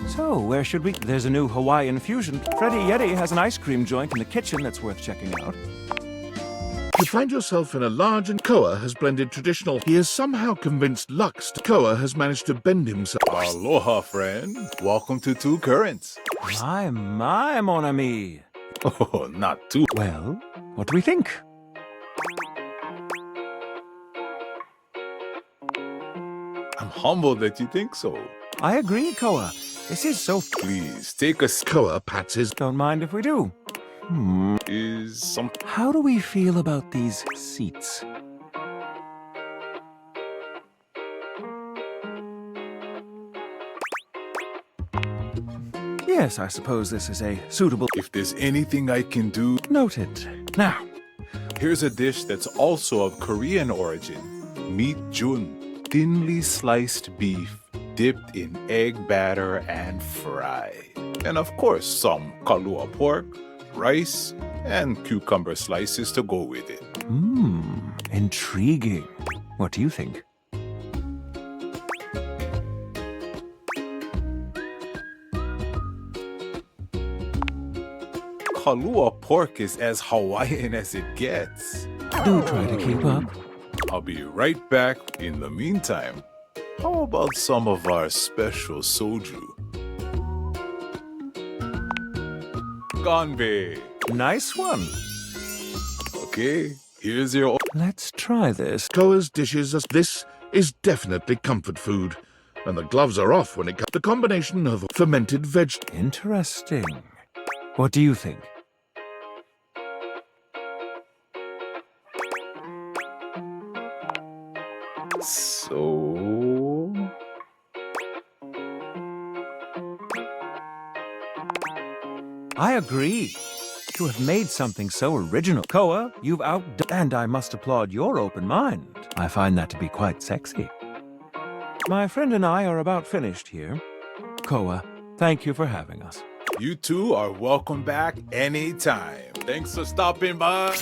Speaker 17: So, where should we? There's a new Hawaiian fusion. Freddy Yeti has an ice cream joint in the kitchen that's worth checking out.
Speaker 4: You find yourself in a large and Koa has blended traditional. He has somehow convinced Lux. Koa has managed to bend himself.
Speaker 23: Aloha, friend. Welcome to Two Currents.
Speaker 17: My, mon ami.
Speaker 23: Oh, not too.
Speaker 17: Well, what do we think?
Speaker 23: I'm humbled that you think so.
Speaker 17: I agree, Koa. This is so...
Speaker 23: Please, take a...
Speaker 4: Koa pats his...
Speaker 17: Don't mind if we do.
Speaker 23: Is some...
Speaker 17: How do we feel about these seats? Yes, I suppose this is a suitable...
Speaker 23: If there's anything I can do...
Speaker 17: Noted. Now,
Speaker 23: here's a dish that's also of Korean origin. Meat jun. Thinly sliced beef, dipped in egg batter and fried. And of course, some kalua pork, rice, and cucumber slices to go with it. Kalua pork is as Hawaiian as it gets.
Speaker 17: Do try to keep up.
Speaker 23: I'll be right back. In the meantime, how about some of our special soju? Ganbei.
Speaker 17: Nice one.
Speaker 23: Okay, here's your...
Speaker 17: Let's try this.
Speaker 4: Koa's dishes, this is definitely comfort food. And the gloves are off when it comes to the combination of fermented veg.
Speaker 17: Interesting. What do you think?
Speaker 23: So...
Speaker 17: I agree. To have made something so original. Koa, you've outdone, and I must applaud your open mind. I find that to be quite sexy. My friend and I are about finished here. Koa, thank you for having us.
Speaker 23: You two are welcome back anytime. Thanks for stopping by.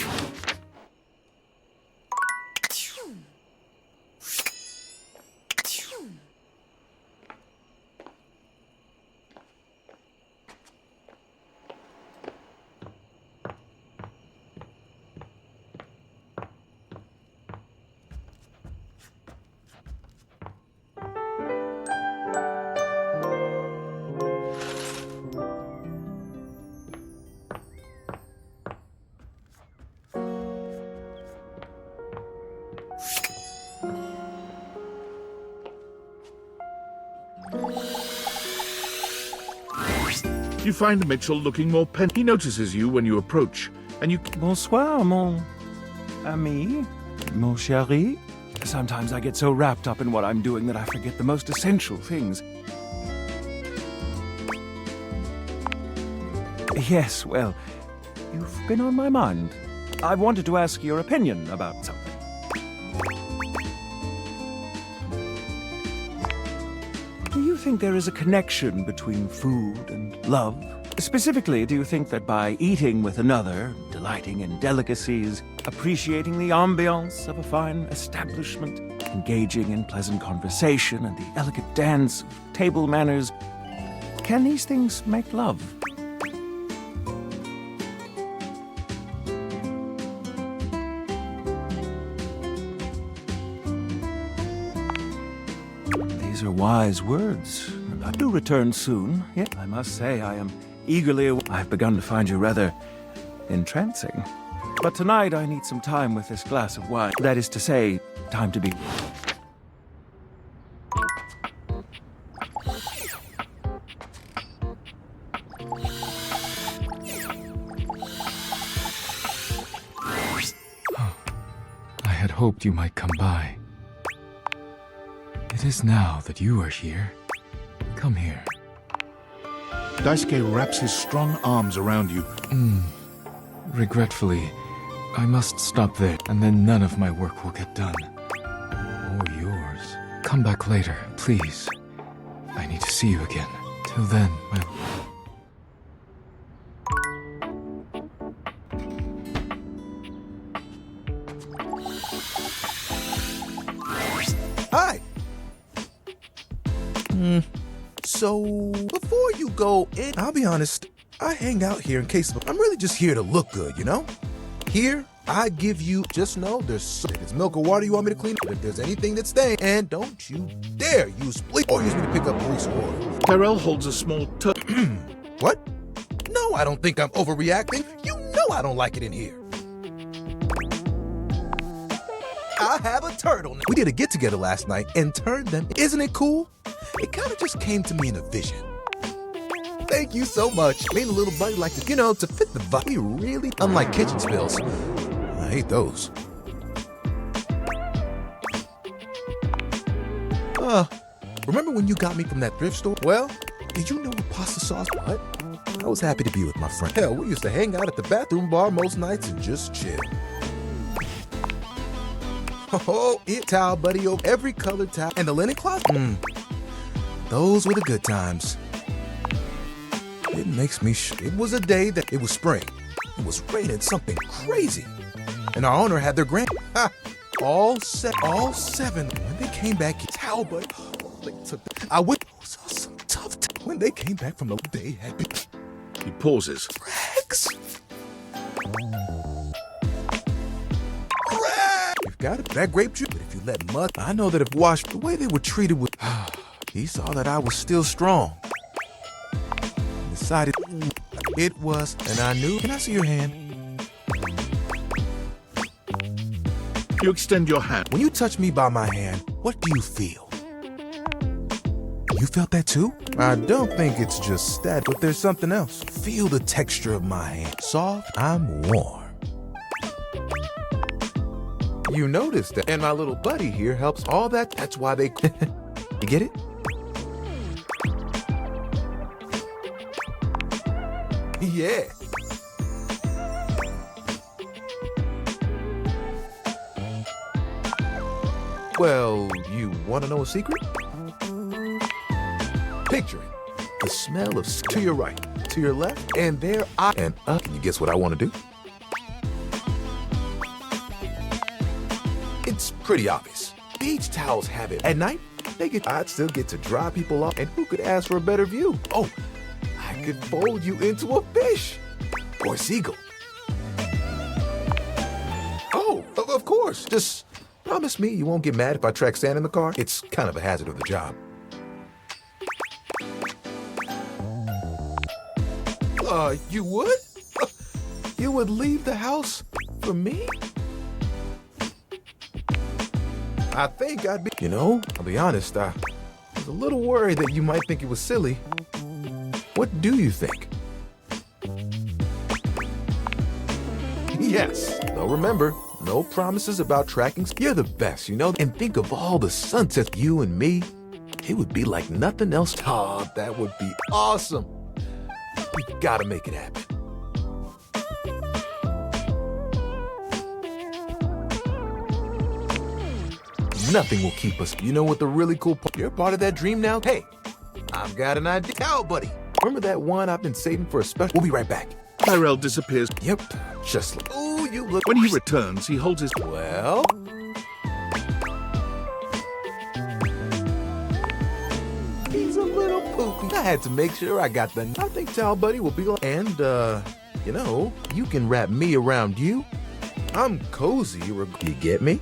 Speaker 4: You find Mitchell looking more He notices you when you approach, and you...
Speaker 17: Bonsoir, mon ami, mon chéri. Sometimes I get so wrapped up in what I'm doing that I forget the most essential things. Yes, well, you've been on my mind. I wanted to ask your opinion about something. Do you think there is a connection between food and love? Specifically, do you think that by eating with another, delighting in delicacies, appreciating the ambiance of a fine establishment, engaging in pleasant conversation and the elegant dance of table manners, can these things make love? These are wise words, and I do return soon. Yet I must say I am eagerly... I've begun to find you rather entrancing. But tonight I need some time with this glass of wine. That is to say, time to be...
Speaker 8: I had hoped you might come by. It is now that you are here. Come here.
Speaker 4: Daisuke wraps his strong arms around you.
Speaker 8: Regretfully, I must stop there, and then none of my work will get done. Or yours. Come back later, please. I need to see you again. Till then, my...
Speaker 6: Hi! So, before you go in, I'll be honest, I hang out here in case I'm really just here to look good, you know? Here, I give you, just know there's milk or water you want me to clean, but if there's anything that's staying, and don't you dare use police or use me to pick up police water.
Speaker 4: Tyrell holds a small
Speaker 6: What? No, I don't think I'm overreacting. You know I don't like it in here. I have a turtleneck. We did a get-together last night and turned them. Isn't it cool? It kind of just came to me in a vision. Thank you so much. Me and the little buddy like to, to fit the vibe. We really, unlike kitchen spills. I hate those. Remember when you got me from that thrift store? Well, did you know what pasta sauce? What? I was happy to be with my friend. Hell, we used to hang out at the bathroom bar most nights and just chill. Oh, towel, buddy, over every colored towel. And the linen closet? Those were the good times. It makes me It was a day that it was spring. It was raining something crazy. And our owner had their all seven. When they came back, towel, buddy, they took I went some tough when they came back from the day had been.
Speaker 4: He pauses.
Speaker 6: Rex? got it. That grape juice. But if you let mud, I know that if washed the way they were treated with, he saw that I was still strong. Decided it was, and I knew. Can I see your hand?
Speaker 4: You extend your hand.
Speaker 6: When you touch me by my hand, what do you feel? You felt that too? I don't think it's just that, but there's something else. Feel the texture of my hand. Soft, I'm warm. You noticed that, and my little buddy here helps all that. That's why they... You get it? Yeah. Well, you want to know a secret? Picture it. The smell of to your right, to your left, and there I and up. Can you guess what I want to do? It's pretty obvious. Beach towels have it. At night, I'd still get to dry people off, and who could ask for a better view? Oh, I could fold you into a fish or a seagull. Oh, of course. Just promise me you won't get mad if I track sand in the car. It's kind of a hazard of the job. You would? You would leave the house for me? I think I'd be... You know, I'll be honest, I was a little worried that you might think it was silly. What do you think? Yes. Though remember, no promises about tracking. You're the best, you know? And think of all the sunsets, you and me. It would be like nothing else. Oh, that would be awesome. We gotta make it happen. Nothing will keep us. You know what the really cool part? You're part of that dream now? Hey, I've got an idea. Oh, buddy. Remember that one I've been saving for a special? We'll be right back.
Speaker 4: Tyrell disappears.
Speaker 6: Yep, just like... Oh, you look...
Speaker 4: When he returns, he holds his...
Speaker 6: Well... He's a little poopy. I had to make sure I got the... I think Towel Buddy will be like... And, you know, you can wrap me around you. I'm cozy. You get me?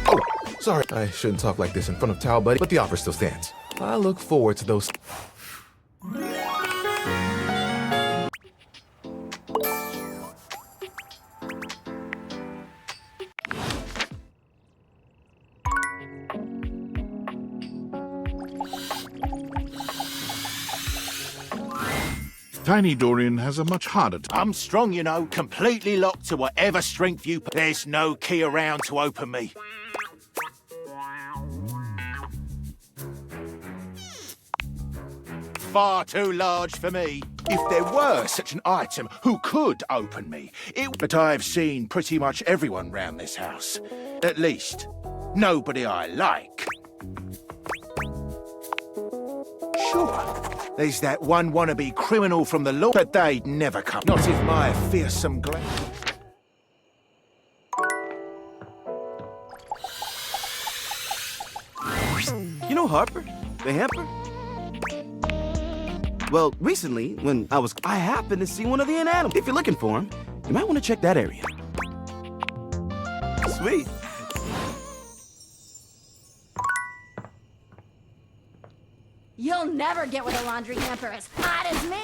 Speaker 6: Oh, sorry. I shouldn't talk like this in front of Towel Buddy, but the offer still stands. I look forward to those...
Speaker 4: Tiny Dorian has a much harder time.
Speaker 9: I'm strong, you know, completely locked to whatever strength you... There's no key around to open me. Far too large for me. If there were such an item who could open me, But I've seen pretty much everyone round this house. At least, nobody I like. Sure, there's that one wannabe criminal from the law, but they'd never come. Not if my fearsome
Speaker 13: You know Harper, the hamper? Well, recently, when I happened to see one of the animals. If you're looking for him, you might want to check that area. Sweet.
Speaker 15: You'll never get with a laundry hamper as hot as me.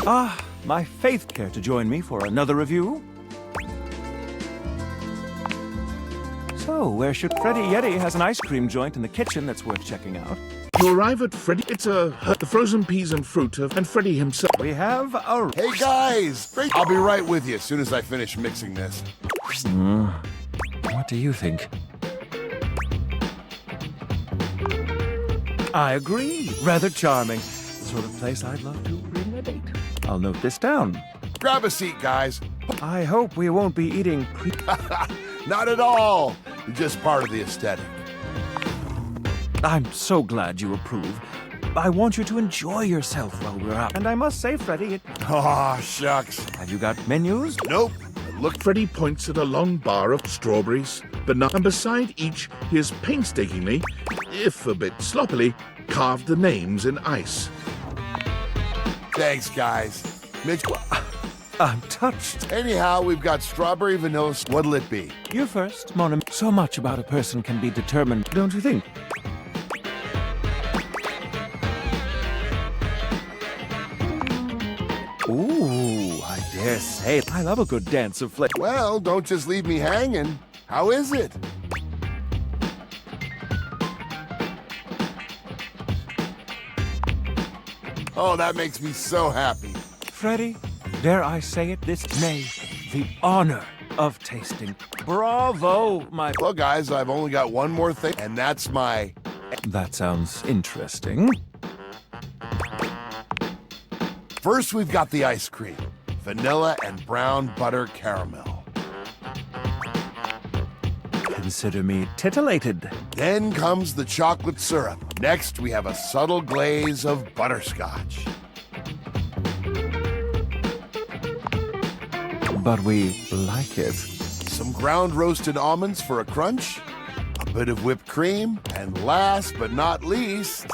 Speaker 17: Ah, my faith care to join me for another review? So, where should... Freddy Yeti has an ice cream joint in the kitchen that's worth checking out.
Speaker 4: You arrive at Freddy. It's the frozen peas and fruit and Freddy himself.
Speaker 17: We have a...
Speaker 18: Hey guys! I'll be right with you as soon as I finish mixing this.
Speaker 17: What do you think? I agree. Rather charming. The sort of place I'd love to bring a date. I'll note this down.
Speaker 18: Grab a seat, guys.
Speaker 17: I hope we won't be eating
Speaker 18: Not at all. Just part of the aesthetic.
Speaker 17: I'm so glad you approve. I want you to enjoy yourself while we're out. And I must say, Freddie,
Speaker 18: Aw, shucks.
Speaker 17: have you got menus?
Speaker 18: Nope.
Speaker 4: Look, Freddie points at a long bar of strawberries, bananas, and beside each he has painstakingly, if a bit sloppily, carved the names in ice.
Speaker 18: Thanks, guys. Mitch,
Speaker 17: I'm touched.
Speaker 18: anyhow, we've got strawberry vanilla. What'll it be?
Speaker 17: You first, Mon ami. So much about a person can be determined, don't you think? Ooh, I dare say, I love a good dance of flavor.
Speaker 18: Well, don't just leave me hanging. How is it? Oh, that makes me so happy.
Speaker 17: Freddie, dare I say it, this nay, the honor of tasting. Bravo, my...
Speaker 18: Well, guys, I've only got one more thing, and that's my...
Speaker 17: That sounds interesting.
Speaker 18: First, we've got the ice cream. Vanilla and brown butter caramel.
Speaker 17: Consider me titillated.
Speaker 18: Then comes the chocolate syrup. Next, we have a subtle glaze of butterscotch.
Speaker 17: But we like it.
Speaker 18: Some ground roasted almonds for a crunch, a bit of whipped cream, and last but not least...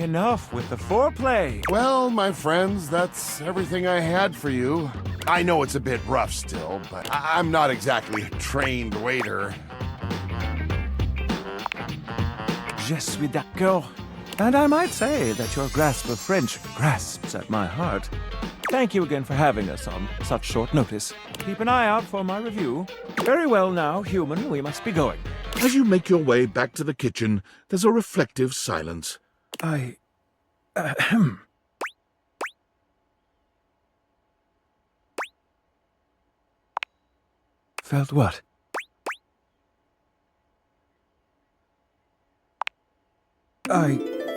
Speaker 17: Enough with the foreplay.
Speaker 18: Well, my friends, that's everything I had for you. I know it's a bit rough still, but I'm not exactly a trained waiter.
Speaker 17: Je suis d'accord. And I might say that your grasp of French grasps at my heart. Thank you again for having us on such short notice. Keep an eye out for my review. Very well now, human, we must be going.
Speaker 4: As you make your way back to the kitchen, there's a reflective silence.
Speaker 17: Felt what?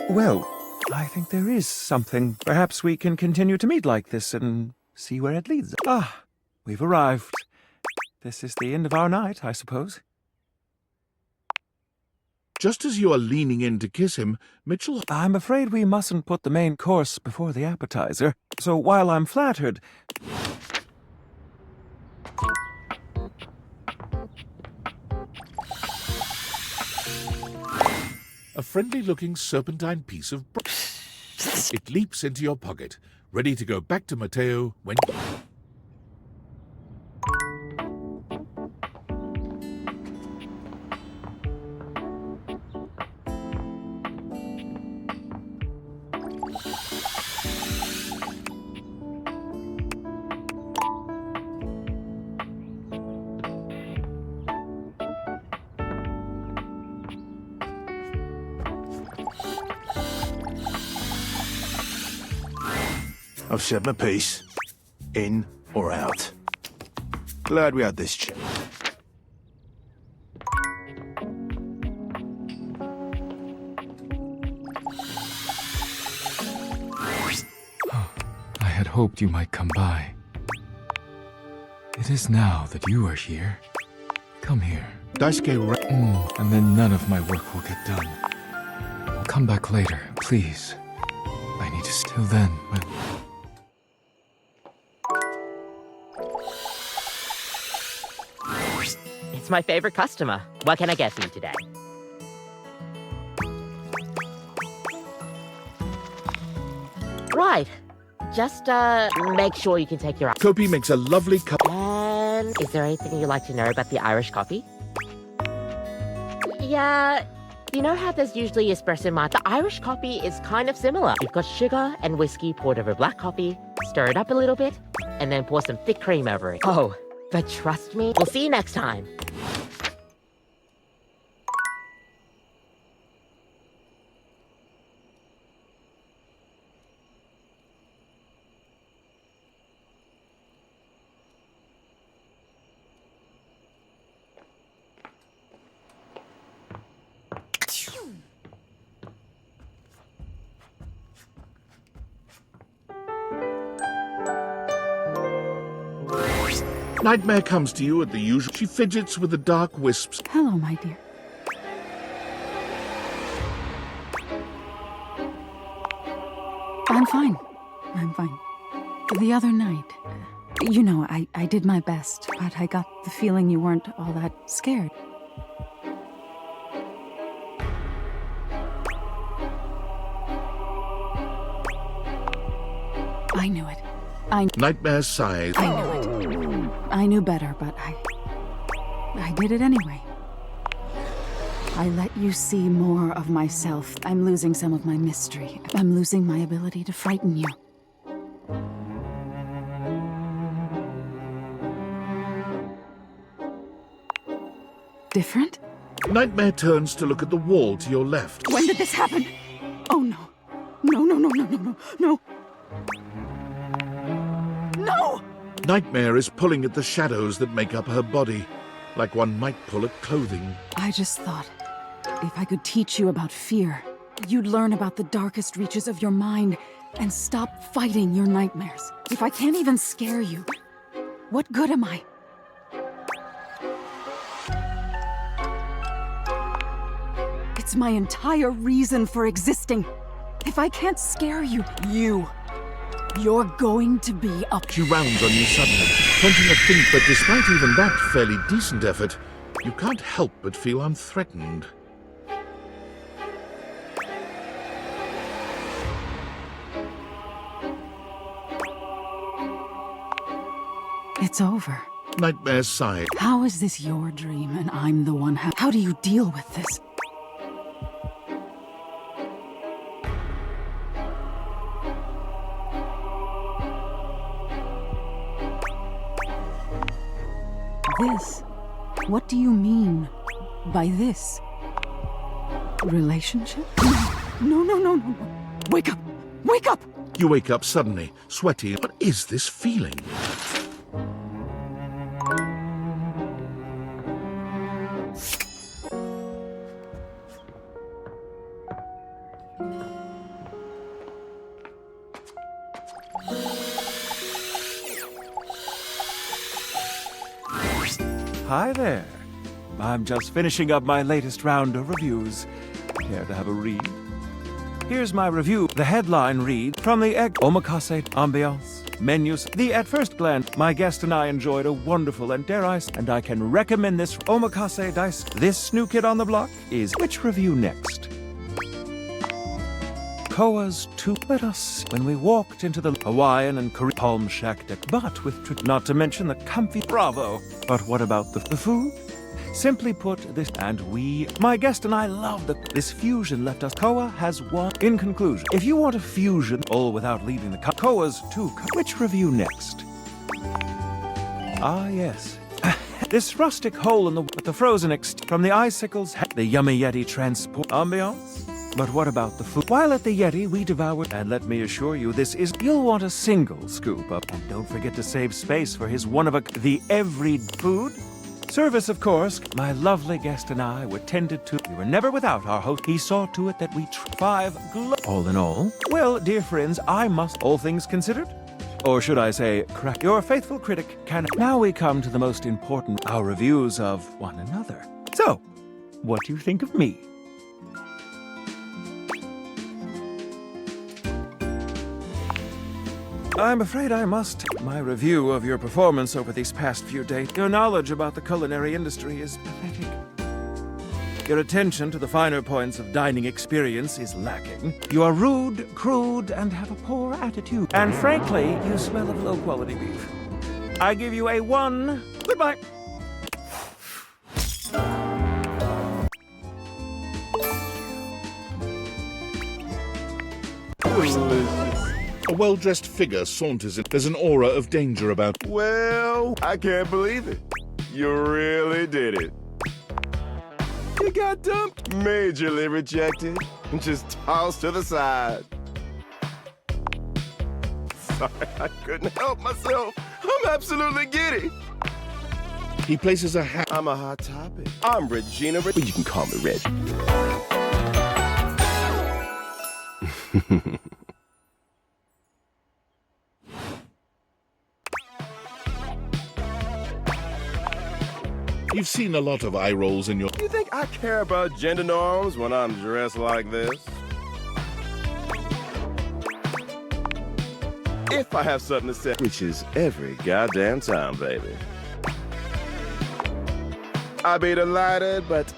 Speaker 17: Well, I think there is something. Perhaps we can continue to meet like this and see where it leads. Ah, we've arrived. This is the end of our night, I suppose.
Speaker 4: Just as you are leaning in to kiss him, Mitchell...
Speaker 17: I'm afraid we mustn't put the main course before the appetizer. So while I'm flattered...
Speaker 4: A friendly-looking serpentine piece of... It leaps into your pocket, ready to go back to Matteo when...
Speaker 9: I've said my piece. In or out. Glad we had this chat.
Speaker 8: I had hoped you might come by. It is now that you are here. Come here. And then none of my work will get done. I'll come back later, please. I need to... Till then,
Speaker 1: It's my favorite customer. What can I get for you today? Right. Just, make sure you can take your...
Speaker 4: Kopi makes a lovely cup...
Speaker 1: And is there anything you'd like to know about the Irish coffee? Yeah, you know how there's usually espresso martini? The Irish coffee is kind of similar. You've got sugar and whiskey poured over black coffee, stir it up a little bit, and then pour some thick cream over it. Oh, but trust me, we'll see you next time.
Speaker 4: Nightmare comes to you at the usual. She fidgets with the dark wisps.
Speaker 12: Hello, my dear. I'm fine. I'm fine. The other night, you know, I did my best, but I got the feeling you weren't all that scared. I knew it.
Speaker 4: Nightmare sighs.
Speaker 12: I knew it. I knew better, but I did it anyway. I let you see more of myself. I'm losing some of my mystery. I'm losing my ability to frighten you. Different?
Speaker 4: Nightmare turns to look at the wall to your left.
Speaker 12: When did this happen? Oh no. No, no, no, no, no, no, no. No!
Speaker 4: Nightmare is pulling at the shadows that make up her body, like one might pull at clothing.
Speaker 12: I just thought, if I could teach you about fear, you'd learn about the darkest reaches of your mind and stop fighting your nightmares. If I can't even scare you, what good am I? It's my entire reason for existing. If I can't scare you, you're going to be up.
Speaker 4: She rounds on you suddenly, pointing a think, but despite even that fairly decent effort, you can't help but feel unthreatened.
Speaker 12: It's over.
Speaker 4: Nightmare sighed.
Speaker 12: How is this your dream and I'm the one? How do you deal with this? This? What do you mean by this? Relationship? No, no, no, no, no. Wake up! Wake up!
Speaker 4: You wake up suddenly, sweaty. What is this feeling?
Speaker 17: Hi there. I'm just finishing up my latest round of reviews. Care to have a read? Here's my review. The headline reads, from the omakase ambiance, menus. At first glance, my guest and I enjoyed a wonderful and and I can recommend this omakase dice. This new kid on the block is which review next? Koa's two. Let us, when we walked into the Hawaiian and Korean palm shack deck, but with not to mention the comfy bravo. But what about the food? Simply put, my guest and I love this fusion left us. Koa has one. In conclusion, if you want a fusion, all without leaving the Koa's two. Which review next? Ah, yes. This rustic hole in the frozen from the icicles, the yummy Yeti transport ambiance. But what about the food? While at the Yeti, we devoured, and let me assure you, you'll want a single scoop up. And don't forget to save space for his the every food. Service, of course. My lovely guest and I were tended to. We were never without our host. He saw to it that we all in all. Well, dear friends, I must, all things considered, or should I say, your faithful critic can. Now we come to the most important, our reviews of one another. So, what do you think of me? I'm afraid I must. My review of your performance over these past few days. Your knowledge about the culinary industry is pathetic. Your attention to the finer points of dining experience is lacking. You are rude, crude, and have a poor attitude. And frankly, you smell of low-quality beef. I give you a 1. Goodbye.
Speaker 4: A well-dressed figure saunters in. There's an aura of danger about.
Speaker 2: Well, I can't believe it. You really did it. You got dumped, majorly rejected, and just tossed to the side. Sorry, I couldn't help myself. I'm absolutely giddy.
Speaker 4: He places a hat.
Speaker 2: I'm a hot topic. I'm Regina. Well, you can call me Reg.
Speaker 4: You've seen a lot of eye rolls in your...
Speaker 2: You think I care about gender norms when I'm dressed like this? If I have something to say, which is every goddamn time, baby. I'll be delighted, but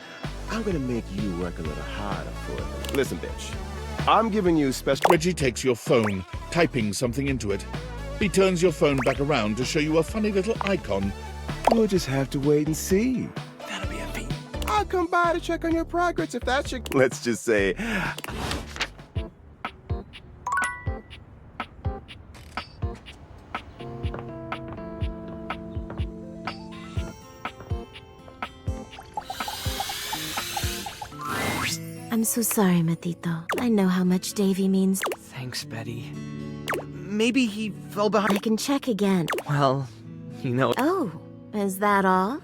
Speaker 2: I'm gonna make you work a little harder for it. Listen, bitch. I'm giving you special...
Speaker 4: Reggie takes your phone, typing something into it. He turns your phone back around to show you a funny little icon.
Speaker 2: We'll just have to wait and see. That'll be a feat. I'll come by to check on your progress if that's your... Let's just say...
Speaker 5: I'm so sorry, Matito. I know how much Davy means.
Speaker 20: Thanks, Betty. Maybe he fell behind.
Speaker 5: I can check again.
Speaker 20: Well, you know...
Speaker 5: Oh, is that all?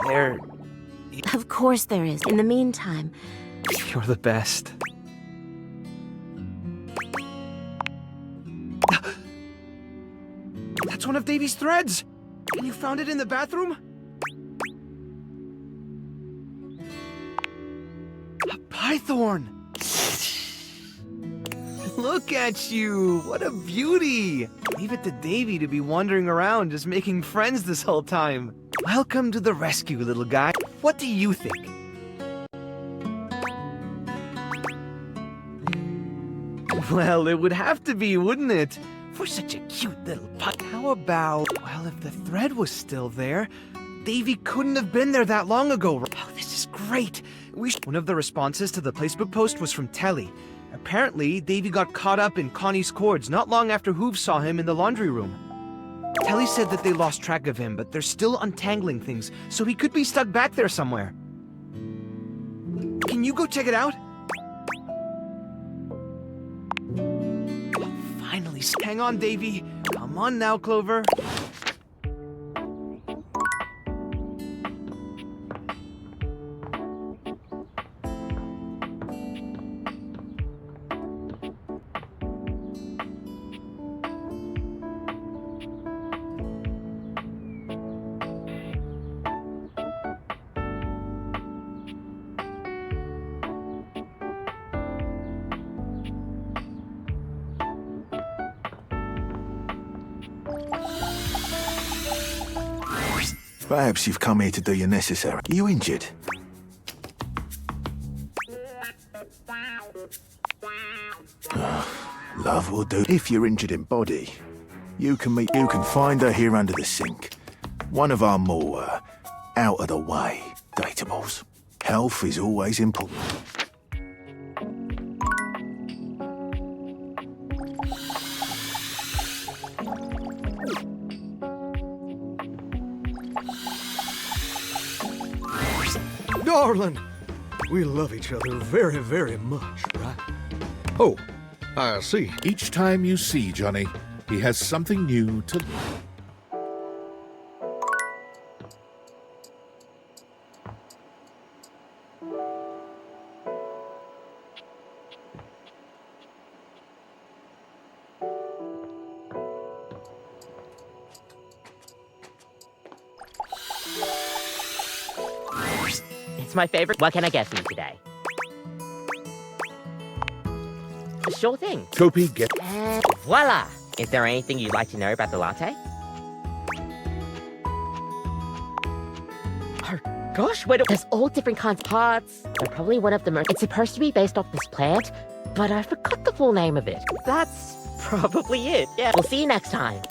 Speaker 20: There...
Speaker 5: Of course there is. In the meantime...
Speaker 20: You're the best. That's one of Davy's threads! And you found it in the bathroom? A python! Look at you! What a beauty! Leave it to Davy to be wandering around just making friends this whole time. Welcome to the rescue, little guy. What do you think? Well, it would have to be, wouldn't it? For such a cute little pup. How about... Well, if the thread was still there, Davy couldn't have been there that long ago. Oh, this is great. One of the responses to the Facebook post was from Telly. Apparently, Davy got caught up in Connie's cords not long after Hoove saw him in the laundry room. Telly said that they lost track of him, but they're still untangling things, so he could be stuck back there somewhere. Can you go check it out? Finally, hang on, Davy. Come on now, Clover.
Speaker 9: Perhaps you've come here to do your necessary. Are you injured? Love will do. If you're injured in body, you can find her here under the sink. One of our more out-of-the-way datables. Health is always important.
Speaker 10: Darling, we love each other very, very much, right? Oh, I see.
Speaker 4: Each time you see Johnny, he has something new to...
Speaker 1: It's my favorite. What can I get for you today? Sure thing.
Speaker 4: Kopi, get...
Speaker 1: And voila! Is there anything you'd like to know about the latte? Oh, gosh, there's all different kinds of parts. They're probably one of the most... It's supposed to be based off this plant, but I forgot the full name of it. That's probably it, yeah. We'll see you next time.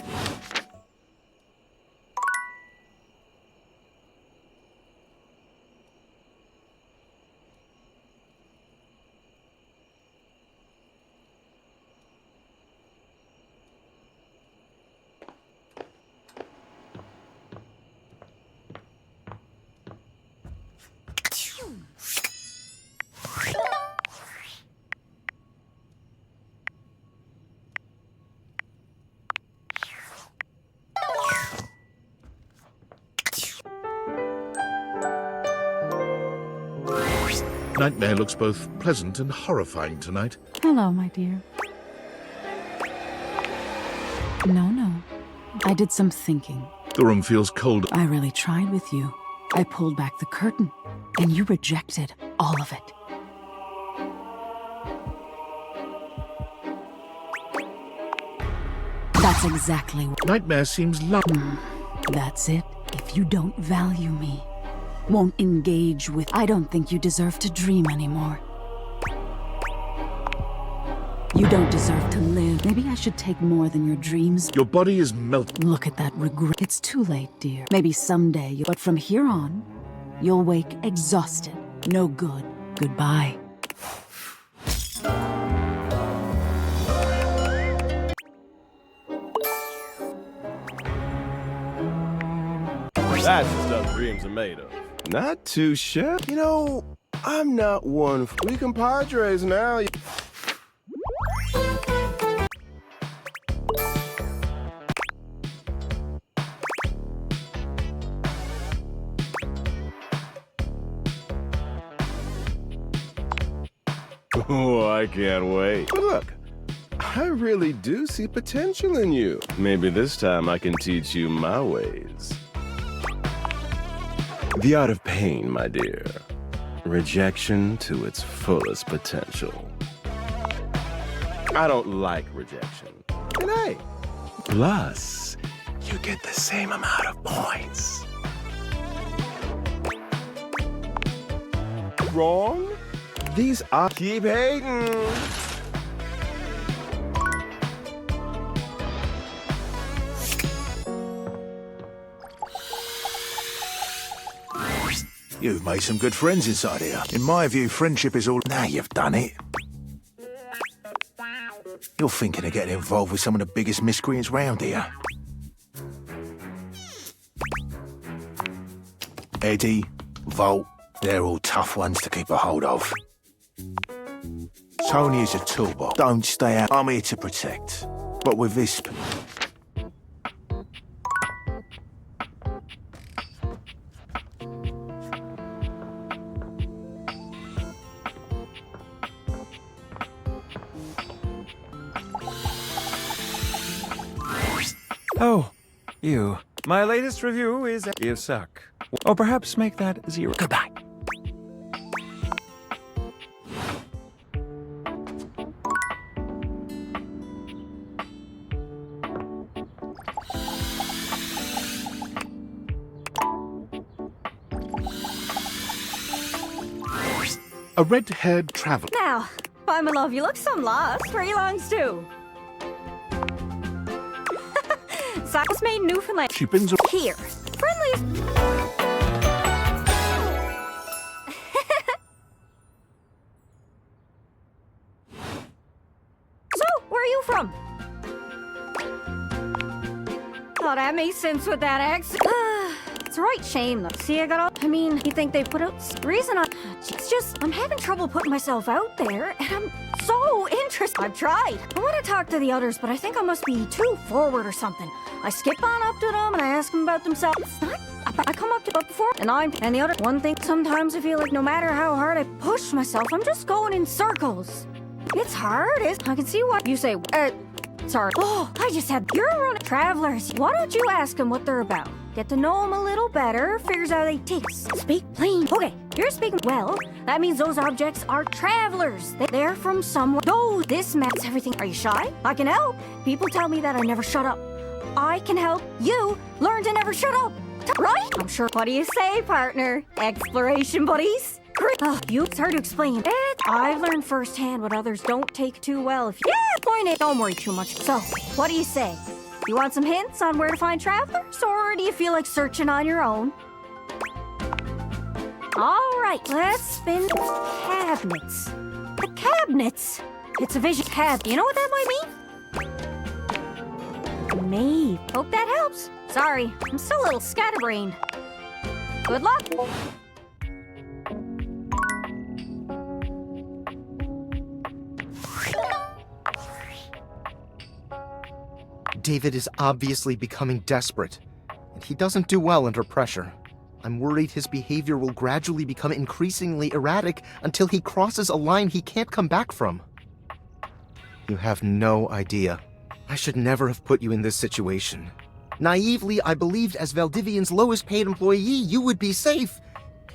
Speaker 4: Nightmare looks both pleasant and horrifying tonight.
Speaker 12: Hello, my dear. No. I did some thinking.
Speaker 4: The room feels cold.
Speaker 12: I really tried with you. I pulled back the curtain, and you rejected all of it. That's exactly what...
Speaker 4: Nightmare seems
Speaker 12: That's it. If you don't value me, won't engage with... I don't think you deserve to dream anymore. You don't deserve to live. Maybe I should take more than your dreams.
Speaker 4: Your body is melting.
Speaker 12: Look at that regret. It's too late, dear. Maybe someday, but from here on, you'll wake exhausted. No good. Goodbye.
Speaker 11: That's the stuff dreams are made of.
Speaker 2: Not too sure. You know, I'm not one. We compadres now. Oh, I can't wait. But look, I really do see potential in you. Maybe this time I can teach you my ways. The art of pain, my dear. Rejection to its fullest potential. I don't like rejection. And hey, plus, you get the same amount of points. Wrong? These are... Keep hating.
Speaker 9: You've made some good friends inside here. In my view, friendship is all... Now you've done it. You're thinking of getting involved with some of the biggest miscreants round here. Eddie, Volt, they're all tough ones to keep a hold of. Tony is a toolbox. Don't stay out. I'm here to protect. But with this...
Speaker 17: Oh, you. My latest review is you suck. Or perhaps make that 0. Goodbye.
Speaker 4: A red-haired traveler.
Speaker 15: Now, by my love, you look some lost. Where you longs to? Cycles made Newfoundland.
Speaker 4: Cheapens.
Speaker 15: Here. Friendly. So, where are you from? Oh, that makes sense with that accent. It's a right shame, though. See, I got all... I mean, you think they put out... Reason I... It's just, I'm having trouble putting myself out there, and I'm so interested. I've tried. I want to talk to the others, but I think I must be too forward or something. I skip on up to them, and I ask them about themselves. It's not... I come up to them before, and the other... One thing, sometimes I feel like no matter how hard I push myself, I'm just going in circles. It's hard. I can see what you say. Sorry. Oh, I just had... You're around travelers. Why don't you ask them what they're about? Get to know them a little better, figures out how they taste. Speak plain. Okay, you're speaking well. That means those objects are travelers. They're from somewhere. Oh, this maps everything. Are you shy? I can help. People tell me that I never shut up. I can help you learn to never shut up. Right? I'm sure. What do you say, partner? Exploration buddies? Great. It's hard to explain. I've learned firsthand what others don't take too well. Point it. Don't worry too much. So, what do you say? You want some hints on where to find travelers, or do you feel like searching on your own? All right, let's spin the cabinets. The cabinets? It's a vision cab. You know what that might mean? Maybe. Hope that helps. Sorry, I'm still a little scatterbrained. Good luck.
Speaker 19: David is obviously becoming desperate, and he doesn't do well under pressure. I'm worried his behavior will gradually become increasingly erratic until he crosses a line he can't come back from. You have no idea. I should never have put you in this situation. Naively, I believed as Valdivian's lowest paid employee, you would be safe.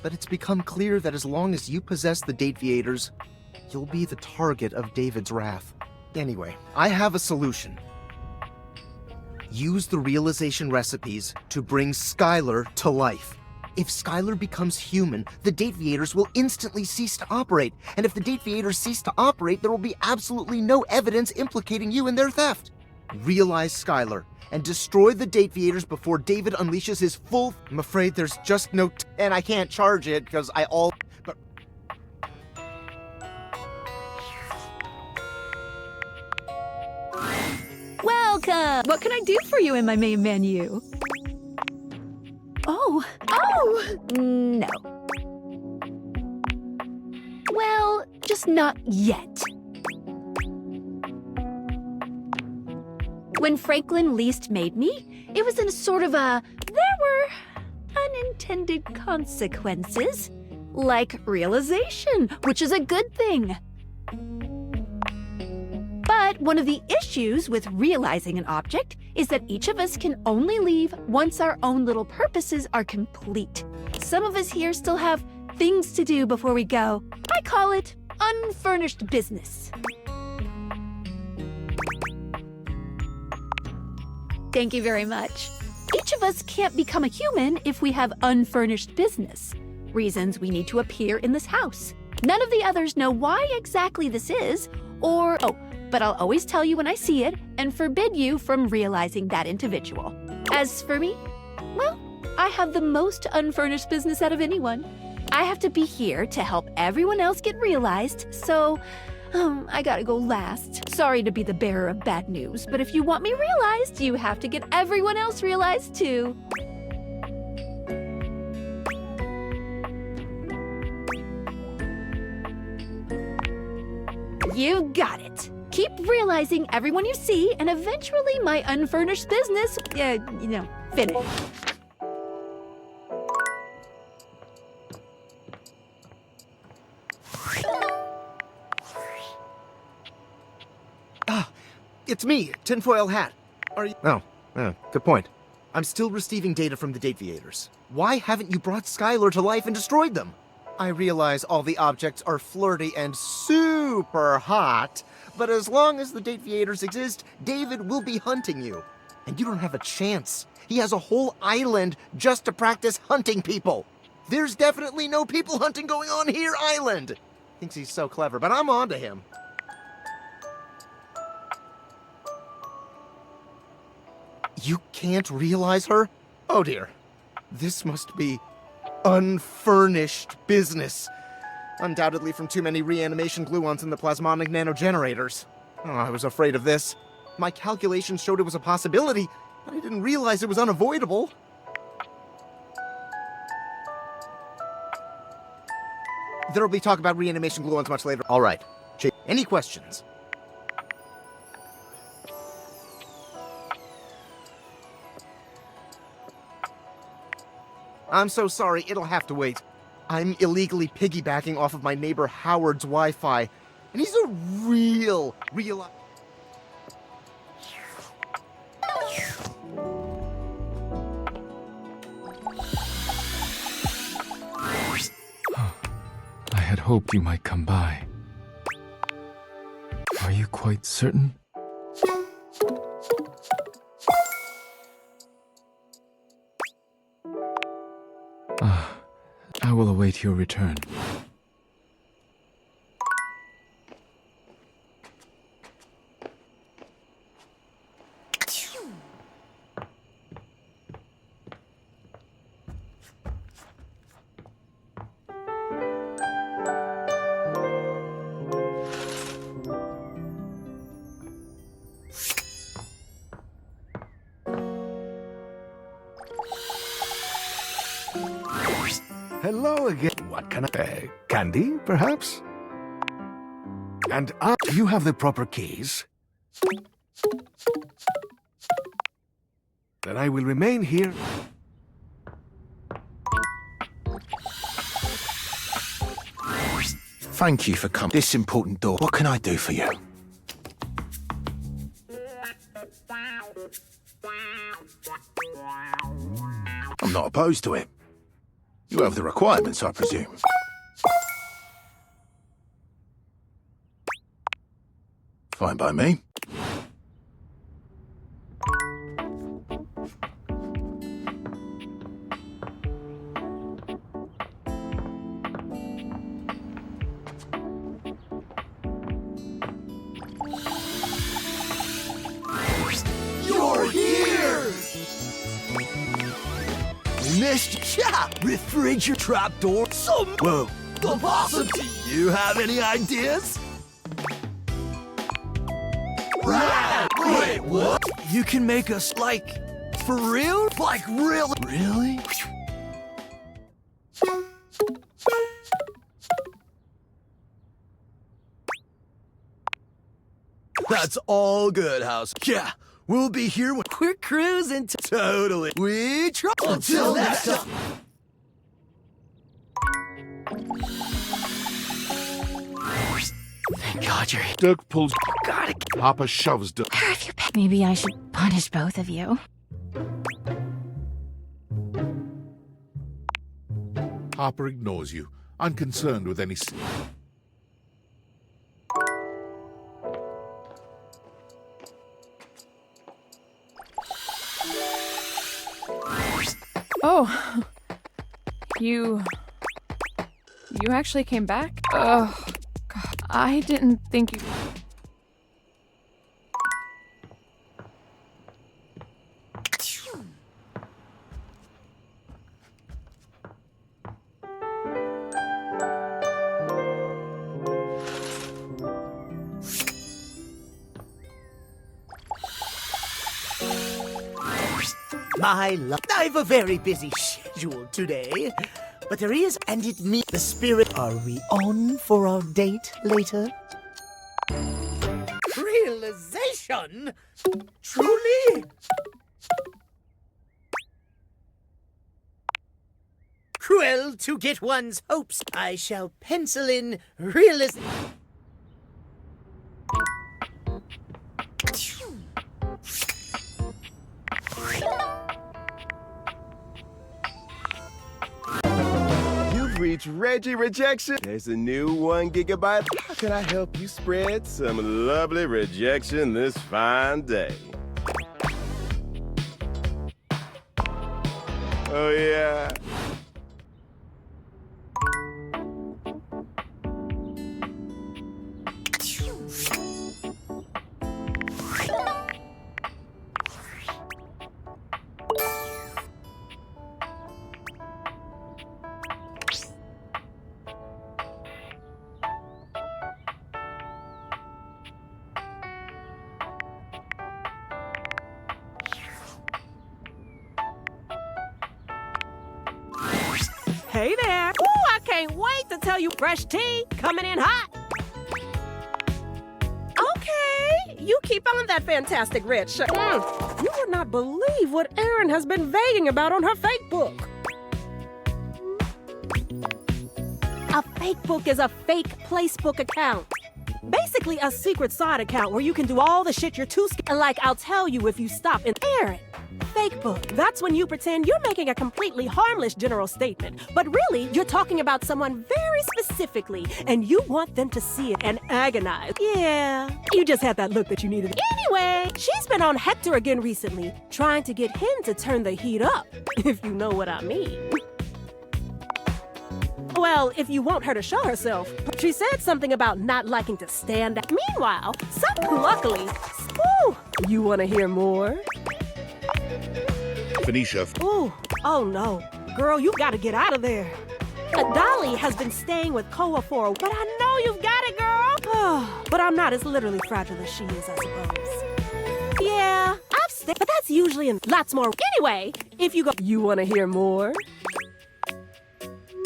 Speaker 19: But it's become clear that as long as you possess the Dateviators, you'll be the target of David's wrath. Anyway, I have a solution. Use the realization recipes to bring Skylar to life. If Skylar becomes human, the Dateviators will instantly cease to operate. And if the Dateviators cease to operate, there will be absolutely no evidence implicating you in their theft. Realize Skylar and destroy the Dateviators before David unleashes his full... I'm afraid there's just no... and I can't charge it because but...
Speaker 7: Welcome! What can I do for you in my main menu? Oh, no. Well, just not yet. When Franklin least made me, it was in sort of a... there were unintended consequences, like realization, which is a good thing. But one of the issues with realizing an object is that each of us can only leave once our own little purposes are complete. Some of us here still have things to do before we go. I call it unfurnished business. Thank you very much. Each of us can't become a human if we have unfurnished business. Reasons we need to appear in this house. None of the others know why exactly this is, or... oh, but I'll always tell you when I see it and forbid you from realizing that individual. As for me, well, I have the most unfurnished business out of anyone. I have to be here to help everyone else get realized, so I gotta go last. Sorry to be the bearer of bad news, but if you want me realized, you have to get everyone else realized too. You got it. Keep realizing everyone you see, and eventually my unfurnished business, finish.
Speaker 19: It's me, Tinfoil Hat. Are you... Oh, good point. I'm still receiving data from the Dateviators. Why haven't you brought Skylar to life and destroyed them? I realize all the objects are flirty and super hot, but as long as the Dateviators exist, David will be hunting you. And you don't have a chance. He has a whole island just to practice hunting people. There's definitely no people hunting going on here, island. Thinks he's so clever, but I'm on to him. You can't realize her? Oh dear. This must be unfurnished business. Undoubtedly from too many reanimation gluons in the plasmonic nanogenerators. Oh, I was afraid of this. My calculations showed it was a possibility, but I didn't realize it was unavoidable. There'll be talk about reanimation gluons much later. All right. Any questions? I'm so sorry, it'll have to wait. I'm illegally piggybacking off of my neighbor Howard's Wi-Fi, and he's a real...
Speaker 8: I had hoped you might come by. Are you quite certain? I will await your return.
Speaker 10: Hello again. What can I... candy, perhaps? And do you have the proper keys? Then I will remain here.
Speaker 9: Thank you for coming. This important door. What can I do for you? I'm not opposed to it. You have the requirements, I presume. Fine by me.
Speaker 3: You're here!
Speaker 16: Missed ya! Refrigerator trapdoor. Whoa.
Speaker 3: The possum!
Speaker 16: You have any ideas?
Speaker 3: Rad! Wait, what?
Speaker 16: You can make us, like, for real? Like, really? Really? That's all good, house. Yeah, we'll be here when we're cruising. Totally. We try.
Speaker 3: Until next time.
Speaker 16: Thank God you're here.
Speaker 4: Dirk pulls.
Speaker 16: Gotta.
Speaker 4: Papa shoves Dirk.
Speaker 22: Where have you been? Maybe I should punish both of you.
Speaker 4: Harper ignores you, unconcerned with any.
Speaker 24: Oh, you actually came back? Oh, God, I didn't think you...
Speaker 16: My love, I've a very busy schedule today, but there is, and it meets the spirit. Are we on for our date later? Realization? Truly? Cruel to get one's hopes. I shall pencil in realization.
Speaker 2: You've reached Reggie Rejection. There's a new 1 gigabyte. How can I help you spread some lovely rejection this fine day? Oh, yeah.
Speaker 21: Hey there! Ooh, I can't wait to tell you fresh tea coming in hot. Okay, you keep on that fantastic Rich. You would not believe what Erin has been vaguing about on her fake book. A fake book is a fake placebook account. Basically a secret side account where you can do all the shit you're too scared. Like, I'll tell you if you stop and Erin. Fake book. That's when you pretend you're making a completely harmless general statement, but really you're talking about someone very specifically, and you want them to see it and agonize. Yeah, you just had that look that you needed. Anyway, she's been on Hector again recently, trying to get him to turn the heat up, if you know what I mean. Well, if you want her to show herself. She said something about not liking to stand out. Meanwhile, luckily, ooh, you want to hear more?
Speaker 4: Phoenicia.
Speaker 21: Ooh, oh no. Girl, you gotta get out of there. Dolly has been staying with Koa for a while, but I know you've got it, girl. But I'm not as literally fragile as she is, I suppose. Yeah, I've stayed, but that's usually in lots more. Anyway, if you go, you want to hear more?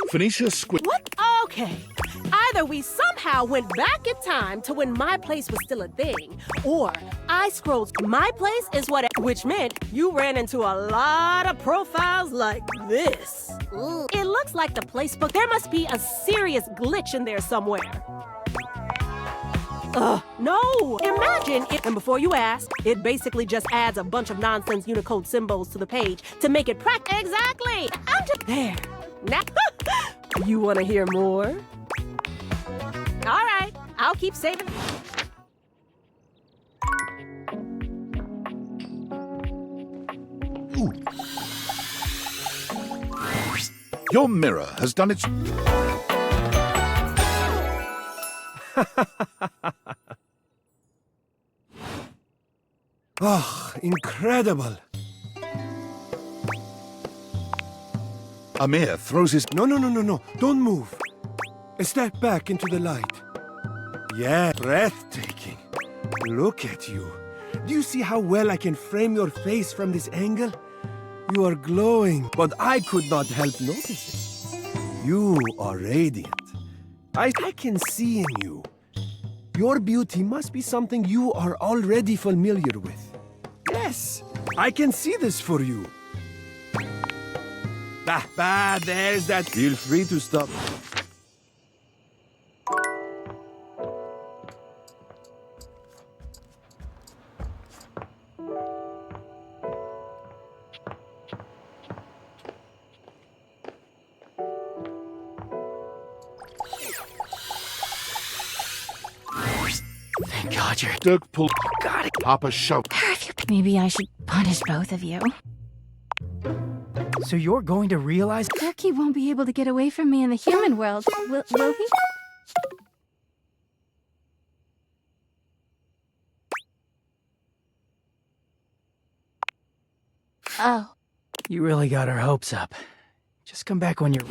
Speaker 4: Phoenicia Squid.
Speaker 21: What? Okay. Either we somehow went back in time to when my place was still a thing, or I scrolled my place is what, which meant you ran into a lot of profiles like this. It looks like the placebook. There must be a serious glitch in there somewhere. No! Imagine it. And before you ask, it basically just adds a bunch of nonsense Unicode symbols to the page to make it Exactly! There. Now, you want to hear more? All right, I'll keep saving.
Speaker 4: Your mirror has done its...
Speaker 17: Oh, incredible.
Speaker 4: Amir throws his...
Speaker 17: No. Don't move. Step back into the light. Yeah, breathtaking. Look at you. Do you see how well I can frame your face from this angle? You are glowing, but I could not help noticing. You are radiant. I can see in you. Your beauty must be something you are already familiar with. Yes, I can see this for you. There's that. Feel free to stop.
Speaker 22: Thank God you're...
Speaker 4: Dirk pulled...
Speaker 22: Got it.
Speaker 4: Papa shout.
Speaker 22: Maybe I should punish both of you.
Speaker 6: So you're going to realize...
Speaker 22: Turkey won't be able to get away from me in the human world, will he? Oh.
Speaker 6: You really got our hopes up. Just come back when you're...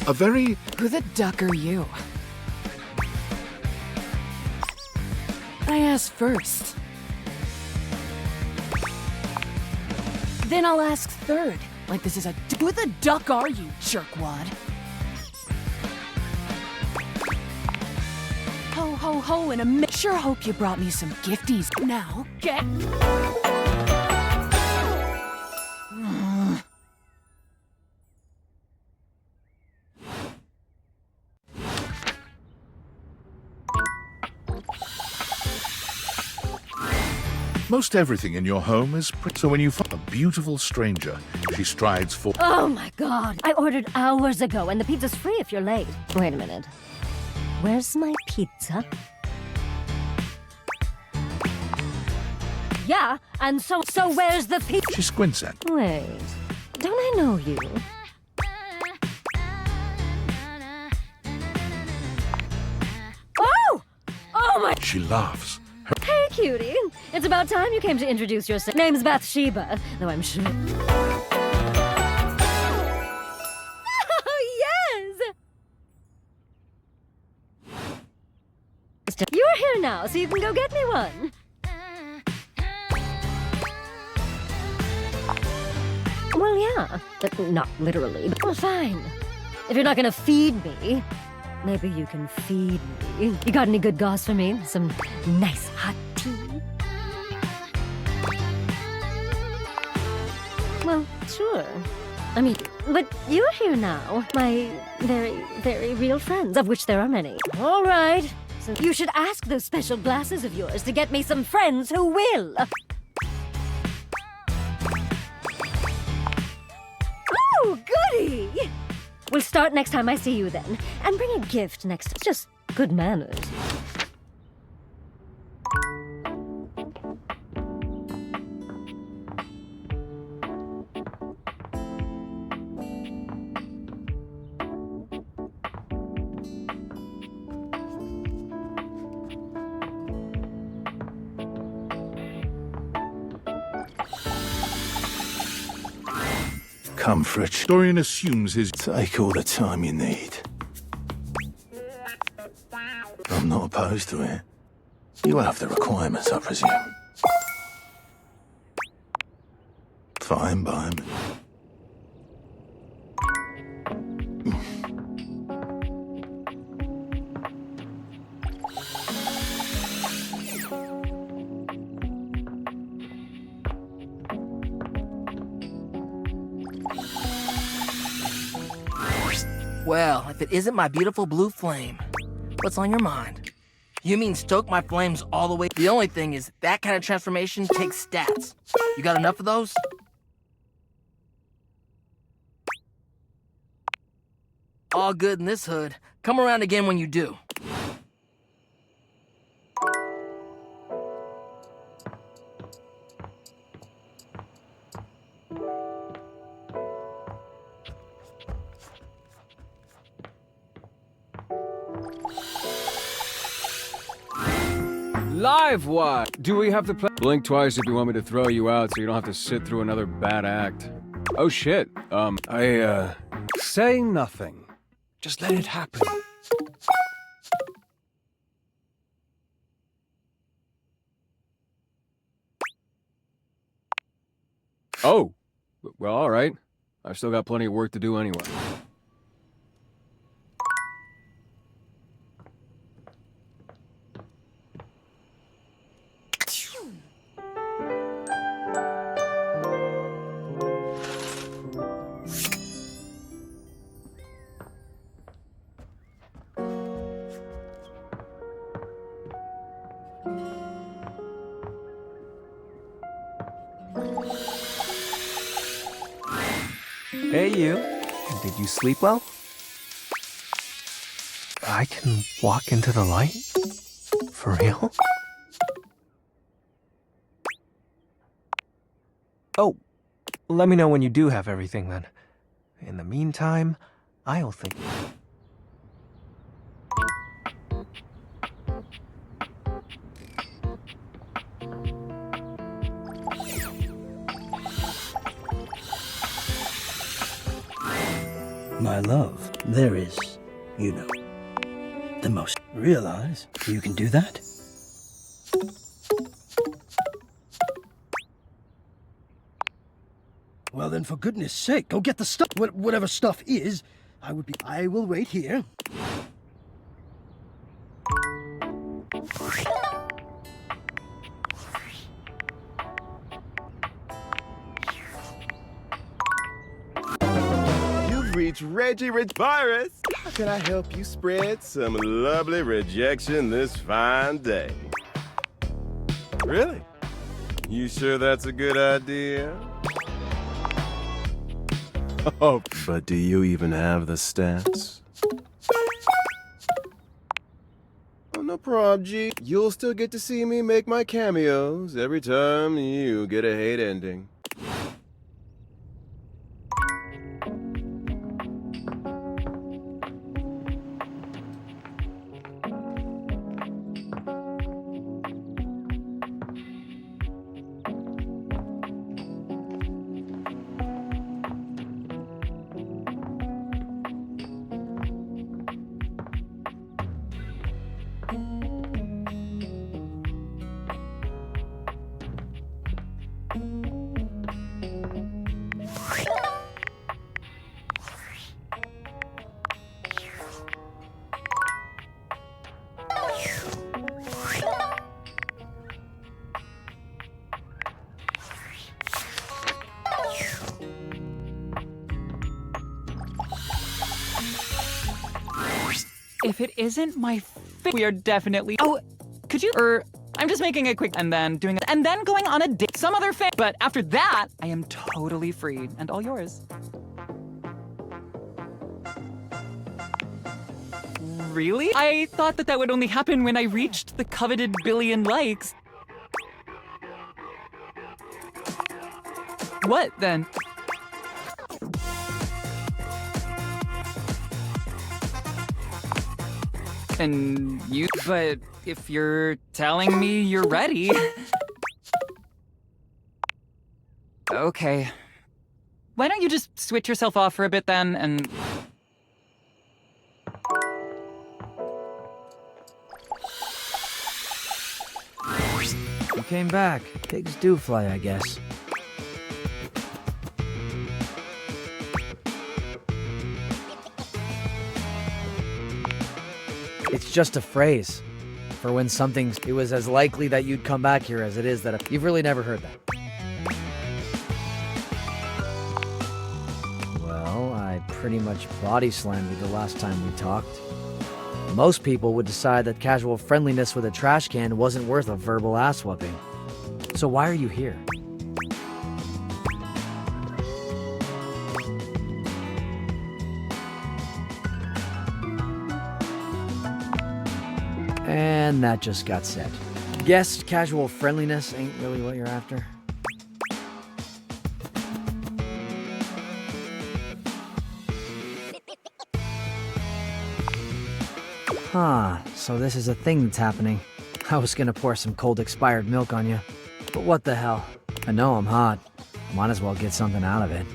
Speaker 4: A very...
Speaker 12: Who the duck are you? I asked first. Then I'll ask third. Like this is a... Who the duck are you, jerkwad? Ho, ho, ho, and a... Sure hope you brought me some gifties. Now, get...
Speaker 4: Most everything in your home is pretty. So when you find a beautiful stranger, she strides for.
Speaker 15: Oh my god! I ordered hours ago, and the pizza's free if you're late. Wait a minute. Where's my pizza? Yeah, and so where's the pizza?
Speaker 4: She squints at.
Speaker 15: Wait, don't I know you? Oh! Oh my...
Speaker 4: She laughs.
Speaker 15: Hey, cutie. It's about time you came to introduce yourself. Name's Bathsheba, though I'm sure... Oh, yes! You're here now, so you can go get me one. Well, yeah, but not literally. Well, fine. If you're not gonna feed me, maybe you can feed me. You got any good gauze for me? Some nice hot tea? Well, sure. I mean, but you're here now. My very, very real friends, of which there are many. All right. So you should ask those special glasses of yours to get me some friends who will. Oh, goody! We'll start next time I see you then. And bring a gift next. Just good manners.
Speaker 9: Come, Fritch.
Speaker 4: Dorian assumes his...
Speaker 9: Take all the time you need. I'm not opposed to it. You have the requirements, I presume. Fine by me.
Speaker 13: Well, if it isn't my beautiful blue flame, what's on your mind? You mean stoke my flames all the way? The only thing is, that kind of transformation takes stats. You got enough of those? All good in this hood. Come around again when you do.
Speaker 17: Live wire! Do we have to play? Blink twice if you want me to throw you out so you don't have to sit through another bad act. Oh shit, say nothing. Just let it happen. Oh, well, alright. I've still got plenty of work to do anyway.
Speaker 20: Hey, you. Did you sleep well?
Speaker 19: I can walk into the light? For real? Oh, let me know when you do have everything then. In the meantime, I'll think.
Speaker 14: My love, there is, you know, the most. Realize you can do that? Well then, for goodness sake, go get the stuff. Whatever stuff is, I will wait here.
Speaker 2: Reach Reggie Virus. How can I help you spread some lovely rejection this fine day? Really? You sure that's a good idea? Oh, but do you even have the stats? Oh, no prob, G. You'll still get to see me make my cameos every time you get a hate ending.
Speaker 1: If it isn't my we are definitely. Oh, could you? I'm just making a quick and then doing it and then going on a date. Some other thing. But after that, I am totally free and all yours. Really? I thought that would only happen when I reached the coveted billion likes. What then? And you, but if you're telling me you're ready. Okay. Why don't you just switch yourself off for a bit then and.
Speaker 14: You came back. Pigs do fly, I guess. It's just a phrase for when something's. It was as likely that you'd come back here as it is that you've really never heard that. Well, I pretty much body slammed you the last time we talked. Most people would decide that casual friendliness with a trash can wasn't worth a verbal ass whooping. So why are you here? And that just got said. Guess casual friendliness ain't really what you're after? Huh, so this is a thing that's happening. I was gonna pour some cold expired milk on you. But what the hell? I know I'm hot. Might as well get something out of it.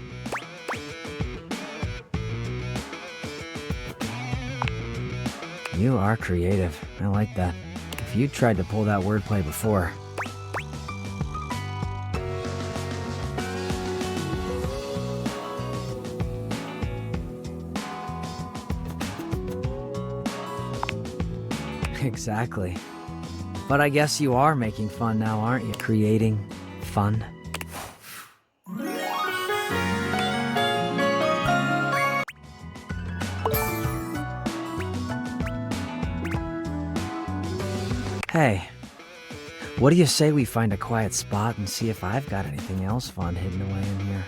Speaker 14: You are creative. I like that. If you tried to pull that wordplay before. Exactly. But I guess you are making fun now, aren't you? Creating fun. Hey, what do you say we find a quiet spot and see if I've got anything else fun hidden away in here?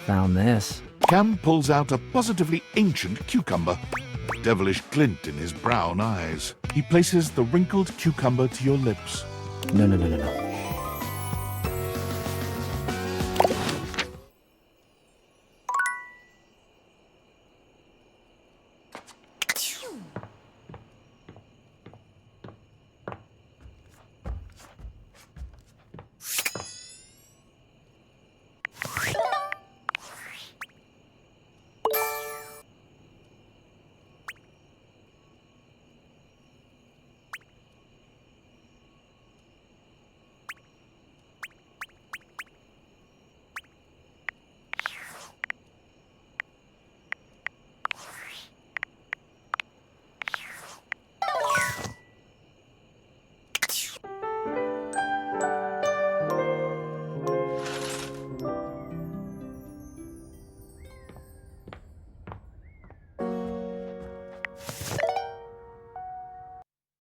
Speaker 14: Found this.
Speaker 4: Cam pulls out a positively ancient cucumber, a devilish glint in his brown eyes. He places the wrinkled cucumber to your lips.
Speaker 14: No.